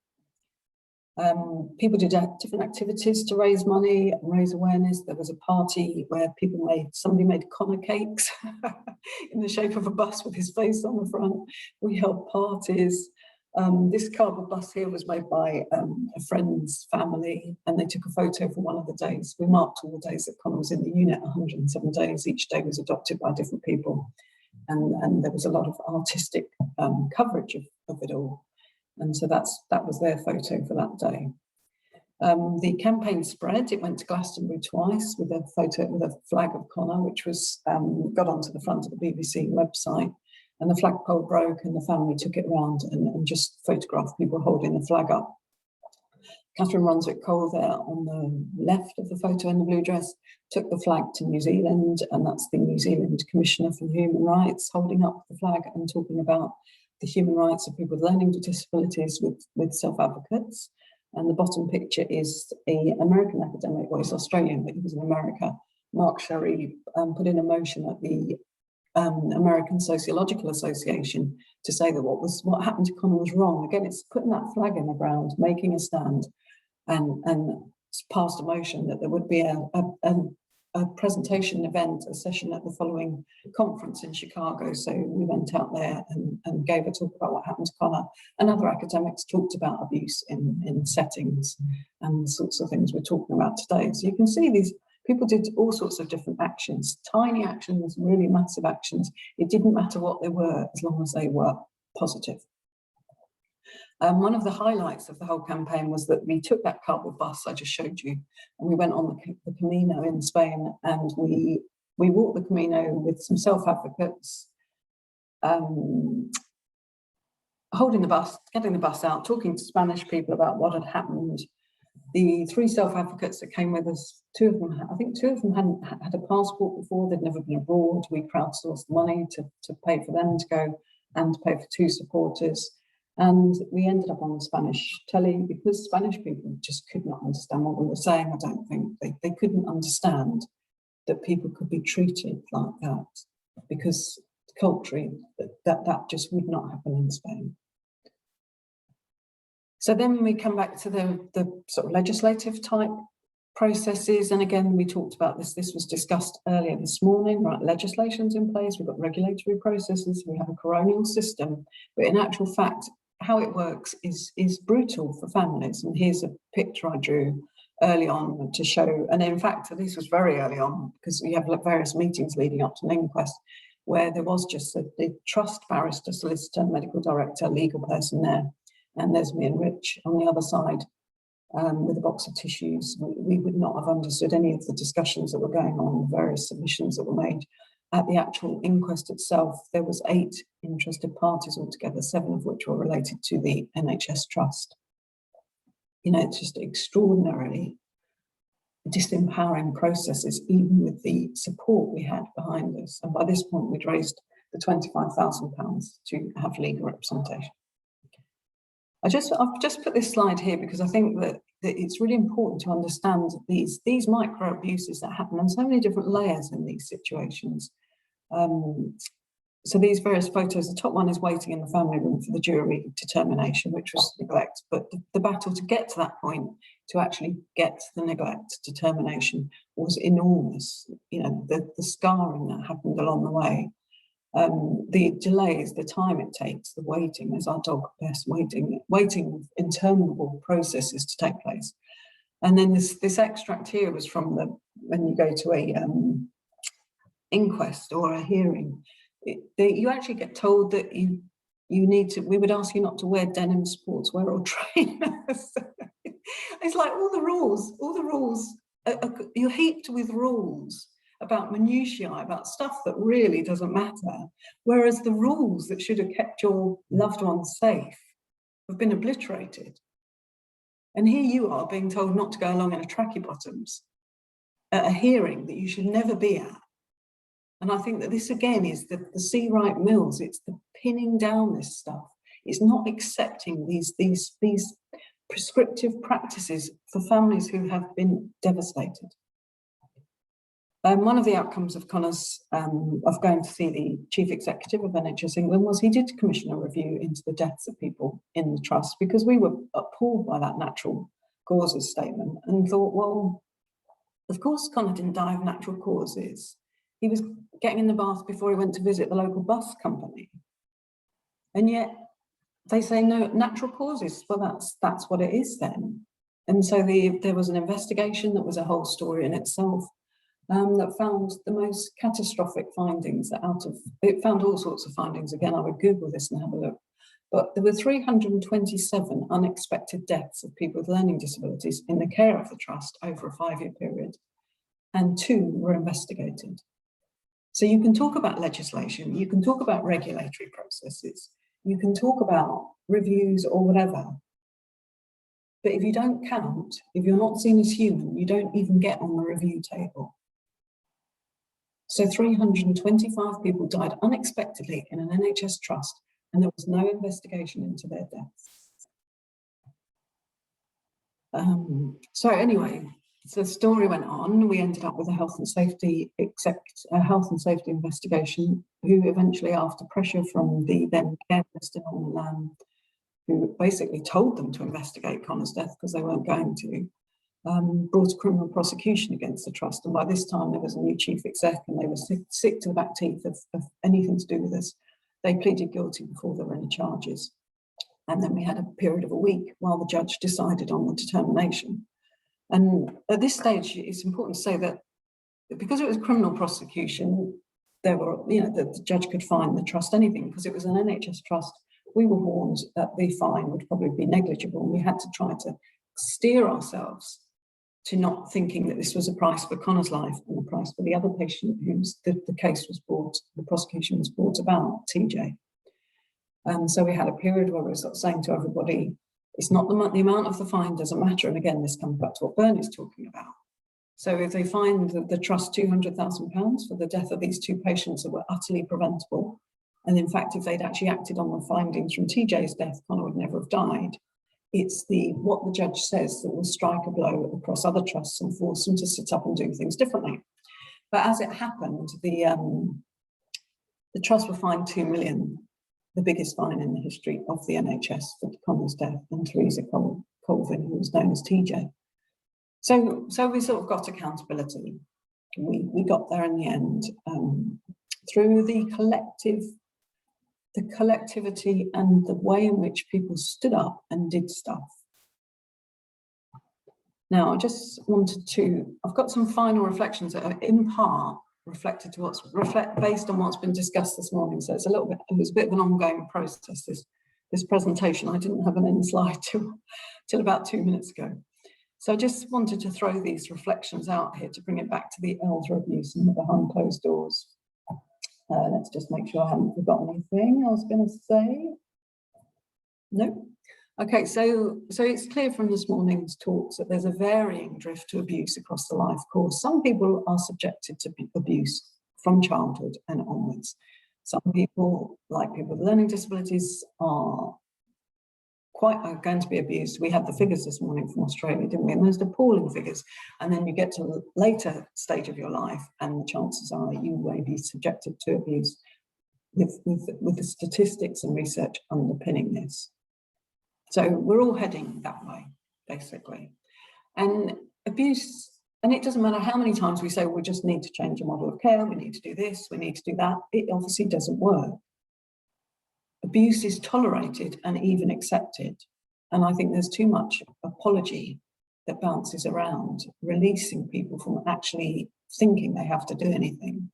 People did different activities to raise money and raise awareness. There was a party where somebody made Connor cakes in the shape of a bus with his face on the front. We held parties. This cardboard bus here was made by a friend's family, and they took a photo for one of the days. We marked all the days that Connor was in the unit, 107 days. Each day was adopted by different people. And there was a lot of artistic coverage of it all. And so that was their photo for that day. The campaign spread. It went to Glastonbury twice with a photo with a flag of Connor, which was got onto the front of the BBC website. And the flagpole broke, and the family took it around and just photographed people holding the flag up. Catherine Runswick-Cole there on the left of the photo in the blue dress took the flag to New Zealand, and that's the New Zealand Commissioner for Human Rights holding up the flag and talking about the human rights of people with learning disabilities with self-advocates. And the bottom picture is an American academic, well, he's Australian, but he was in America. Mark Sherry put in a motion at the American Sociological Association to say that what happened to Connor was wrong. Again, it's putting that flag in the ground, making a stand, and passed a motion that there would be a presentation event, a session at the following conference in Chicago. So we went out there and gave a talk about what happened to Connor, and other academics talked about abuse in settings and the sorts of things we're talking about today. So you can see these people did all sorts of different actions, tiny actions, really massive actions. It didn't matter what they were, as long as they were positive. One of the highlights of the whole campaign was that we took that cardboard bus I just showed you, and we went on the Camino in Spain, and we walked the Camino with some self-advocates, holding the bus, getting the bus out, talking to Spanish people about what had happened. The three self-advocates that came with us, I think two of them hadn't had a passport before, they'd never been abroad. We crowdsourced the money to pay for them to go and to pay for two supporters. And we ended up on Spanish telly because Spanish people just could not understand what we were saying. I don't think they couldn't understand that people could be treated like that, because culturally that just would not happen in Spain. So then we come back to the sort of legislative type processes. And again, we talked about this. This was discussed earlier this morning, right? Legislation's in place. We've got regulatory processes. We have a coronial system. But in actual fact, how it works is brutal for families. And here's a picture I drew early on to show. And in fact, this was very early on, because we have various meetings leading up to an inquest where there was just the trust barrister, solicitor, medical director, legal person there. And there's me and Rich on the other side with a box of tissues. We would not have understood any of the discussions that were going on, the various submissions that were made. At the actual inquest itself, there was 8 interested parties altogether, 7 of which were related to the NHS Trust. You know, it's just extraordinarily disempowering processes, even with the support we had behind us. And by this point, we'd raised the £25,000 to have legal representation. I've just put this slide here because I think that it's really important to understand these micro abuses that happen on so many different layers in these situations. So these various photos, the top one is waiting in the family room for the jury determination, which was neglect. But the battle to get to that point, to actually get the neglect determination, was enormous. You know, the scarring that happened along the way. The delays, the time it takes, the waiting, as our dog Bess waiting interminable processes to take place. And then this extract here was from when you go to a inquest or a hearing, you actually get told that you need to, we would ask you not to wear denim sportswear or trainers. It's like all the rules, you're heaped with rules. about minutiae, about stuff that really doesn't matter, whereas the rules that should have kept your loved ones safe have been obliterated. And here you are being told not to go along in a tracky bottoms at a hearing that you should never be at. And I think that this again is the see right mills. It's the pinning down this stuff. It's not accepting these prescriptive practices for families who have been devastated. One of the outcomes of Connor's of going to see the chief executive of NHS England was he did commission a review into the deaths of people in the trust, because we were appalled by that natural causes statement and thought, well, of course Connor didn't die of natural causes. He was getting in the bath before he went to visit the local bus company. And yet they say no, natural causes. Well, that's what it is then. And so there was an investigation that was a whole story in itself. That found the most catastrophic findings it found all sorts of findings. Again, I would Google this and have a look. But there were 327 unexpected deaths of people with learning disabilities in the care of the trust over a 5-year period, and 2 were investigated. So you can talk about legislation, you can talk about regulatory processes, you can talk about reviews or whatever. But if you don't count, if you're not seen as human, you don't even get on the review table. So 325 people died unexpectedly in an NHS trust, and there was no investigation into their deaths. So anyway, the story went on. We ended up with a health and safety investigation, who eventually, after pressure from the then care minister, who basically told them to investigate Connor's death because they weren't going to, brought a criminal prosecution against the trust. And by this time there was a new chief exec and they were sick to the back teeth of anything to do with this. They pleaded guilty before there were any charges. And then we had a period of a week while the judge decided on the determination. And at this stage, it's important to say that because it was a criminal prosecution, there were, the judge could fine the trust anything, because it was an NHS trust. We were warned that the fine would probably be negligible. And we had to try to steer ourselves to not thinking that this was a price for Connor's life and a price for the other patient whose the case was brought, the prosecution was brought about, TJ. And so we had a period where we were sort of saying to everybody, it's not the amount of the fine doesn't matter. And again, this comes back to what Bernie's talking about. So if they find the trust £200,000 for the death of these 2 patients that were utterly preventable, and in fact, if they'd actually acted on the findings from TJ's death, Connor would never have died. It's what the judge says that will strike a blow across other trusts and force them to sit up and do things differently. But as it happened, the trust were fined $2 million, the biggest fine in the history of the NHS for Connor's death, and Theresa Colvin, who was known as TJ. So we sort of got accountability. We got there in the end through the collectivity and the way in which people stood up and did stuff. Now, I just wanted I've got some final reflections that are in part reflected to based on what's been discussed this morning. So it was a bit of an ongoing process, this presentation. I didn't have an end slide till about 2 minutes ago. So I just wanted to throw these reflections out here to bring it back to the elder abuse and the behind closed doors. Let's just make sure I haven't forgotten anything I was going to say. Nope. Okay, so it's clear from this morning's talks that there's a varying drift to abuse across the life course. Some people are subjected to abuse from childhood and onwards. Some people, like people with learning disabilities, are going to be abused. We had the figures this morning from Australia, didn't we? And those appalling figures. And then you get to a later stage of your life and the chances are you may be subjected to abuse with the statistics and research underpinning this. So we're all heading that way, basically. And abuse, and it doesn't matter how many times we say we just need to change the model of care, we need to do this, we need to do that, it obviously doesn't work. Abuse is tolerated and even accepted. And I think there's too much apology that bounces around, releasing people from actually thinking they have to do anything.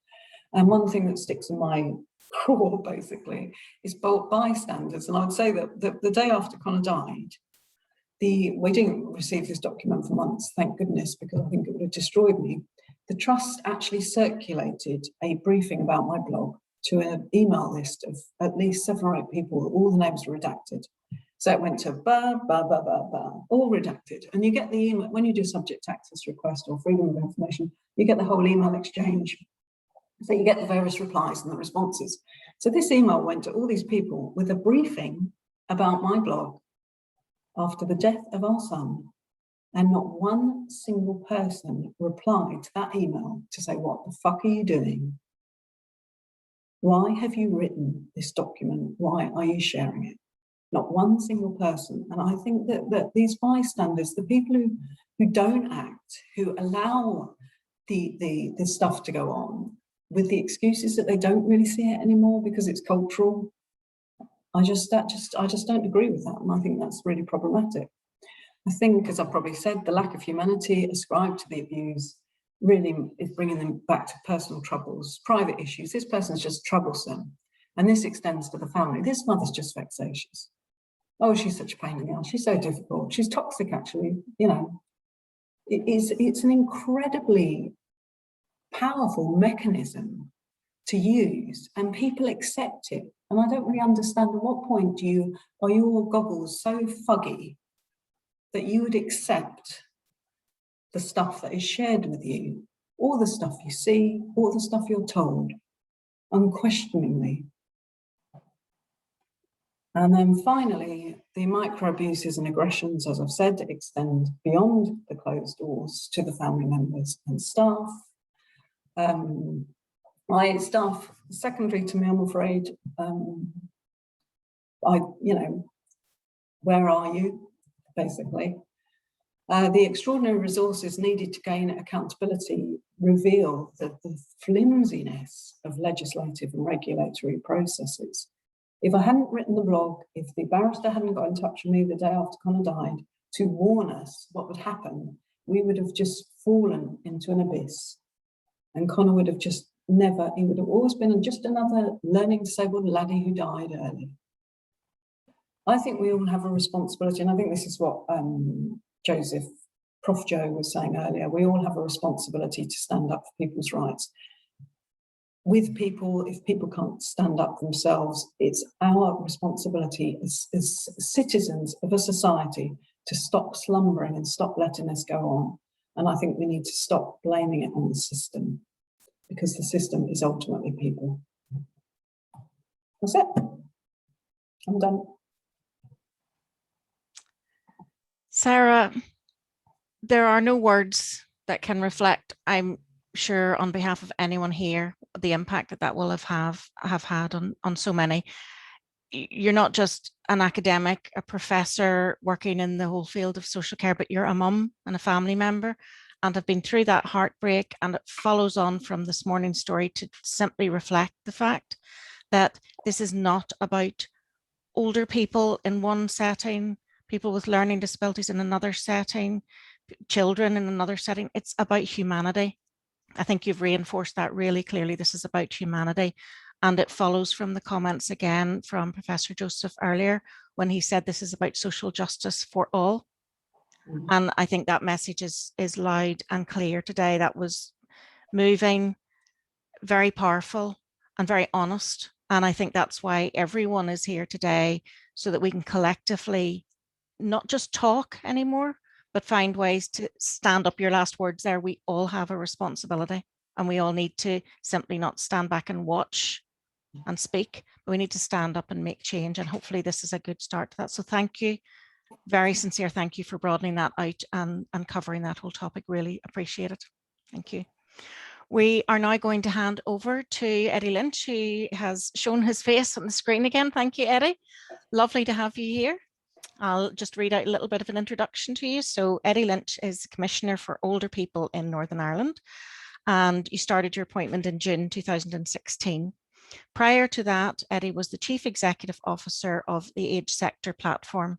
And one thing that sticks in my craw, basically, is bystanders. And I would say that the day after Connor died, we didn't receive this document for months, thank goodness, because I think it would have destroyed me. the Trust actually circulated a briefing about my blog to an email list of at least 7 or 8 people. All the names were redacted. So it went to all redacted. And you get the email, when you do subject access request or freedom of information, you get the whole email exchange. So you get the various replies and the responses. So this email went to all these people with a briefing about my blog after the death of our son. And not one single person replied to that email to say, what the fuck are you doing? Why have you written this document? Why are you sharing it? Not one single person. And I think that these bystanders, the people who don't act, who allow the stuff to go on with the excuses that they don't really see it anymore because it's cultural, I just don't agree with that. And I think that's really problematic. I think, as I probably said, the lack of humanity ascribed to the abuse really is bringing them back to personal troubles, private issues. This person's just troublesome. And this extends to the family. This mother's just vexatious. Oh, she's such a pain in the ass. She's so difficult. She's toxic, actually. You know, it's an incredibly powerful mechanism to use, and people accept it. And I don't really understand at what point are your goggles so fuggy that you would accept the stuff that is shared with you, all the stuff you see, all the stuff you're told, unquestioningly. And then finally, the micro abuses and aggressions, as I've said, extend beyond the closed doors to the family members and staff. My staff, secondary to me, I'm afraid, where are you, basically? The extraordinary resources needed to gain accountability reveal the flimsiness of legislative and regulatory processes. If I hadn't written the blog, if the barrister hadn't got in touch with me the day after Connor died to warn us what would happen, we would have just fallen into an abyss. And Connor would have just never, he would have always been just another learning disabled laddie who died early. I think we all have a responsibility, and I think this is what Prof. Joe was saying earlier, we all have a responsibility to stand up for people's rights. With people, if people can't stand up themselves, it's our responsibility as citizens of a society to stop slumbering and stop letting this go on. And I think we need to stop blaming it on the system, because the system is ultimately people. That's it. I'm done. Sarah, there are no words that can reflect, I'm sure, on behalf of anyone here, the impact that will have had on so many. You're not just an academic, a professor working in the whole field of social care, but you're a mum and a family member and have been through that heartbreak. And it follows on from this morning's story to simply reflect the fact that this is not about older people in one setting, people with learning disabilities in another setting, children in another setting. It's about humanity. I think you've reinforced that really clearly. This is about humanity. And it follows from the comments again from Professor Joseph earlier, when he said this is about social justice for all. And I think that message is loud and clear today. That was moving, very powerful and very honest. And I think that's why everyone is here today, so that we can collectively not just talk anymore, but find ways to stand up. Your last words there, we all have a responsibility, and we all need to simply not stand back and watch and speak, but we need to stand up and make change. And hopefully this is a good start to that. So thank you, very sincere thank you for broadening that out and covering that whole topic. Really appreciate it. Thank you. We are now going to hand over to Eddie Lynch, who has shown his face on the screen again. Thank you, Eddie. Lovely to have you here. I'll just read out a little bit of an introduction to you. So Eddie Lynch is Commissioner for Older People in Northern Ireland, and you started your appointment in June 2016. Prior to that, Eddie was the Chief Executive Officer of the Age Sector Platform.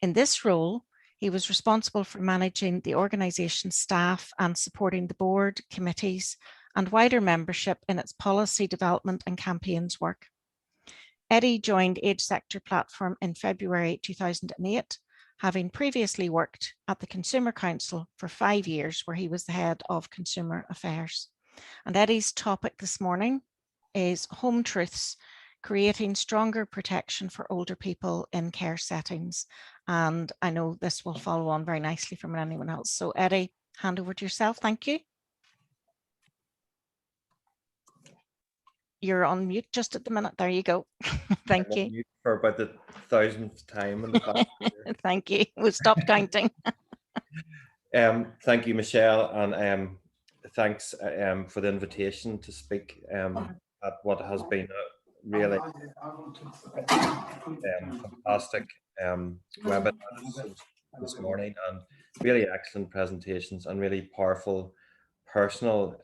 In this role, he was responsible for managing the organisation's staff and supporting the board, committees, and wider membership in its policy development and campaigns work. Eddie joined Age Sector Platform in February 2008, having previously worked at the Consumer Council for 5 years, where he was the head of Consumer Affairs. And Eddie's topic this morning is Home Truths, creating stronger protection for older people in care settings. And I know this will follow on very nicely from anyone else. So Eddie, hand over to yourself. Thank you. You're on mute just at the minute. There you go. Thank you. Mute for about the 1000th time in the past year. Thank you. We'll stop counting. Thank you, Michelle, and thanks for the invitation to speak at what has been a really fantastic webinar this morning, and really excellent presentations and really powerful personal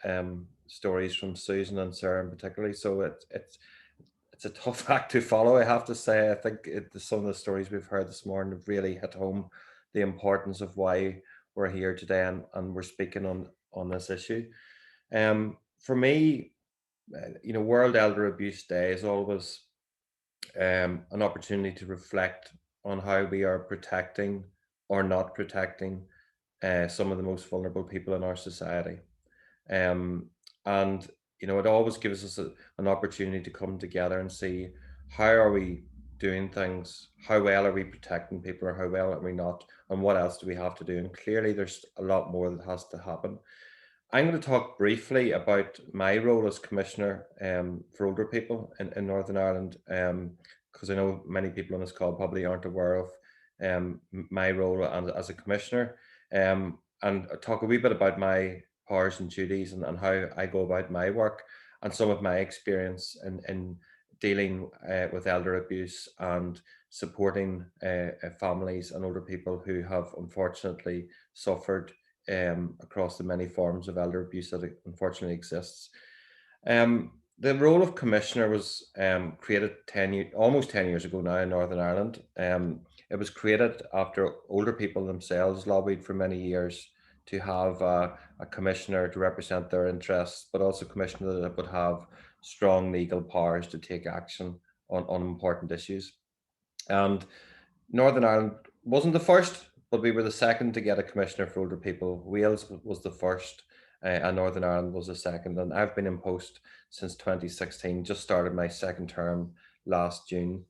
stories from Susan and Sarah particularly. So it's a tough act to follow, I have to say. I think some of the stories we've heard this morning have really hit home the importance of why we're here today and we're speaking on this issue. For me, you know, World Elder Abuse Day is always an opportunity to reflect on how we are protecting or not protecting some of the most vulnerable people in our society. And you know, it always gives us an opportunity to come together and see how are we doing things, how well are we protecting people, or how well are we not, and what else do we have to do. And clearly there's a lot more that has to happen. I'm going to talk briefly about my role as Commissioner for Older People in Northern Ireland, because I know many people on this call probably aren't aware of my role as a Commissioner, and talk a wee bit about my powers and duties and how I go about my work and some of my experience in dealing with elder abuse and supporting families and older people who have unfortunately suffered across the many forms of elder abuse that unfortunately exists. The role of Commissioner was created almost 10 years ago now in Northern Ireland. It was created after older people themselves lobbied for many years to have a commissioner to represent their interests, but also a commissioner that would have strong legal powers to take action on important issues. And Northern Ireland wasn't the first, but we were the second to get a commissioner for older people. Wales was the first, and Northern Ireland was the second. And I've been in post since 2016, just started my second term last June.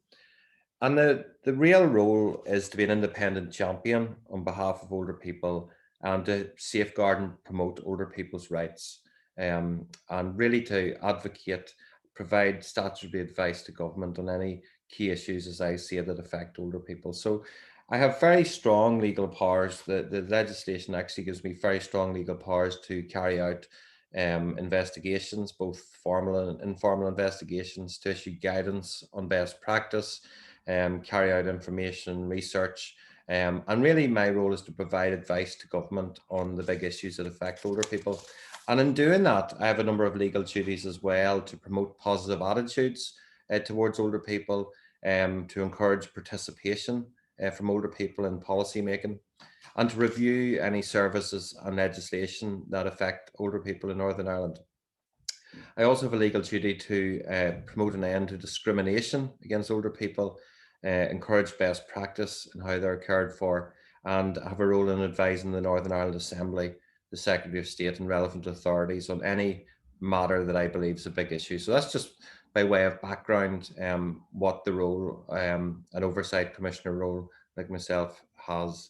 And the real role is to be an independent champion on behalf of older people and to safeguard and promote older people's rights, and really to advocate, provide statutory advice to government on any key issues, as I see it, that affect older people. So I have very strong legal powers. The legislation actually gives me very strong legal powers to carry out investigations, both formal and informal investigations, to issue guidance on best practice, carry out information research, and really my role is to provide advice to government on the big issues that affect older people. And in doing that, I have a number of legal duties as well to promote positive attitudes towards older people, to encourage participation from older people in policy making, and to review any services and legislation that affect older people in Northern Ireland. I also have a legal duty to promote an end to discrimination against older people, encourage best practice in how they're cared for, and have a role in advising the Northern Ireland Assembly, the Secretary of State and relevant authorities on any matter that I believe is a big issue. So that's just by way of background, what the role, an oversight commissioner role like myself has.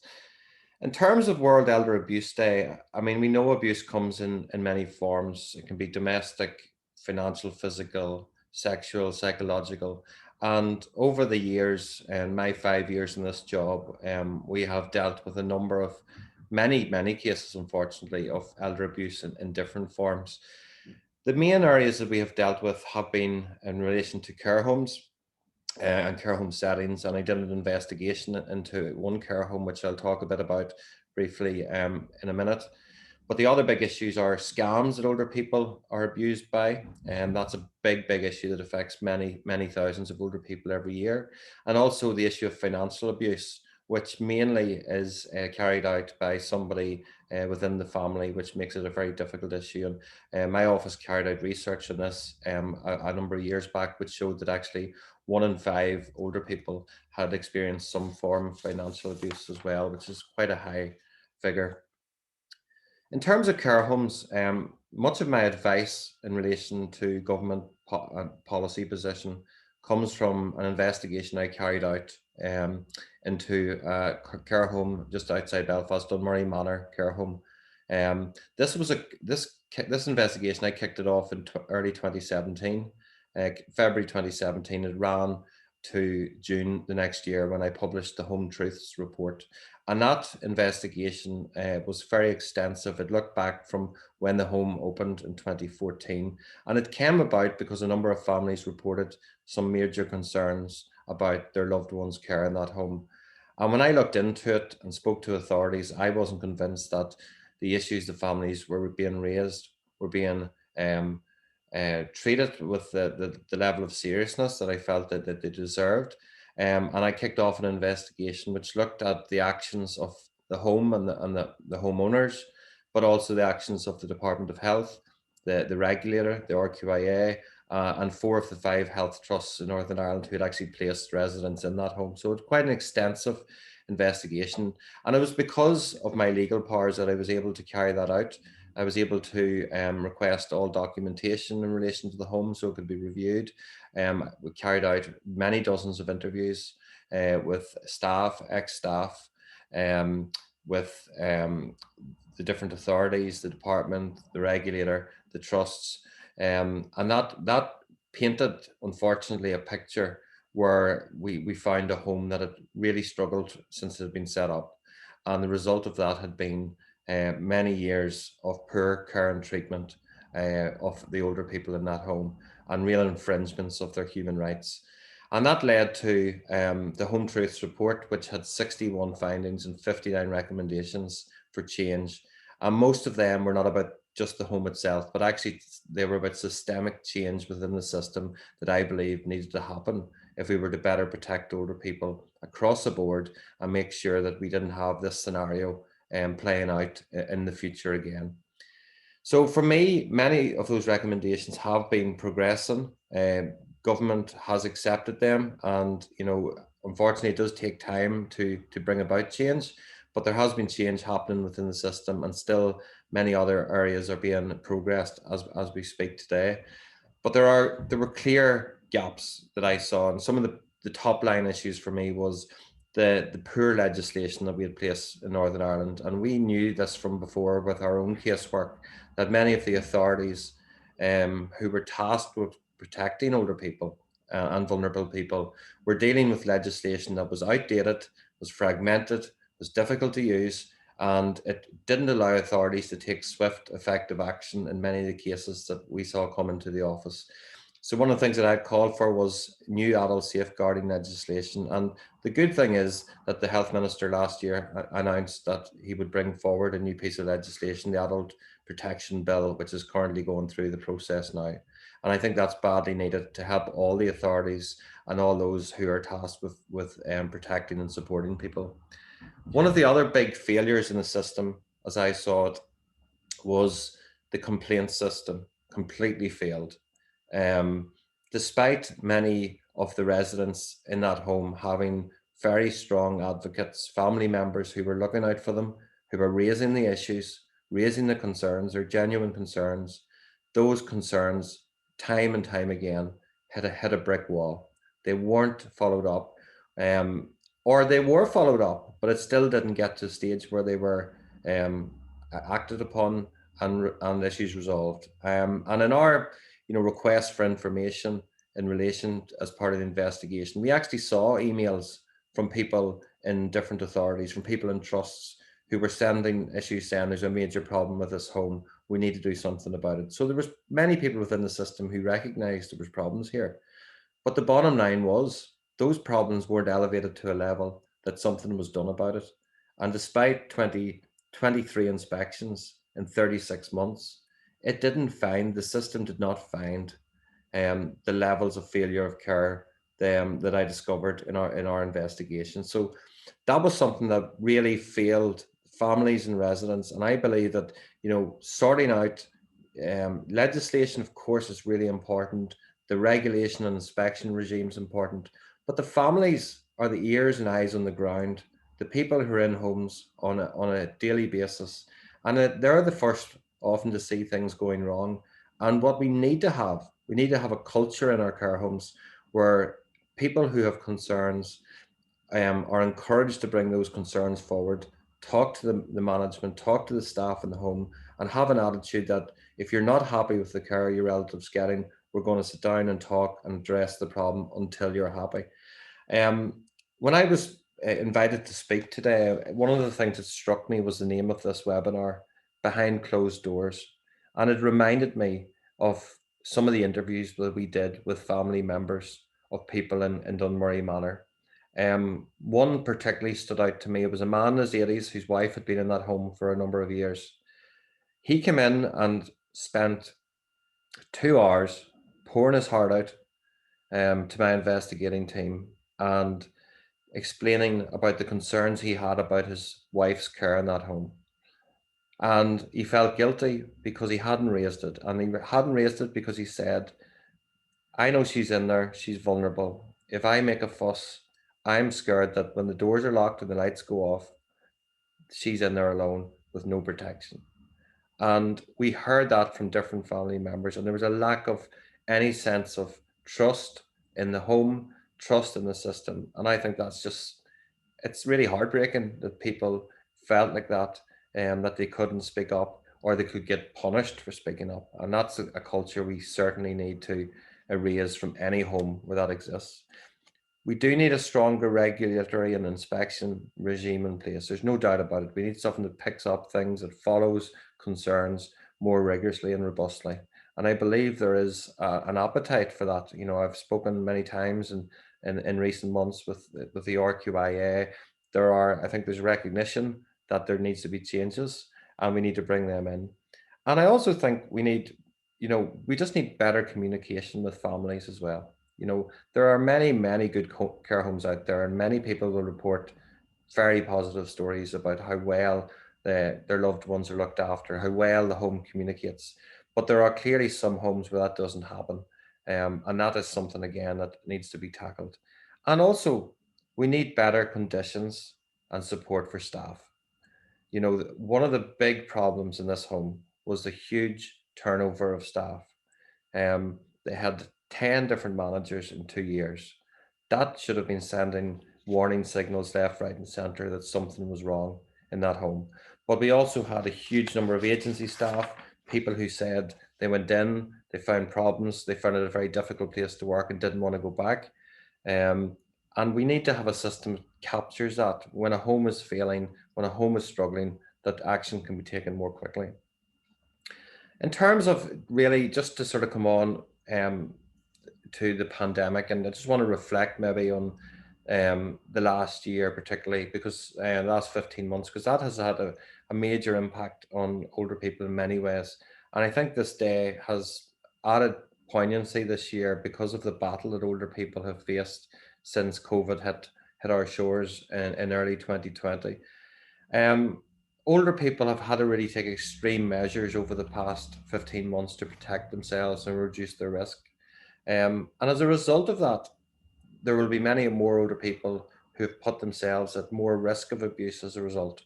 In terms of World Elder Abuse Day, I mean, we know abuse comes in many forms. It can be domestic, financial, physical, sexual, psychological. And over the years, and my 5 years in this job, we have dealt with a number of many cases, unfortunately, of elder abuse in different forms. The main areas that we have dealt with have been in relation to care homes and care home settings, and I did an investigation into one care home, which I'll talk a bit about briefly in a minute. But the other big issues are scams that older people are abused by, and that's a big issue that affects many thousands of older people every year. And also the issue of financial abuse, which mainly is carried out by somebody within the family, which makes it a very difficult issue. And my office carried out research on this a number of years back, which showed that actually 1 in 5 older people had experienced some form of financial abuse as well, which is quite a high figure. In terms of care homes, much of my advice in relation to government policy position comes from an investigation I carried out into a care home just outside Belfast, Dunmurry Manor care home. This investigation, I kicked it off in early 2017, February 2017. It ran to June the next year when I published the Home Truths report. And that investigation was very extensive. It looked back from when the home opened in 2014. And it came about because a number of families reported some major concerns about their loved ones' care in that home. And when I looked into it and spoke to authorities, I wasn't convinced that the issues the families were being raised were being treated with the level of seriousness that I felt that they deserved. And I kicked off an investigation which looked at the actions of the home and the homeowners, but also the actions of the Department of Health, the regulator, the RQIA, and 4 of the 5 health trusts in Northern Ireland who had actually placed residents in that home. So it's quite an extensive investigation. And it was because of my legal powers that I was able to carry that out. I was able to request all documentation in relation to the home so it could be reviewed. We carried out many dozens of interviews with staff, ex-staff, with the different authorities, the department, the regulator, the trusts. And that painted, unfortunately, a picture where we found a home that had really struggled since it had been set up. And the result of that had been many years of poor care and treatment of the older people in that home and real infringements of their human rights. And that led to the Home Truths report, which had 61 findings and 59 recommendations for change. And most of them were not about just the home itself, but actually they were about systemic change within the system that I believe needed to happen if we were to better protect older people across the board and make sure that we didn't have this scenario playing out in the future again. So for me, many of those recommendations have been progressing. Government has accepted them, and unfortunately, it does take time to bring about change. But there has been change happening within the system, and still many other areas are being progressed as we speak today. But there were clear gaps that I saw, and some of the top line issues for me was the poor legislation that we had placed in Northern Ireland. And we knew this from before with our own casework, that many of the authorities who were tasked with protecting older people and vulnerable people were dealing with legislation that was outdated, was fragmented, was difficult to use, and it didn't allow authorities to take swift, effective action in many of the cases that we saw come into the office. So one of the things that I'd called for was new adult safeguarding legislation. And the good thing is that the Health Minister last year announced that he would bring forward a new piece of legislation, the Adult Protection Bill, which is currently going through the process now. And I think that's badly needed to help all the authorities and all those who are tasked with protecting and supporting people. One of the other big failures in the system, as I saw it, was the complaint system completely failed. Despite many of the residents in that home having very strong advocates, family members who were looking out for them, who were raising the issues, raising the concerns, or genuine concerns, those concerns time and time again hit a brick wall. They weren't followed up, or they were followed up, but it still didn't get to a stage where they were acted upon and issues resolved. And in our request for information in relation as part of the investigation, we actually saw emails from people in different authorities, from people in trusts who were sending issues saying there's a major problem with this home, we need to do something about it. So there was many people within the system who recognized there was problems here. But the bottom line was those problems weren't elevated to a level that something was done about it. And despite 23 inspections in 36 months, the system did not find the levels of failure of care that I discovered in our investigation. So that was something that really failed families and residents. And I believe that, sorting out legislation, of course, is really important. The regulation and inspection regime is important, but the families are the ears and eyes on the ground, the people who are in homes on a daily basis, and they're the first often to see things going wrong. And what we need to have a culture in our care homes where people who have concerns are encouraged to bring those concerns forward, talk to the management, talk to the staff in the home, and have an attitude that if you're not happy with the care your relative's getting, we're going to sit down and talk and address the problem until you're happy. When I was invited to speak today, one of the things that struck me was the name of this webinar, Behind Closed Doors. And it reminded me of some of the interviews that we did with family members of people in Dunmurry Manor. One particularly stood out to me. It was a man in his 80s whose wife had been in that home for a number of years. He came in and spent 2 hours pouring his heart out to my investigating team and explaining about the concerns he had about his wife's care in that home. And he felt guilty because he hadn't raised it. And he hadn't raised it because he said, I know she's in there, she's vulnerable. If I make a fuss, I'm scared that when the doors are locked and the lights go off, she's in there alone with no protection. And we heard that from different family members, and there was a lack of any sense of trust in the home, trust in the system. And I think that's it's really heartbreaking that people felt like that, that they couldn't speak up or they could get punished for speaking up. And that's a culture we certainly need to erase from any home where that exists. We do need a stronger regulatory and inspection regime in place. There's no doubt about it. We need something that picks up things, that follows concerns more rigorously and robustly. And I believe there is an appetite for that. I've spoken many times in recent months with the RQIA. I think there's recognition that there needs to be changes and we need to bring them in. And I also think we just need better communication with families as well. There are many, many good care homes out there, and many people will report very positive stories about how well their loved ones are looked after, how well the home communicates. But there are clearly some homes where that doesn't happen. And that is something, again, that needs to be tackled. And also, we need better conditions and support for staff. One of the big problems in this home was the huge turnover of staff. They had 10 different managers in 2 years. That should have been sending warning signals left, right, and centre that something was wrong in that home. But we also had a huge number of agency staff, people who said they went in, they found problems, they found it a very difficult place to work and didn't want to go back. And we need to have a system that captures that when a home is failing, when a home is struggling, that action can be taken more quickly. In terms of really just to sort of come on to the pandemic, and I just want to reflect maybe on the last year particularly, because the last 15 months, because that has had a major impact on older people in many ways. And I think this day has added poignancy this year because of the battle that older people have faced since COVID hit our shores in early 2020. Older people have had to really take extreme measures over the past 15 months to protect themselves and reduce their risk. And as a result of that, there will be many more older people who have put themselves at more risk of abuse as a result.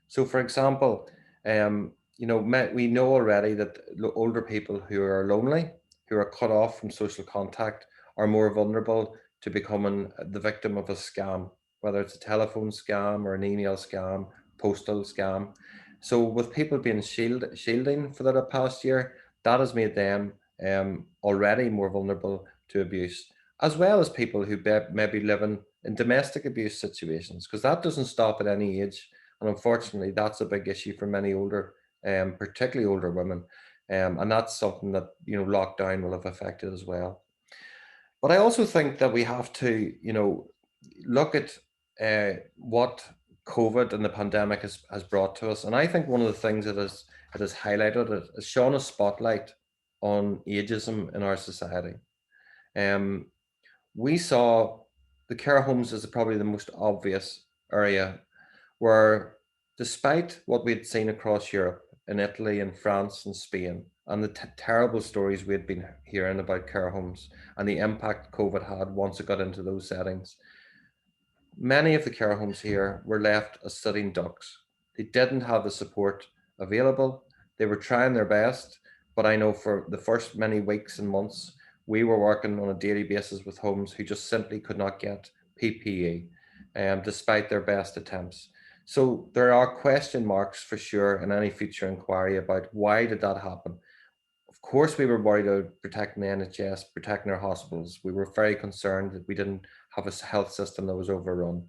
So, for example, we know already that older people who are lonely, who are cut off from social contact, are more vulnerable to becoming the victim of a scam, whether it's a telephone scam or an email scam, postal scam. So with people being shielding for the past year, that has made them already more vulnerable to abuse, as well as people who may be living in domestic abuse situations, because that doesn't stop at any age. And unfortunately, that's a big issue for many older, particularly older women. And that's something that, lockdown will have affected as well. But I also think that we have to, look at what COVID and the pandemic has brought to us. And I think one of the things that it has highlighted, it has shone a spotlight on ageism in our society. We saw the care homes as probably the most obvious area where, despite what we'd seen across Europe, in Italy and France and Spain, and the terrible stories we'd been hearing about care homes and the impact COVID had once it got into those settings, many of the care homes here were left as sitting ducks. They didn't have the support available. They were trying their best, but I know for the first many weeks and months, we were working on a daily basis with homes who just simply could not get PPE, despite their best attempts. So there are question marks for sure in any future inquiry about why did that happen. Of course, we were worried about protecting the NHS, protecting our hospitals. We were very concerned that we didn't have a health system that was overrun.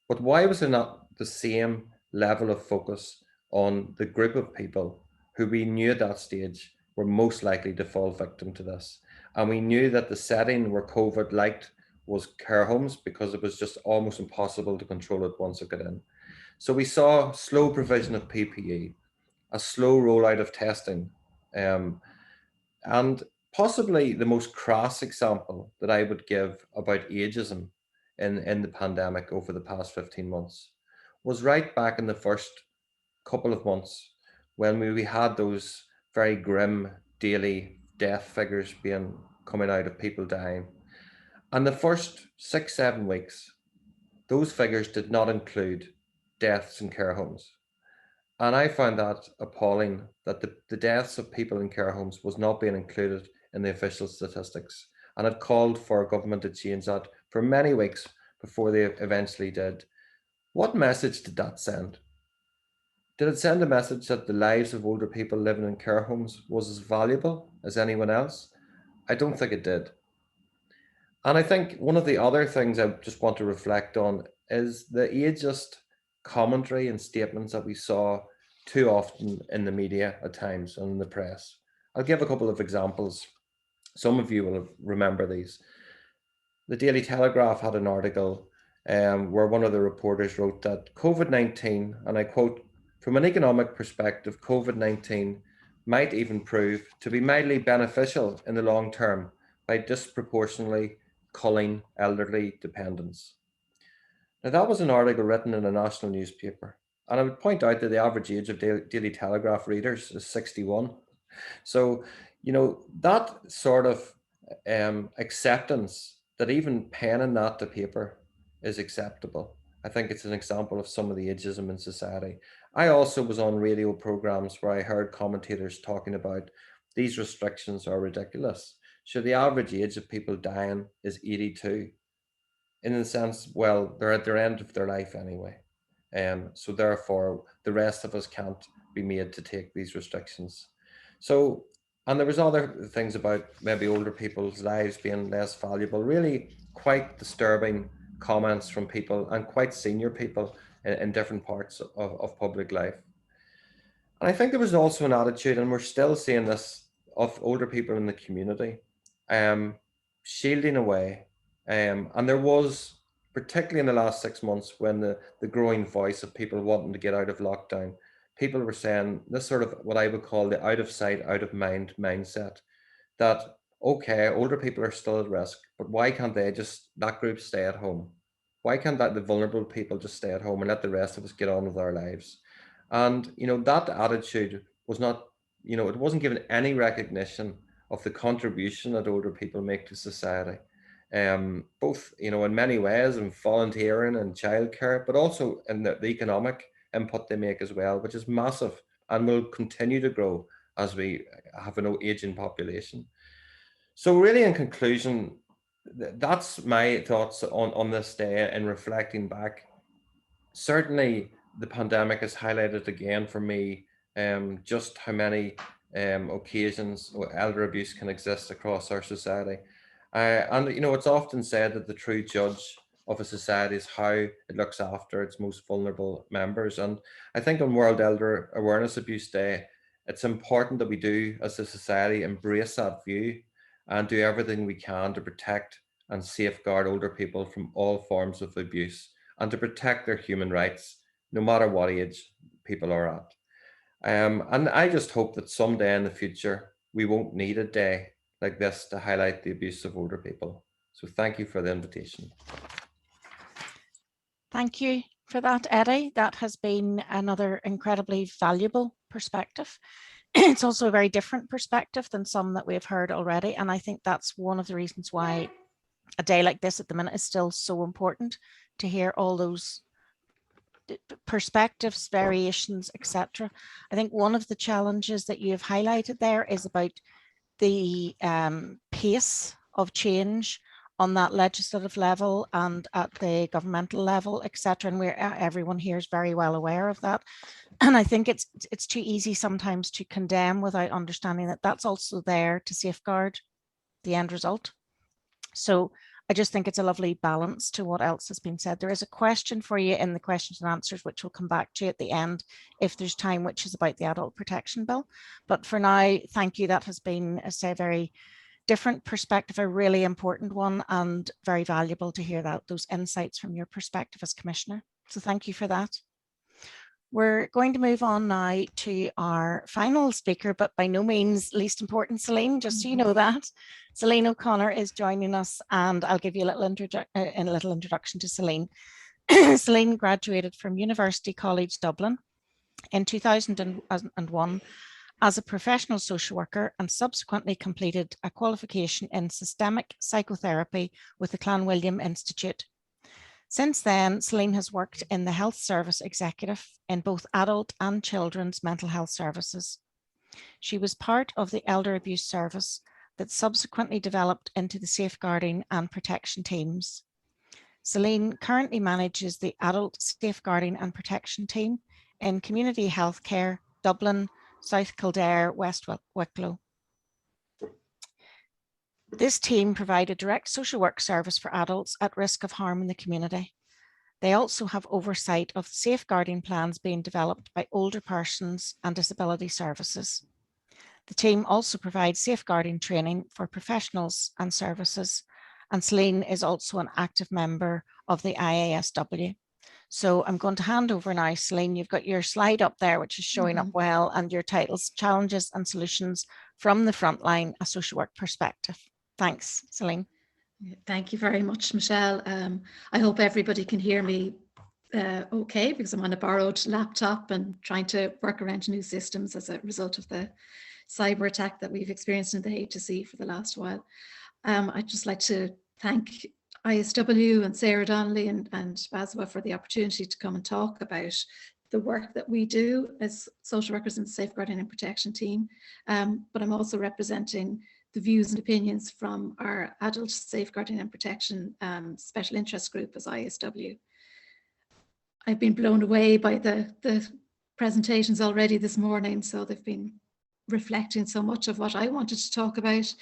But why was there not the same level of focus on the group of people who we knew at that stage were most likely to fall victim to this? And we knew that the setting where COVID liked was care homes because it was just almost impossible to control it once it got in. So we saw slow provision of PPE, a slow rollout of testing, and possibly the most crass example that I would give about ageism in the pandemic over the past 15 months was right back in the first couple of months when we had those very grim daily death figures coming out of people dying. And the first 6-7 weeks, those figures did not include deaths in care homes. And I found that appalling that the deaths of people in care homes was not being included in the official statistics. And I've called for government to change that for many weeks before they eventually did. What message did that send? Did it send a message that the lives of older people living in care homes was as valuable as anyone else? I don't think it did. And I think one of the other things I just want to reflect on is the ageist commentary and statements that we saw too often in the media at times and in the press. I'll give a couple of examples. Some of you will remember these. The Daily Telegraph had an article where one of the reporters wrote that COVID-19, and I quote, "From an economic perspective, COVID-19 might even prove to be mildly beneficial in the long term by disproportionately culling elderly dependents." Now, that was an article written in a national newspaper. And I would point out that the average age of Daily Telegraph readers is 61. So, that sort of acceptance that even penning that to paper is acceptable. I think it's an example of some of the ageism in society. I also was on radio programs where I heard commentators talking about these restrictions are ridiculous. So the average age of people dying is 82. In the sense, well, they're at their end of their life anyway. So therefore, the rest of us can't be made to take these restrictions. So, and there was other things about maybe older people's lives being less valuable, really quite disturbing comments from people and quite senior people in different parts of public life. And I think there was also an attitude, and we're still seeing this, of older people in the community shielding away. And there was, particularly in the last 6 months, when the growing voice of people wanting to get out of lockdown, people were saying this sort of what I would call the out of sight, out of mind mindset, that, okay, older people are still at risk, but why can't that group stay at home? Why can't the vulnerable people just stay at home and let the rest of us get on with our lives? And, that attitude was not, it wasn't given any recognition of the contribution that older people make to society. Both, in many ways, in volunteering and childcare, but also in the economic input they make as well, which is massive and will continue to grow as we have an aging population. So really, in conclusion, that's my thoughts on this day and reflecting back. Certainly, the pandemic has highlighted again for me just how many occasions elder abuse can exist across our society. And it's often said that the true judge of a society is how it looks after its most vulnerable members. And I think on World Elder Awareness Abuse Day, it's important that we do, as a society, embrace that view and do everything we can to protect and safeguard older people from all forms of abuse and to protect their human rights, no matter what age people are at. And I just hope that someday in the future, we won't need a day like this to highlight the abuse of older people. So thank you for the invitation. Thank you for that, Eddie. That has been another incredibly valuable perspective. It's also a very different perspective than some that we've heard already. And I think that's one of the reasons why a day like this at the minute is still so important, to hear all those perspectives, variations, etc. I think one of the challenges that you have highlighted there is about the pace of change on that legislative level and at the governmental level, etc. And everyone here is very well aware of that. And I think it's too easy sometimes to condemn without understanding that that's also there to safeguard the end result. So I just think it's a lovely balance to what else has been said. There is a question for you in the questions and answers, which we'll come back to at the end if there's time, which is about the Adult Protection Bill. But for now, thank you. That has been, as I say, a very different perspective, a really important one, and very valuable to hear those insights from your perspective as Commissioner. So thank you for that. We're going to move on now to our final speaker, but by no means least important, Celine, just so you know that. Celine O'Connor is joining us, and I'll give you a little introduction to Celine. Celine graduated from University College Dublin in 2001 as a professional social worker, and subsequently completed a qualification in systemic psychotherapy with the Clanwilliam Institute. Since then, Celine has worked in the Health Service Executive in both adult and children's mental health services. She was part of the Elder Abuse Service that subsequently developed into the Safeguarding and Protection teams. Celine currently manages the Adult Safeguarding and Protection team in Community Healthcare, Dublin, South Kildare, West Wicklow. This team provide a direct social work service for adults at risk of harm in the community. They also have oversight of the safeguarding plans being developed by older persons and disability services. The team also provides safeguarding training for professionals and services, and Celine is also an active member of the IASW. So I'm going to hand over now, Celine. You've got your slide up there, which is showing up well, and your titles, Challenges and Solutions from the Frontline, a Social Work Perspective. Thanks, Celine. Thank you very much, Michelle. I hope everybody can hear me okay, because I'm on a borrowed laptop and trying to work around new systems as a result of the cyber attack that we've experienced in the HSE for the last while. I'd just like to thank ISW and Sarah Donnelly and BASW for the opportunity to come and talk about the work that we do as social workers in the Safeguarding and Protection team. But I'm also representing the views and opinions from our Adult Safeguarding and Protection Special Interest Group as ISW. I've been blown away by the presentations already this morning, so they've been reflecting so much of what I wanted to talk about,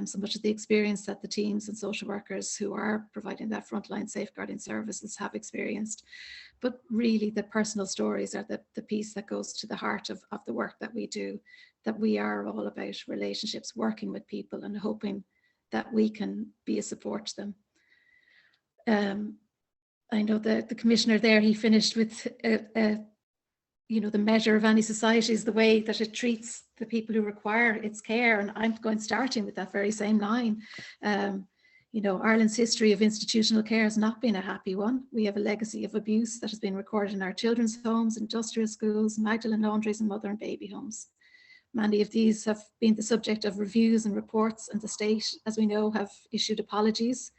so much of the experience that the teams and social workers who are providing that frontline safeguarding services have experienced. But really the personal stories are the piece that goes to the heart of the work that we do, that we are all about relationships, working with people and hoping that we can be a support to them. I know that the Commissioner there, he finished with you know, the measure of any society is the way that it treats the people who require its care. And I'm starting with that very same line. You know, Ireland's history of institutional care has not been a happy one. We have a legacy of abuse that has been recorded in our children's homes, industrial schools, Magdalen laundries and mother and baby homes. Many of these have been the subject of reviews and reports, and the state, as we know, have issued apologies,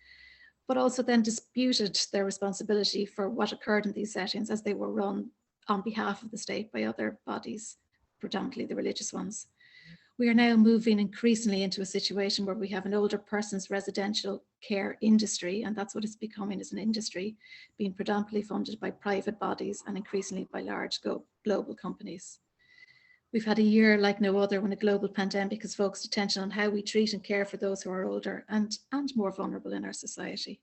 but also then disputed their responsibility for what occurred in these settings as they were run on behalf of the state by other bodies, predominantly the religious ones. We are now moving increasingly into a situation where we have an older person's residential care industry, and that's what it's becoming as an industry, being predominantly funded by private bodies and increasingly by large global companies. We've had a year like no other when a global pandemic has focused attention on how we treat and care for those who are older and more vulnerable in our society.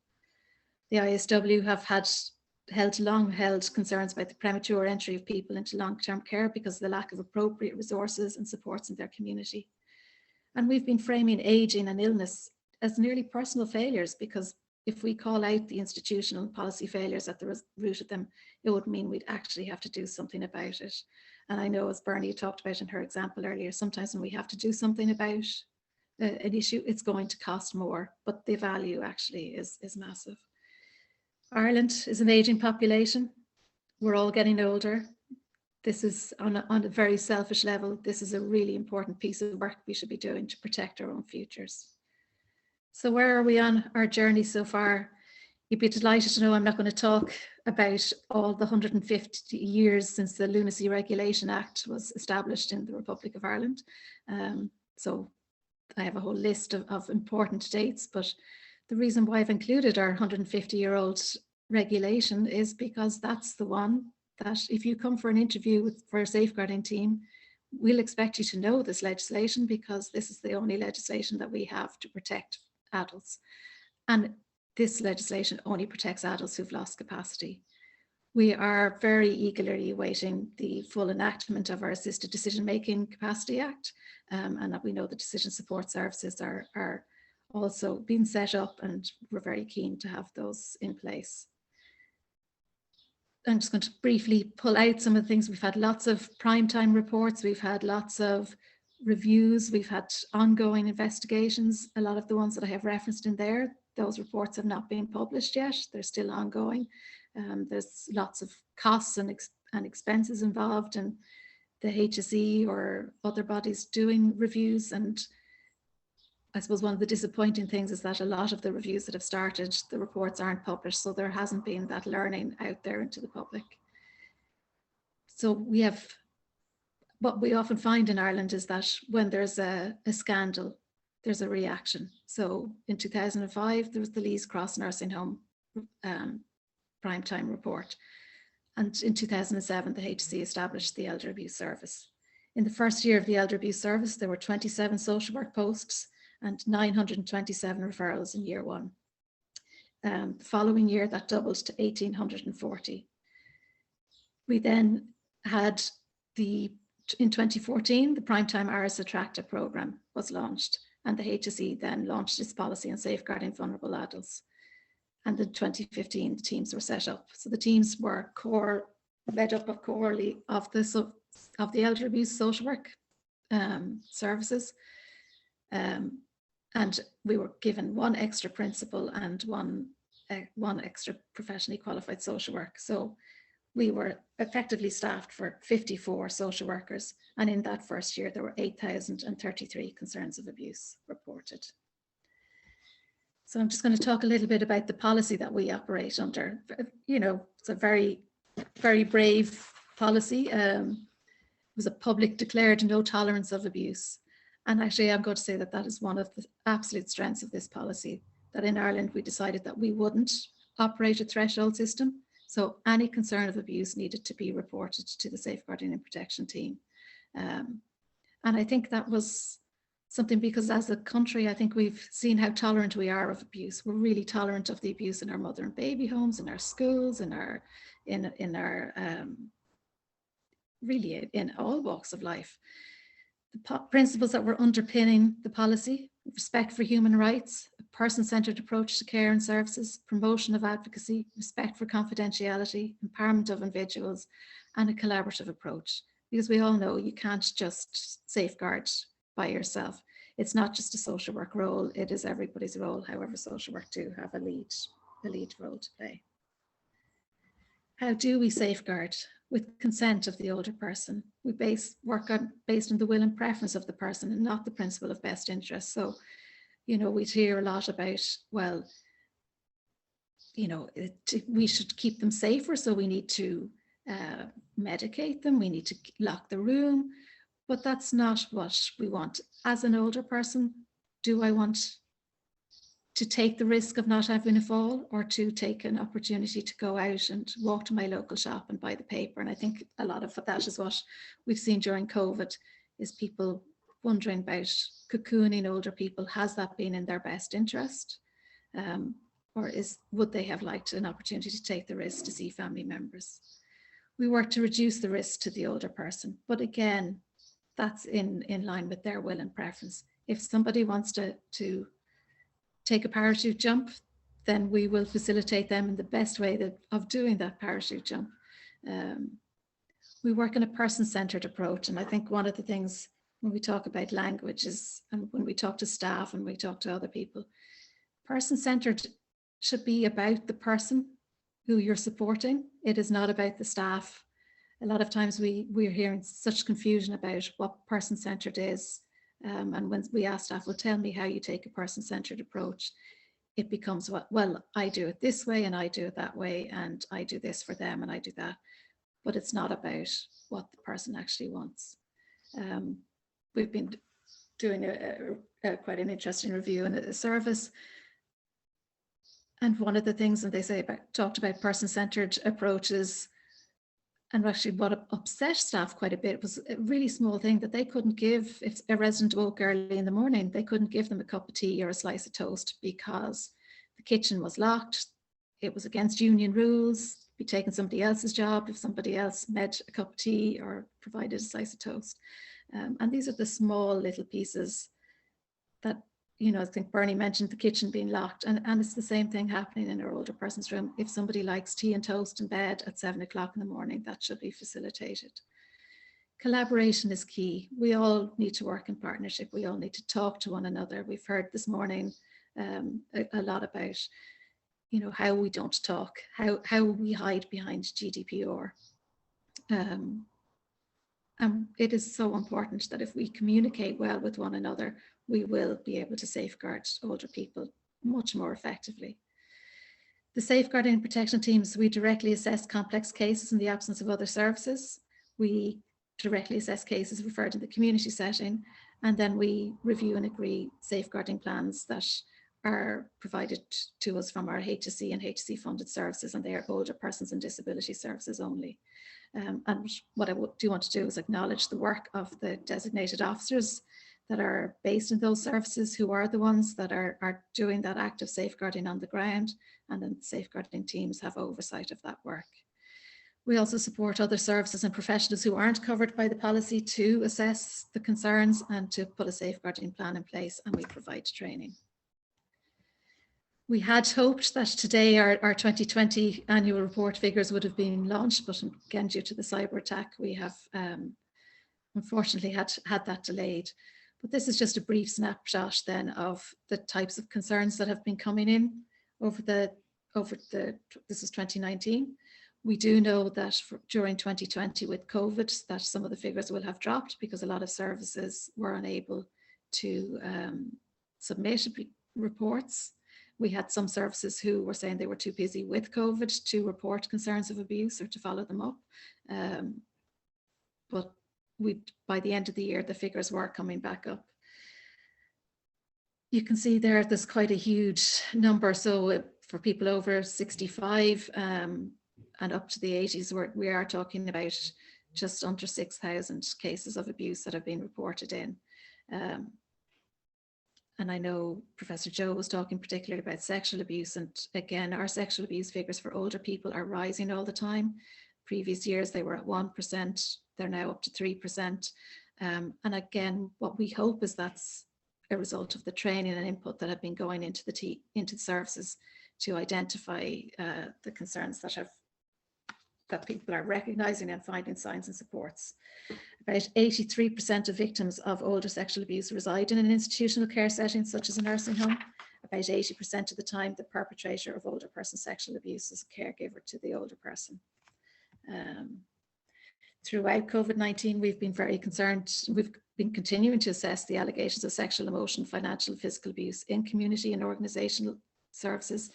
The ISW have long held concerns about the premature entry of people into long-term care because of the lack of appropriate resources and supports in their community. And we've been framing aging and illness as nearly personal failures, because if we call out the institutional and policy failures at the root of them, it would mean we'd actually have to do something about it. And I know, as Bernie talked about in her example earlier, sometimes when we have to do something about an issue, it's going to cost more, but the value actually is massive. Ireland is an aging population. we're all getting older. This is on a very selfish level. This is a really important piece of work we should be doing to protect our own futures. So where are we on our journey so far? You'd be delighted to know I'm not going to talk about all the 150 years since the Lunacy Regulation Act was established in the Republic of Ireland. So I have a whole list of important dates, but the reason why I've included our 150-year-old regulation is because that's the one that if you come for an interview for a safeguarding team, we'll expect you to know this legislation, because this is the only legislation that we have to protect adults. And this legislation only protects adults who've lost capacity. We are very eagerly awaiting the full enactment of our Assisted Decision-Making Capacity Act, and that we know the decision support services are also being set up, and we're very keen to have those in place. I'm just going to briefly pull out some of the things. We've had lots of primetime reports, we've had lots of reviews, we've had ongoing investigations. A lot of the ones that I have referenced in there, those reports have not been published yet, they're still ongoing. There's lots of costs and expenses involved in the HSE or other bodies doing reviews, and I suppose one of the disappointing things is that a lot of the reviews that have started, the reports aren't published, so there hasn't been that learning out there into the public. So we have, what we often find in Ireland is that when there's a scandal, there's a reaction. So in 2005, there was the Lees Cross Nursing Home primetime report. And in 2007, the HSE established the Elder Abuse Service. In the first year of the Elder Abuse Service, there were 27 social work posts and 927 referrals in year one. The following year, that doubled to 1,840. We then had in 2014, the Primetime Iris Attracta programme was launched, and the HSE then launched its policy on safeguarding vulnerable adults. And in 2015, the teams were set up. So the teams were made up of the elder abuse social work services. And we were given one extra principal and one extra professionally qualified social work. So we were effectively staffed for 54 social workers. And in that first year, there were 8,033 concerns of abuse reported. So I'm just going to talk a little bit about the policy that we operate under. You know, it's a very, very brave policy. It was a public declared no tolerance of abuse. And actually, I'm going to say that that is one of the absolute strengths of this policy, that in Ireland, we decided that we wouldn't operate a threshold system. So any concern of abuse needed to be reported to the safeguarding and protection team. And I think that was something, because as a country, I think we've seen how tolerant we are of abuse. We're really tolerant of the abuse in our mother and baby homes, in our schools, really in all walks of life. The principles that were underpinning the policy: respect for human rights, a person-centered approach to care and services, promotion of advocacy, respect for confidentiality, empowerment of individuals, and a collaborative approach. Because we all know you can't just safeguard by yourself. It's not just a social work role, it is everybody's role. However, social work do have a lead role to play. How do we safeguard? With consent of the older person. We work based on the will and preference of the person and not the principle of best interest. So, you know, we'd hear a lot about, well, you know, we should keep them safer, so we need to medicate them, we need to lock the room, but that's not what we want. As an older person, do I want to take the risk of not having a fall, or to take an opportunity to go out and walk to my local shop and buy the paper? And I think a lot of that is what we've seen during COVID, is people wondering about cocooning older people. Has that been in their best interest? Or would they have liked an opportunity to take the risk to see family members? We work to reduce the risk to the older person, but again, that's in line with their will and preference. If somebody wants to take a parachute jump, then we will facilitate them in the best way of doing that parachute jump. We work in a person-centered approach, and I think one of the things when we talk about language is, and when we talk to staff and we talk to other people, person-centered should be about the person. who you're supporting. It is not about the staff. A lot of times we're hearing such confusion about what person-centered is. And when we ask staff, well, tell me how you take a person-centered approach, it becomes, well, I do it this way and I do it that way, and I do this for them and I do that. But it's not about what the person actually wants. We've been doing quite an interesting review in a service. And one of the things that they say talked about person-centered approaches, and actually what upset staff quite a bit was a really small thing that they couldn't give. If a resident woke early in the morning, they couldn't give them a cup of tea or a slice of toast because the kitchen was locked. It was against union rules. Be taking somebody else's job if somebody else made a cup of tea or provided a slice of toast. And these are the small little pieces that, you know, I think Bernie mentioned the kitchen being locked, and it's the same thing happening in our older person's room. If somebody likes tea and toast in bed at 7 o'clock in the morning, that should be facilitated. Collaboration is key. We all need to work in partnership. We all need to talk to one another. We've heard this morning a lot about, you know, how we don't talk, how we hide behind GDPR. And it is so important that if we communicate well with one another, we will be able to safeguard older people much more effectively. The safeguarding and protection teams, we directly assess complex cases in the absence of other services. We directly assess cases referred in the community setting, and then we review and agree safeguarding plans that are provided to us from our HSE and HSE funded services, and they are older persons and disability services only. And what I do want to do is acknowledge the work of the designated officers that are based in those services, who are the ones that are doing that active safeguarding on the ground, and then safeguarding teams have oversight of that work. We also support other services and professionals who aren't covered by the policy to assess the concerns and to put a safeguarding plan in place, and we provide training. We had hoped that today our 2020 annual report figures would have been launched, but again, due to the cyber attack, we have unfortunately had that delayed. But this is just a brief snapshot then of the types of concerns that have been coming in this is 2019. We do know that during 2020 with COVID, that some of the figures will have dropped because a lot of services were unable to submit reports. We had some services who were saying they were too busy with COVID to report concerns of abuse or to follow them up. But by the end of the year, the figures were coming back up. You can see there's quite a huge number. So for people over 65 and up to the 80s, we are talking about just under 6,000 cases of abuse that have been reported in. And I know Professor Joe was talking particularly about sexual abuse. And again, our sexual abuse figures for older people are rising all the time. Previous years, they were at 1%. They're now up to 3%. And again, what we hope is that's a result of the training and input that have been going into the services to identify the concerns that people are recognizing and finding signs and supports. About 83% of victims of older sexual abuse reside in an institutional care setting, such as a nursing home. About 80% of the time, the perpetrator of older person sexual abuse is a caregiver to the older person. Throughout COVID-19, we've been very concerned. We've been continuing to assess the allegations of sexual, emotional, financial, physical abuse in community and organizational services.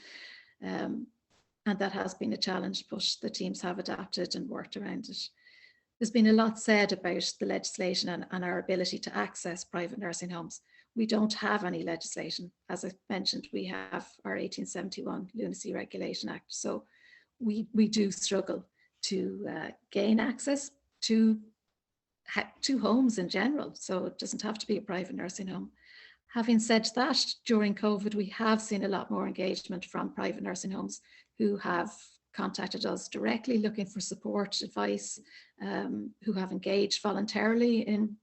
And that has been a challenge, but the teams have adapted and worked around it. There's been a lot said about the legislation and our ability to access private nursing homes. We don't have any legislation. As I mentioned, we have our 1871 Lunacy Regulation Act. So we do struggle to gain access to homes in general. So it doesn't have to be a private nursing home. Having said that, during COVID, we have seen a lot more engagement from private nursing homes who have contacted us directly looking for support, advice, who have engaged voluntarily in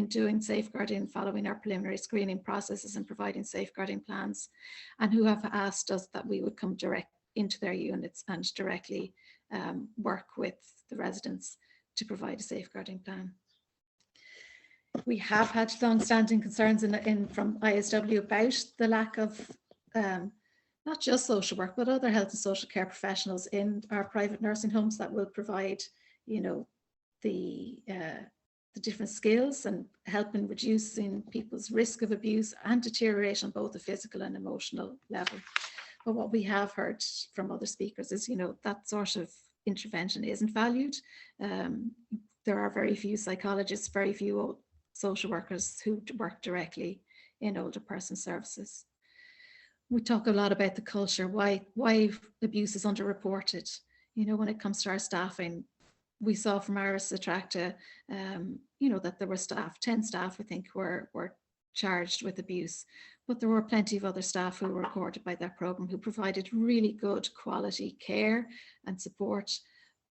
doing safeguarding, following our preliminary screening processes and providing safeguarding plans, and who have asked us that we would come direct into their units and directly work with the residents to provide a safeguarding plan. We have had long-standing concerns from ISW about the lack of not just social work, but other health and social care professionals in our private nursing homes that will provide, you know, the different skills and help in reducing people's risk of abuse and deterioration on both the physical and emotional level. But what we have heard from other speakers is, you know, that sort of intervention isn't valued. There are very few psychologists, very few social workers who work directly in older person services. We talk a lot about the culture, why abuse is underreported. You know, when it comes to our staffing, we saw from Iris Attracta, you know, that there were 10 staff, I think, were charged with abuse, but there were plenty of other staff who were recorded by that program who provided really good quality care and support.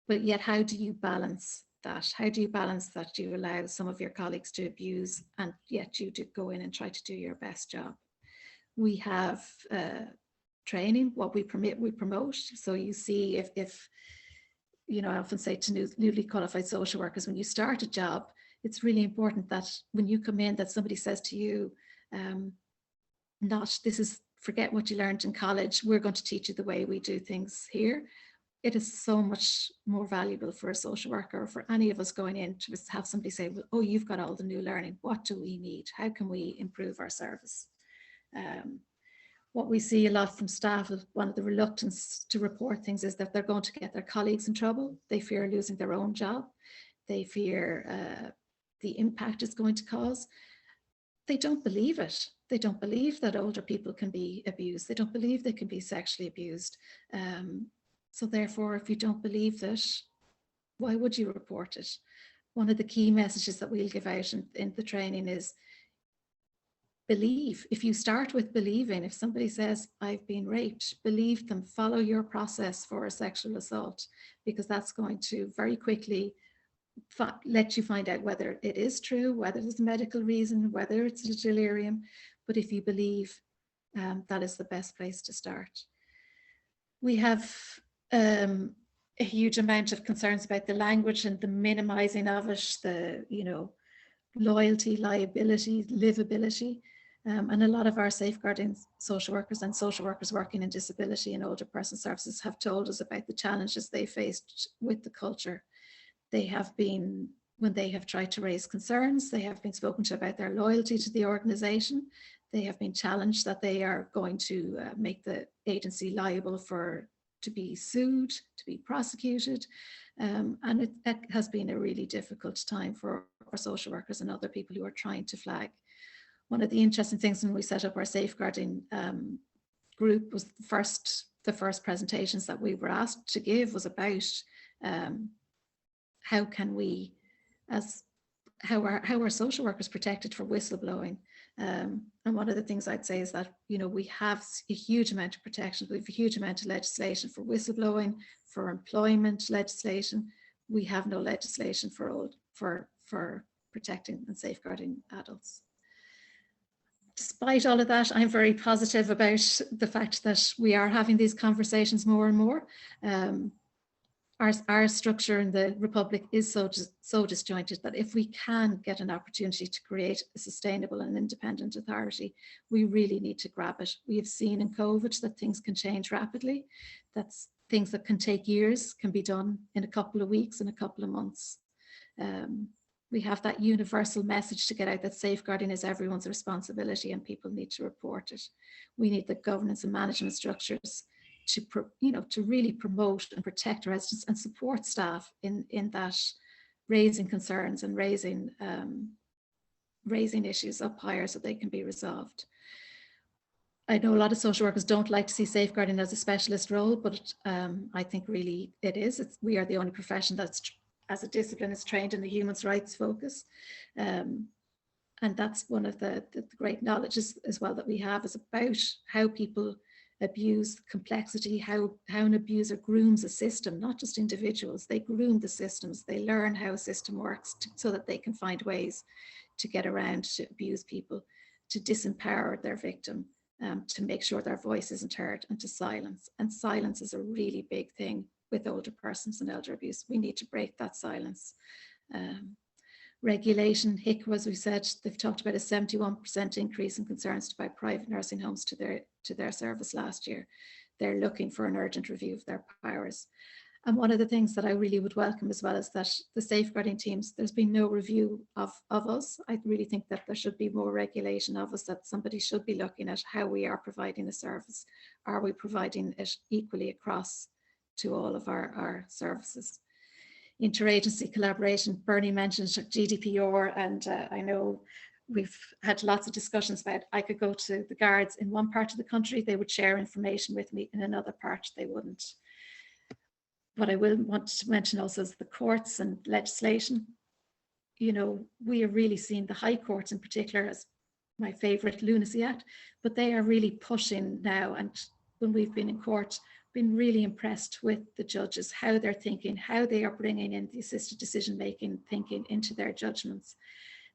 But yet, how do you balance that? How do you balance that you allow some of your colleagues to abuse and yet you do go in and try to do your best job? We have training, what we permit, we promote. So you see, if you know, I often say to newly qualified social workers, when you start a job, it's really important that when you come in, that somebody says to you, forget what you learned in college, we're going to teach you the way we do things here. It is so much more valuable for a social worker or for any of us going in to have somebody say, well, oh, you've got all the new learning. What do we need? How can we improve our service? What we see a lot from staff, one of the reluctance to report things is that they're going to get their colleagues in trouble. They fear losing their own job. They fear the impact it's going to cause. They don't believe it. They don't believe that older people can be abused. They don't believe they can be sexually abused. So therefore, if you don't believe that, why would you report it? One of the key messages that we'll give out in the training is believe. If you start with believing, if somebody says, I've been raped, believe them, follow your process for a sexual assault, because that's going to very quickly let you find out whether it is true, whether there's a medical reason, whether it's a delirium. But if you believe, that is the best place to start. We have a huge amount of concerns about the language and the minimizing of it, the, you know, loyalty, liability, livability. And a lot of our safeguarding social workers and social workers working in disability and older person services have told us about the challenges they faced with the culture. They have been, when they have tried to raise concerns, they have been spoken to about their loyalty to the organisation. They have been challenged that they are going to make the agency liable to be sued, to be prosecuted. And it has been a really difficult time for social workers and other people who are trying to flag. One of the interesting things when we set up our safeguarding group was the first presentations that we were asked to give was about how can we, how are social workers protected for whistleblowing? And one of the things I'd say is that, you know, we have a huge amount of protections. We have a huge amount of legislation for whistleblowing, for employment legislation. We have no legislation for protecting and safeguarding adults. Despite all of that, I'm very positive about the fact that we are having these conversations more and more. Our structure in the Republic is so disjointed that if we can get an opportunity to create a sustainable and independent authority, we really need to grab it. We have seen in COVID that things can change rapidly. That's things that can take years can be done in a couple of weeks, in a couple of months. We have that universal message to get out that safeguarding is everyone's responsibility and people need to report it. We need the governance and management structures to really promote and protect residents and support staff in that raising concerns and raising issues up higher so they can be resolved. I know a lot of social workers don't like to see safeguarding as a specialist role, but I think really it is. We are the only profession that's, as a discipline, is trained in the human rights focus. And that's one of the great knowledges as well that we have, is about how people abuse, complexity, how an abuser grooms a system, not just individuals. They groom the systems. They learn how a system works so that they can find ways to get around to abuse people, to disempower their victim, to make sure their voice isn't heard, and to silence. And silence is a really big thing with older persons and elder abuse. We need to break that silence. regulation. HICWA, as we said, they've talked about a 71% increase in concerns about private nursing homes to their service last year. They're looking for an urgent review of their powers. And one of the things that I really would welcome as well is that the safeguarding teams, there's been no review of us. I really think that there should be more regulation of us, that somebody should be looking at how we are providing the service. Are we providing it equally across to all of our services? Interagency collaboration, Bernie mentioned GDPR, and I know we've had lots of discussions about, I could go to the guards in one part of the country, they would share information with me, in another part they wouldn't. What I will want to mention also is the courts and legislation. You know, we are really seeing the high courts in particular as my favorite lunacy act, but they are really pushing now. And when we've been in court, been really impressed with the judges, how they're thinking, how they are bringing in the assisted decision-making thinking into their judgments.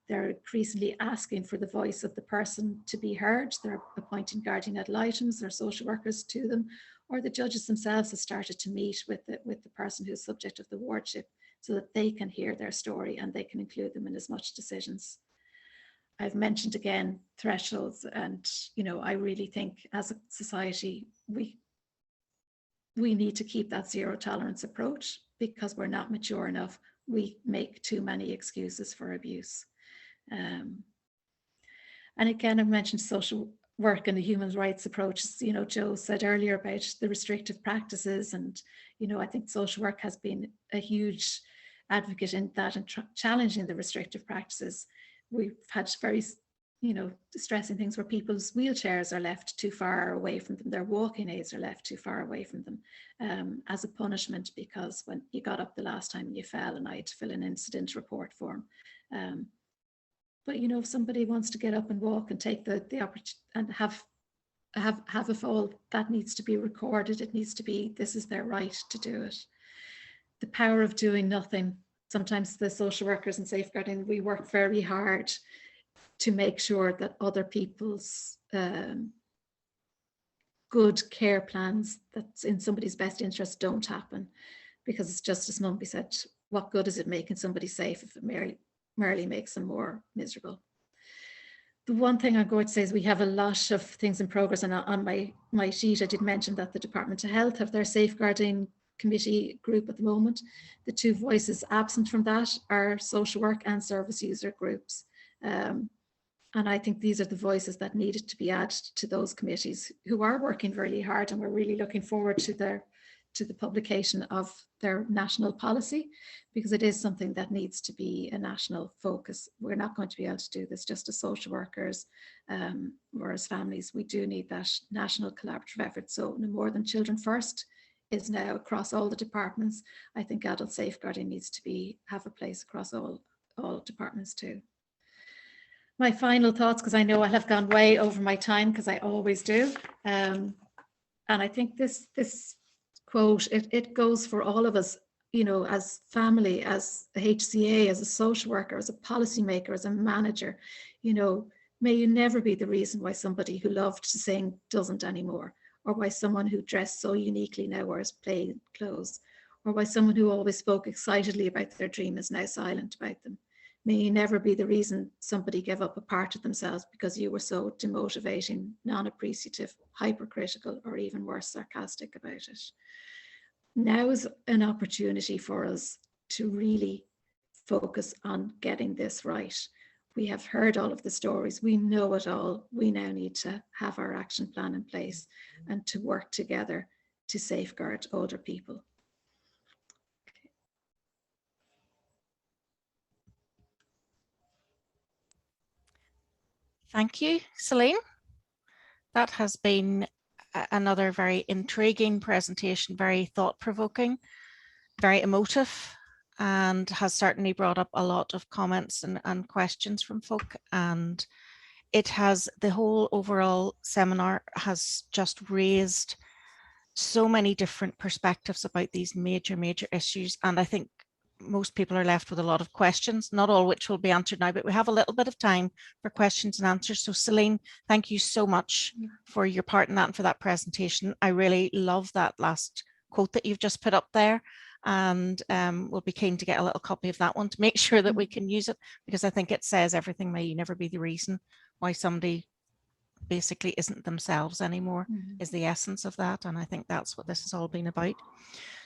They're increasingly asking for the voice of the person to be heard. They're appointing guardian ad litems or social workers to them, or the judges themselves have started to meet with the person who's subject of the wardship so that they can hear their story and they can include them in as much decisions. I've mentioned again thresholds, and you know, I really think as a society we need to keep that zero tolerance approach, because we're not mature enough. We make too many excuses for abuse. And again, I've mentioned social work and the human rights approach. You know, Joe said earlier about the restrictive practices, and you know, I think social work has been a huge advocate in that and challenging the restrictive practices. We've had very, you know, distressing things where people's wheelchairs are left too far away from them, their walking aids are left too far away from them as a punishment, because when you got up the last time you fell and I had to fill an incident report form. But you know, if somebody wants to get up and walk and take the opportunity and have a fall, that needs to be recorded. It needs to be, this is their right to do it. The power of doing nothing. Sometimes the social workers and safeguarding, we work very hard to make sure that other people's good care plans that's in somebody's best interest don't happen, because it's just as Mumby said, what good is it making somebody safe if it merely makes them more miserable? The one thing I'm going to say is we have a lot of things in progress, and on my sheet I did mention that the Department of Health have their safeguarding committee group at the moment. The two voices absent from that are social work and service user groups. And I think these are the voices that needed to be added to those committees, who are working really hard, and we're really looking forward to the publication of their national policy, because it is something that needs to be a national focus. We're not going to be able to do this just as social workers or as families. We do need that national collaborative effort. So no more than Children First is now across all the departments. I think adult safeguarding needs to have a place across all departments too. My final thoughts, because I know I have gone way over my time, because I always do. And I think this quote, it goes for all of us, you know, as family, as a HCA, as a social worker, as a policymaker, as a manager. You know, may you never be the reason why somebody who loved to sing doesn't anymore, or why someone who dressed so uniquely now wears plain clothes, or why someone who always spoke excitedly about their dream is now silent about them. May you never be the reason somebody gave up a part of themselves because you were so demotivating, non-appreciative, hypercritical, or even worse, sarcastic about it. Now is an opportunity for us to really focus on getting this right. We have heard all of the stories, we know it all. We now need to have our action plan in place and to work together to safeguard older people. Thank you, Celine. That has been another very intriguing presentation, very thought-provoking, very emotive, and has certainly brought up a lot of comments and questions from folk. And it has, the whole overall seminar has just raised so many different perspectives about these major issues. And I think most people are left with a lot of questions, not all which will be answered now, but we have a little bit of time for questions and answers. So Celine, thank you so much for your part in that and for that presentation. I really love that last quote that you've just put up there. and we'll be keen to get a little copy of that one to make sure that we can use it, because I think it says everything may never be the reason why somebody basically isn't themselves anymore, is the essence of that. And I think that's what this has all been about.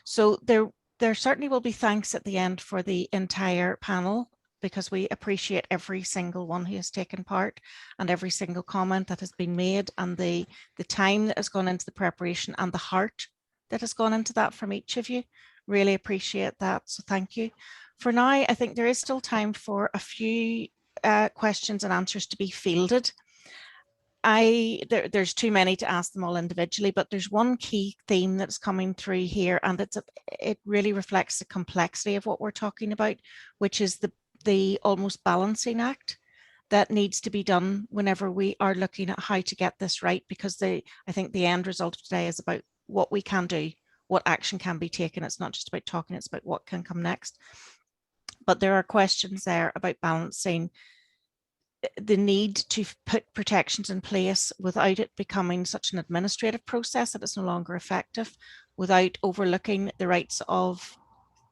So there certainly will be thanks at the end for the entire panel, because we appreciate every single one who has taken part and every single comment that has been made, and the time that has gone into the preparation and the heart that has gone into that from each of you. Really appreciate that. So thank you. For now, I think there is still time for a few questions and answers to be fielded. There's too many to ask them all individually, but there's one key theme that's coming through here, and it really reflects the complexity of what we're talking about, which is the almost balancing act that needs to be done whenever we are looking at how to get this right, because I think the end result of today is about what we can do, what action can be taken. It's not just about talking, it's about what can come next. But there are questions there about balancing the need to put protections in place without it becoming such an administrative process that it's no longer effective, without overlooking the rights of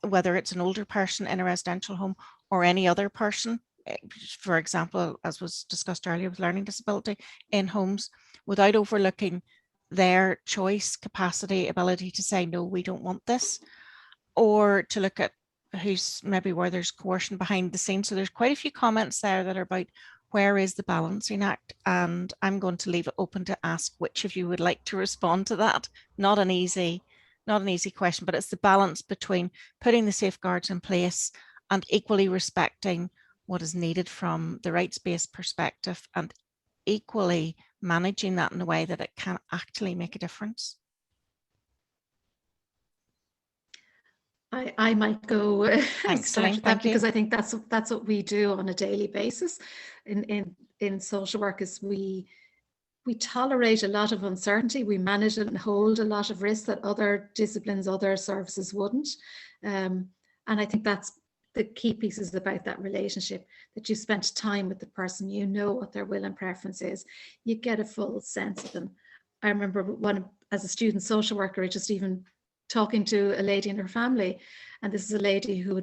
whether it's an older person in a residential home or any other person, for example, as was discussed earlier with learning disability in homes, without overlooking their choice, capacity, ability to say, no, we don't want this, or to look at who's maybe where there's coercion behind the scenes. So there's quite a few comments there that are about where is the balancing act, and I'm going to leave it open to ask which of you would like to respond to that. Not an easy question, but it's the balance between putting the safeguards in place and equally respecting what is needed from the rights-based perspective, and equally managing that in a way that it can actually make a difference. I might go start with that, because you. I think that's what we do on a daily basis in social work. Is we tolerate a lot of uncertainty, we manage it and hold a lot of risks that other disciplines, other services wouldn't. And I think that's the key pieces about that relationship, that you spent time with the person, you know what their will and preference is, you get a full sense of them. I remember as a student social worker, just even talking to a lady and her family, and this is a lady who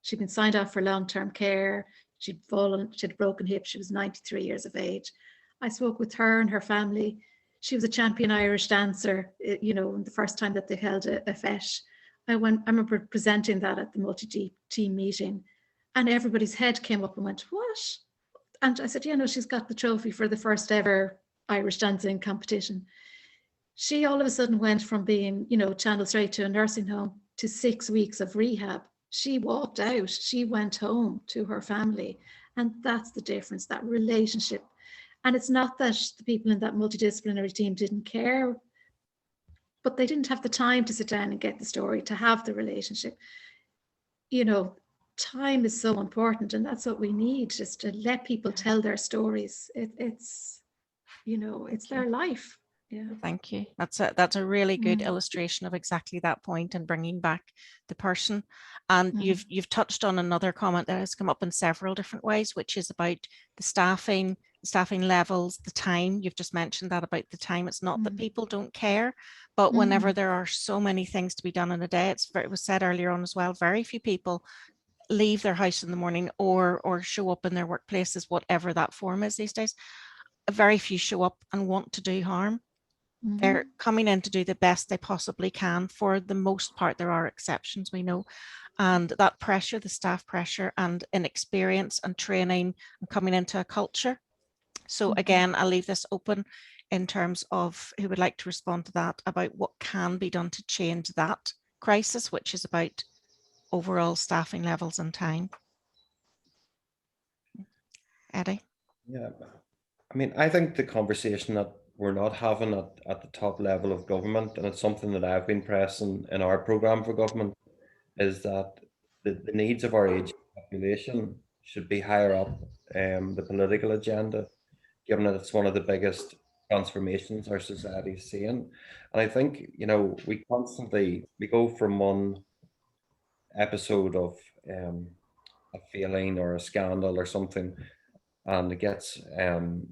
she'd been signed off for long-term care, she'd fallen, she had a broken hip, she was 93 years of age. I spoke with her and her family. She was a champion Irish dancer, you know, the first time that they held a fete. I remember presenting that at the multi-team meeting, and everybody's head came up and went, what? And I said, yeah, no, she's got the trophy for the first ever Irish dancing competition. She all of a sudden went from being, you know, channeled straight to a nursing home to 6 weeks of rehab. She walked out, she went home to her family. And that's the difference, that relationship. And it's not that the people in that multidisciplinary team didn't care, but they didn't have the time to sit down and get the story, to have the relationship. You know, time is so important, and that's what we need, just to let people tell their stories. It's, you know, it's their life. Yeah. Thank you. That's a really good illustration of exactly that point, and bringing back the person. And you've touched on another comment that has come up in several different ways, which is about the staffing levels, the time. You've just mentioned that about the time. It's not that people don't care, but whenever there are so many things to be done in a day, it was said earlier on as well, very few people leave their house in the morning or show up in their workplaces, whatever that form is these days. Very few show up and want to do harm. They're coming in to do the best they possibly can. For the most part, there are exceptions, we know. And that pressure, the staff pressure and inexperience and training and coming into a culture. So again, I'll leave this open in terms of who would like to respond to that, about what can be done to change that crisis, which is about overall staffing levels and time. Eddie? Yeah, I mean, I think the conversation that we're not having at the top level of government, and it's something that I've been pressing in our programme for government, is that the needs of our aging population should be higher up the political agenda, given that it's one of the biggest transformations our society is seeing. And I think, you know, we go from one episode of a failing or a scandal or something, and it gets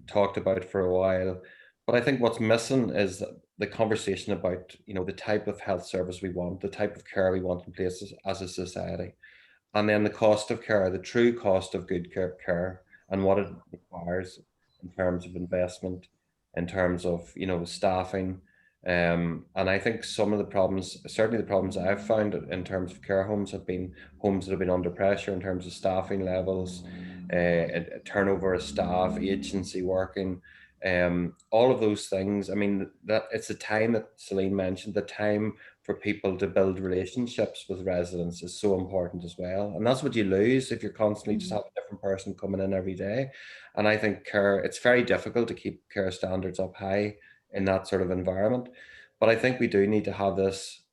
talked about for a while. But I think what's missing is the conversation about, you know, the type of health service we want, the type of care we want in place as a society, and then the cost of care, the true cost of good care, and what it requires in terms of investment, in terms of, you know, staffing. And I think some of the problems, certainly the problems I've found in terms of care homes, have been homes that have been under pressure in terms of staffing levels, turnover of staff, agency working, all of those things. I mean, that it's the time that Celine mentioned, the time for people to build relationships with residents is so important as well. And that's what you lose if you're constantly just have a different person coming in every day. And I think care, it's very difficult to keep care standards up high in that sort of environment. But I think we do need to have this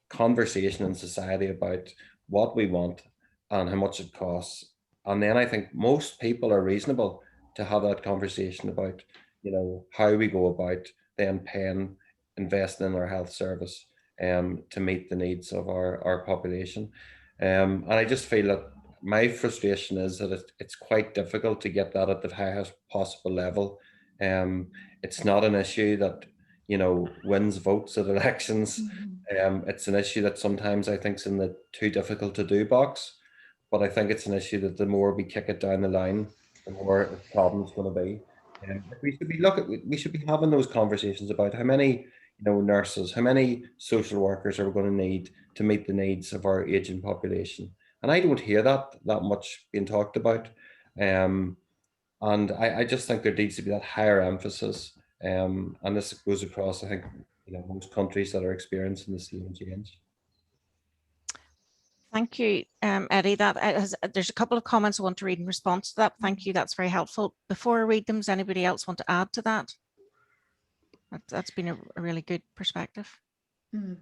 conversation in society about what we want and how much it costs. And then I think most people are reasonable to have that conversation about, you know, how we go about then paying, investing in our health service to meet the needs of our population. And I just feel that my frustration is that it's quite difficult to get that at the highest possible level. It's not an issue that, you know, wins votes at elections. It's an issue that sometimes I think is in the too difficult to do box. But I think it's an issue that the more we kick it down the line, the more the problem's going to be. We should be having those conversations about how many, you know, nurses, how many social workers are we going to need to meet the needs of our aging population. And I don't hear that much being talked about. And I just think there needs to be that higher emphasis. And this goes across, I think, you know, most countries that are experiencing the same change. Thank you, Eddie. There's a couple of comments I want to read in response to that. Thank you, that's very helpful. Before I read them, does anybody else want to add to that? That's been a really good perspective.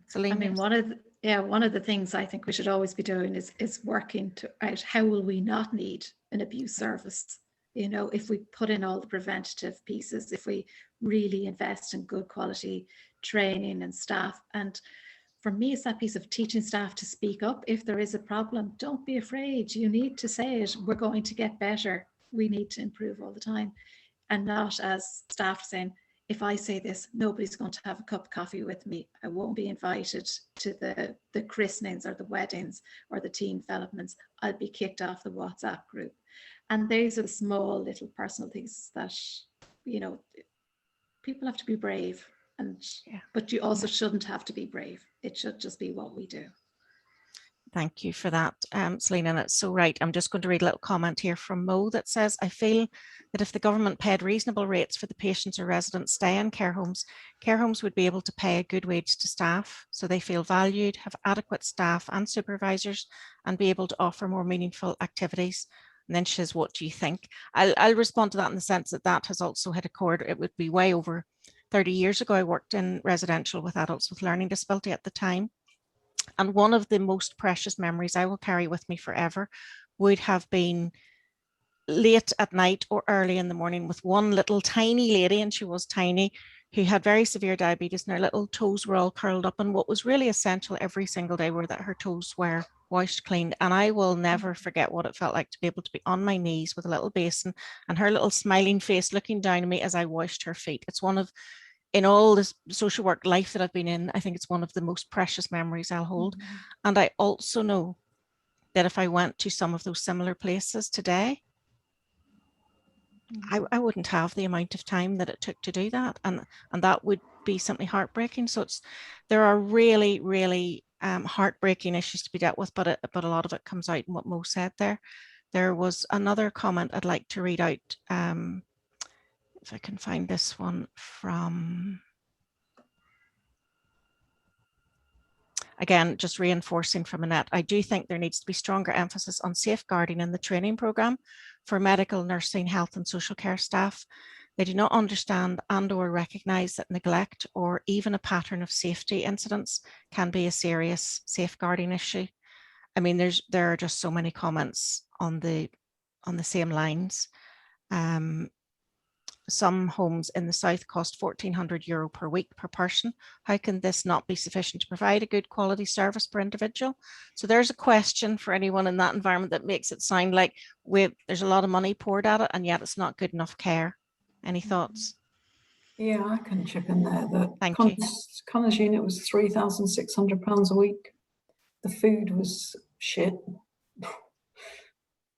Celine, I mean, one of the things I think we should always be doing is working out how will we not need an abuse service. You know, if we put in all the preventative pieces, if we really invest in good quality training and staff. And for me, it's that piece of teaching staff to speak up if there is a problem. Don't be afraid. You need to say it. We're going to get better. We need to improve all the time. And not as staff saying, if I say this, nobody's going to have a cup of coffee with me. I won't be invited to the christenings or the weddings or the team developments. I'll be kicked off the WhatsApp group. And those are the small little personal things that, you know, people have to be brave. But you also shouldn't have to be brave. It should just be what we do. Thank you for that, Celine, and it's so right. I'm just going to read a little comment here from Mo that says, I feel that if the government paid reasonable rates for the patients or residents stay in care homes would be able to pay a good wage to staff so they feel valued, have adequate staff and supervisors, and be able to offer more meaningful activities. And then she says, what do you think? I'll respond to that in the sense that has also hit a chord. It would be way over 30 years ago. I worked in residential with adults with learning disability at the time. And one of the most precious memories I will carry with me forever would have been late at night or early in the morning with one little tiny lady, and she was tiny, who had very severe diabetes, and her little toes were all curled up. And what was really essential every single day were that her toes were washed, cleaned. And I will never forget what it felt like to be able to be on my knees with a little basin and her little smiling face looking down at me as I washed her feet. It's one of, in all this social work life that I've been in, I think it's one of the most precious memories I'll hold. And I also know that if I went to some of those similar places today, I wouldn't have the amount of time that it took to do that. And that would be simply heartbreaking. So there are really, really heartbreaking issues to be dealt with, but a lot of it comes out in what Mo said there. There was another comment I'd like to read out. If I can find this one from, again, just reinforcing from Annette, I do think there needs to be stronger emphasis on safeguarding in the training programme for medical, nursing, health and social care staff. They do not understand and or recognise that neglect or even a pattern of safety incidents can be a serious safeguarding issue. I mean, there are just so many comments on the same lines. Some homes in the south cost €1,400 per week per person. How can this not be sufficient to provide a good quality service per individual? So there's a question for anyone in that environment that makes it sound like there's a lot of money poured at it and yet it's not good enough care. Any thoughts? Yeah, I can chip in there. The Thank you. Connor's unit was £3,600 a week. The food was shit.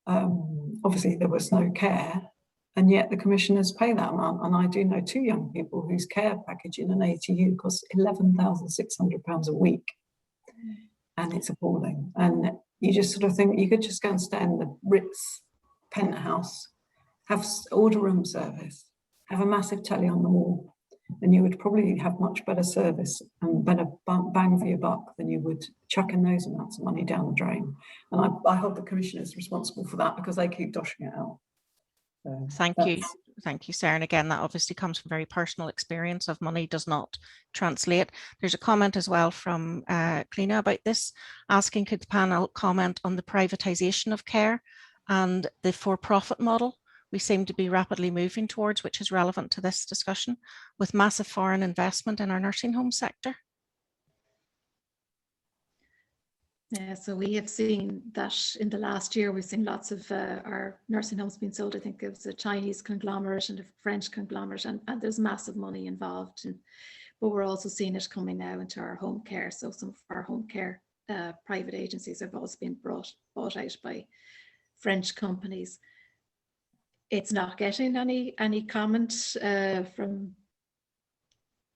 Obviously, there was no care, and yet the commissioners pay that amount. And I do know 2 young people whose care package in an ATU costs £11,600 a week, and it's appalling. And you just sort of think you could just go and stay in the Ritz penthouse, order room service, have a massive telly on the wall, and you would probably have much better service and better bang for your buck than you would chucking those amounts of money down the drain. And I hold the commissioners responsible for that because they keep doshing it out. So Thank you, Sarah. And again, that obviously comes from very personal experience of money does not translate. There's a comment as well from Clina about this, asking could the panel comment on the privatisation of care and the for-profit model we seem to be rapidly moving towards, which is relevant to this discussion, with massive foreign investment in our nursing home sector. Yeah, so we have seen that in the last year, we've seen lots of our nursing homes being sold. I think it was a Chinese conglomerate and a French conglomerate, and there's massive money involved. But we're also seeing it coming now into our home care. So some of our home care private agencies have also been bought out by French companies. It's not getting any comment from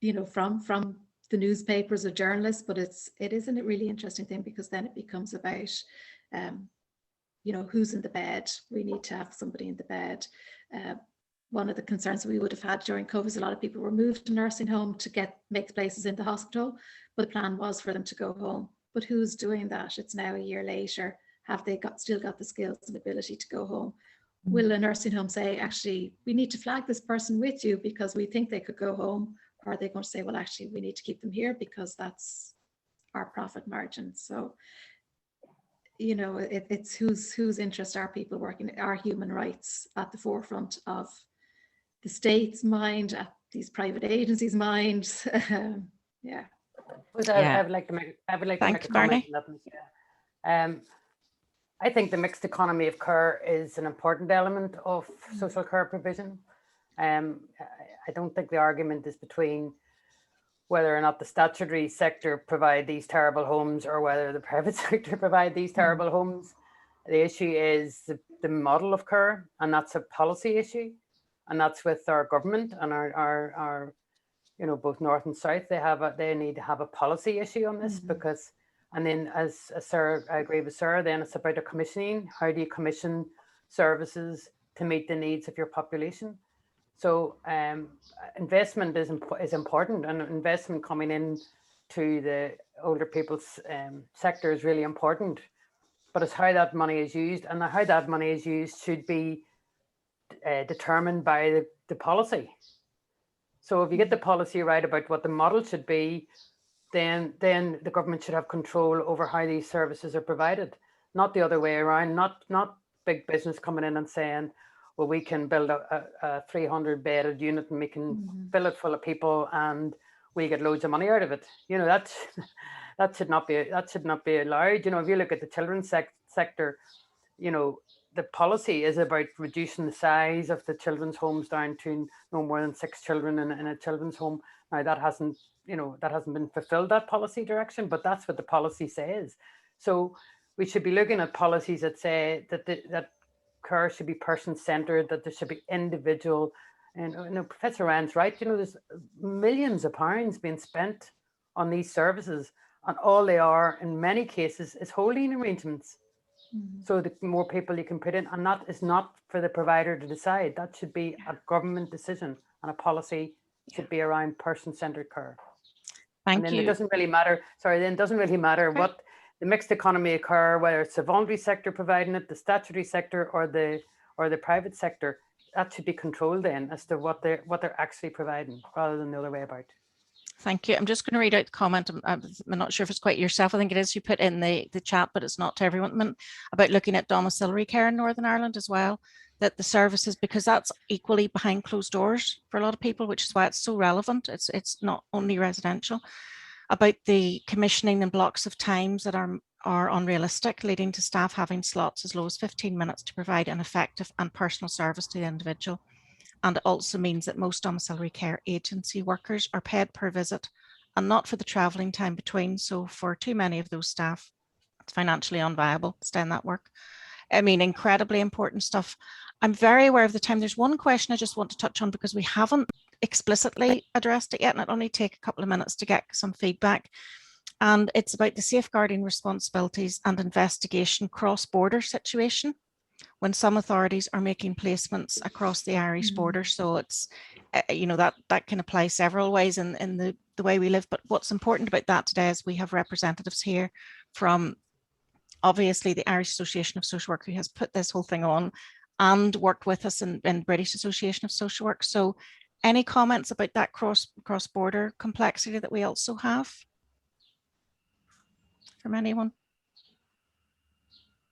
the newspapers or journalists, but it is a really interesting thing, because then it becomes about who's in the bed. We need to have somebody in the bed. One of the concerns we would have had during COVID is a lot of people were moved to nursing home to make places in the hospital, but the plan was for them to go home. But who's doing that? It's now a year later. Have they still got the skills and ability to go home? Will a nursing home say, actually, we need to flag this person with you because we think they could go home? Or are they going to say, well, actually, we need to keep them here because that's our profit margin? So, it's whose interest are people working, are human rights at the forefront of the state's mind, at these private agencies' minds. Yeah. I would like to make a comment on that. I think the mixed economy of care is an important element of social care provision. I don't think the argument is between whether or not the statutory sector provide these terrible homes or whether the private sector provide these terrible homes. The issue is the model of care, and that's a policy issue, and that's with our government and our both north and south. They need to have a policy issue on this, because. And then, as Sarah, I agree with Sarah, then it's about a commissioning. How do you commission services to meet the needs of your population? So investment is important, and investment coming in to the older people's sector is really important. But it's how that money is used, and how that money is used should be determined by the policy. So if you get the policy right about what the model should be, then the government should have control over how these services are provided, not the other way around, not big business coming in and saying, well, we can build a 300-bedded unit and we can fill it full of people and we get loads of money out of it. That should not be allowed. If you look at the children's sector, the policy is about reducing the size of the children's homes down to no more than 6 children in a children's home. Now that hasn't been fulfilled, that policy direction, but that's what the policy says. So we should be looking at policies that say that care should be person-centered, that there should be individual. And Professor Ryan's right. There's millions of pounds being spent on these services, and all they are, in many cases, is holding arrangements. So the more people you can put in, and that is not for the provider to decide. That should be a government decision, and a policy should be around person-centered care. Thank you. It doesn't really matter. It doesn't really matter what the mixed economy of care, whether it's the voluntary sector providing it, the statutory sector, or the private sector. That should be controlled then as to what they're actually providing, rather than the other way about. Thank you. I'm just going to read out the comment. I'm not sure if it's quite yourself. I think it is. You put in the chat, but it's not to everyone, about looking at domiciliary care in Northern Ireland as well. That the services, because that's equally behind closed doors for a lot of people, which is why it's so relevant. It's not only residential. About the commissioning and blocks of times that are unrealistic, leading to staff having slots as low as 15 minutes to provide an effective and personal service to the individual. And it also means that most domiciliary care agency workers are paid per visit and not for the travelling time between. So for too many of those staff, it's financially unviable to stay in that work. I mean, incredibly important stuff. I'm very aware of the time. There's one question I just want to touch on because we haven't explicitly addressed it yet, and it'll only take a couple of minutes to get some feedback. And it's about the safeguarding responsibilities and investigation cross-border situation when some authorities are making placements across the Irish border. So it's, you know, that can apply several ways in the way we live. But what's important about that today is we have representatives here from obviously the Irish Association of Social Work, who has put this whole thing on and worked with us in British Association of Social Work. So any comments about that cross-border complexity that we also have from anyone?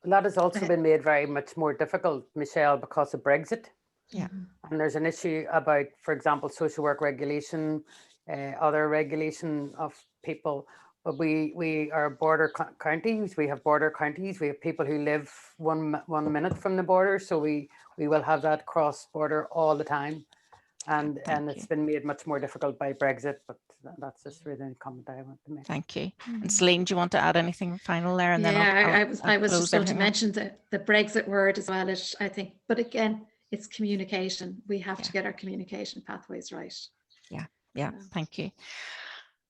Well, that has also been made very much more difficult, Michelle, because of Brexit. Yeah. And there's an issue about, for example, social work regulation, other regulation of people. But we are border counties. We have border counties. We have people who live one minute from the border. So we will have that cross border all the time. And it's been made much more difficult by Brexit, but that's just really a comment I want to make. Thank you. And Celine, do you want to add anything final there? And yeah, then I was just going to mention the Brexit word as well, I think, but again, it's communication. We have to get our communication pathways right. Yeah, thank you.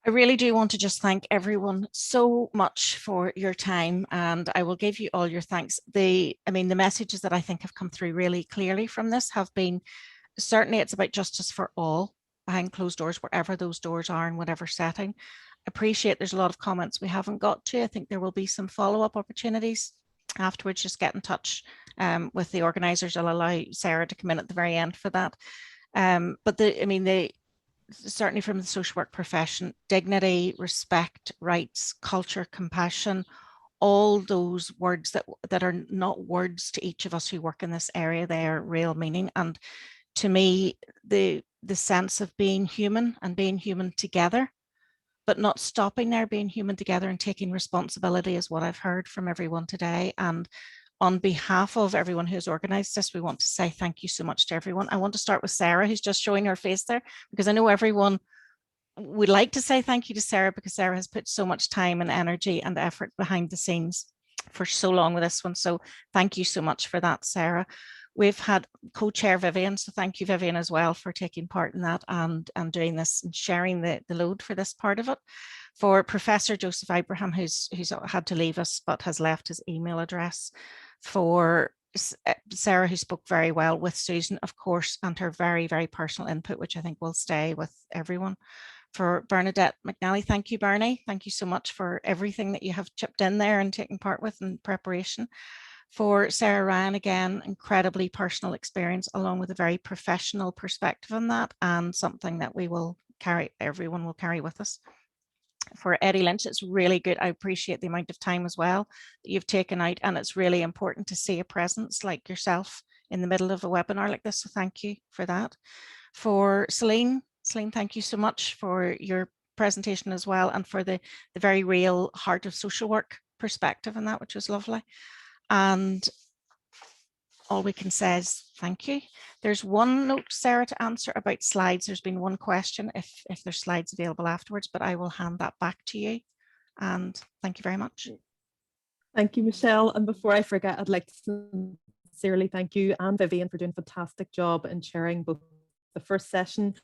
I really do want to just thank everyone so much for your time, and I will give you all your thanks. The messages that I think have come through really clearly from this have been, certainly it's about justice for all behind closed doors, wherever those doors are in whatever setting. Appreciate there's a lot of comments we haven't got to. I think there will be some follow-up opportunities afterwards. Just get in touch with the organisers. I'll allow Sarah to come in at the very end for that. But certainly from the social work profession, dignity, respect, rights, culture, compassion, all those words that are not words to each of us who work in this area, they are real meaning. And to me, the sense of being human and being human together, but not stopping there, being human together and taking responsibility is what I've heard from everyone today. And on behalf of everyone who's organised this, we want to say thank you so much to everyone. I want to start with Sarah, who's just showing her face there, because I know everyone would like to say thank you to Sarah, because Sarah has put so much time and energy and effort behind the scenes for so long with this one. So thank you so much for that, Sarah. We've had co-chair Vivian, so thank you, Vivian, as well, for taking part in that and doing this and sharing the load for this part of it. For Professor Joseph Abraham, who's had to leave us but has left his email address. For Sarah, who spoke very well, with Susan, of course, and her very, very personal input, which I think will stay with everyone. For Bernadette McNally, thank you, Bernie. Thank you so much for everything that you have chipped in there and taken part with in preparation. For Sarah Ryan, again, incredibly personal experience, along with a very professional perspective on that, and something that everyone will carry with us. For Eddie Lynch, it's really good. I appreciate the amount of time as well that you've taken out, and it's really important to see a presence like yourself in the middle of a webinar like this, so thank you for that. For Celine, thank you so much for your presentation as well, and for the very real heart of social work perspective in that, which was lovely. And all we can say is thank you. There's one note, Sarah, to answer about slides. There's been one question if there's slides available afterwards, but I will hand that back to you. And thank you very much. Thank you, Michelle. And before I forget, I'd like to sincerely thank you and Vivian for doing a fantastic job in chairing both the first session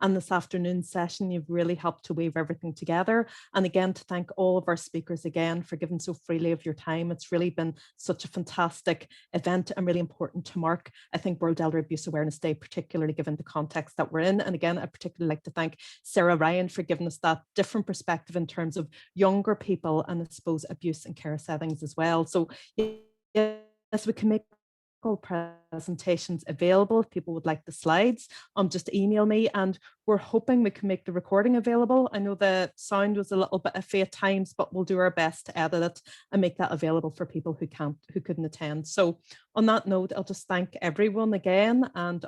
and this afternoon session. You've really helped to weave everything together. And again, to thank all of our speakers again for giving so freely of your time. It's really been such a fantastic event and really important to mark, I think, World Elder Abuse Awareness Day, particularly given the context that we're in. And again, I'd particularly like to thank Sarah Ryan for giving us that different perspective in terms of younger people and I suppose abuse and care settings as well. So yes, we can make all presentations available. If people would like the slides, just email me, and we're hoping we can make the recording available. I know the sound was a little bit iffy at times, but we'll do our best to edit it and make that available for people who couldn't attend. So on that note, I'll just thank everyone again, and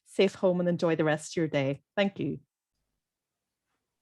safe home and enjoy the rest of your day. Thank you.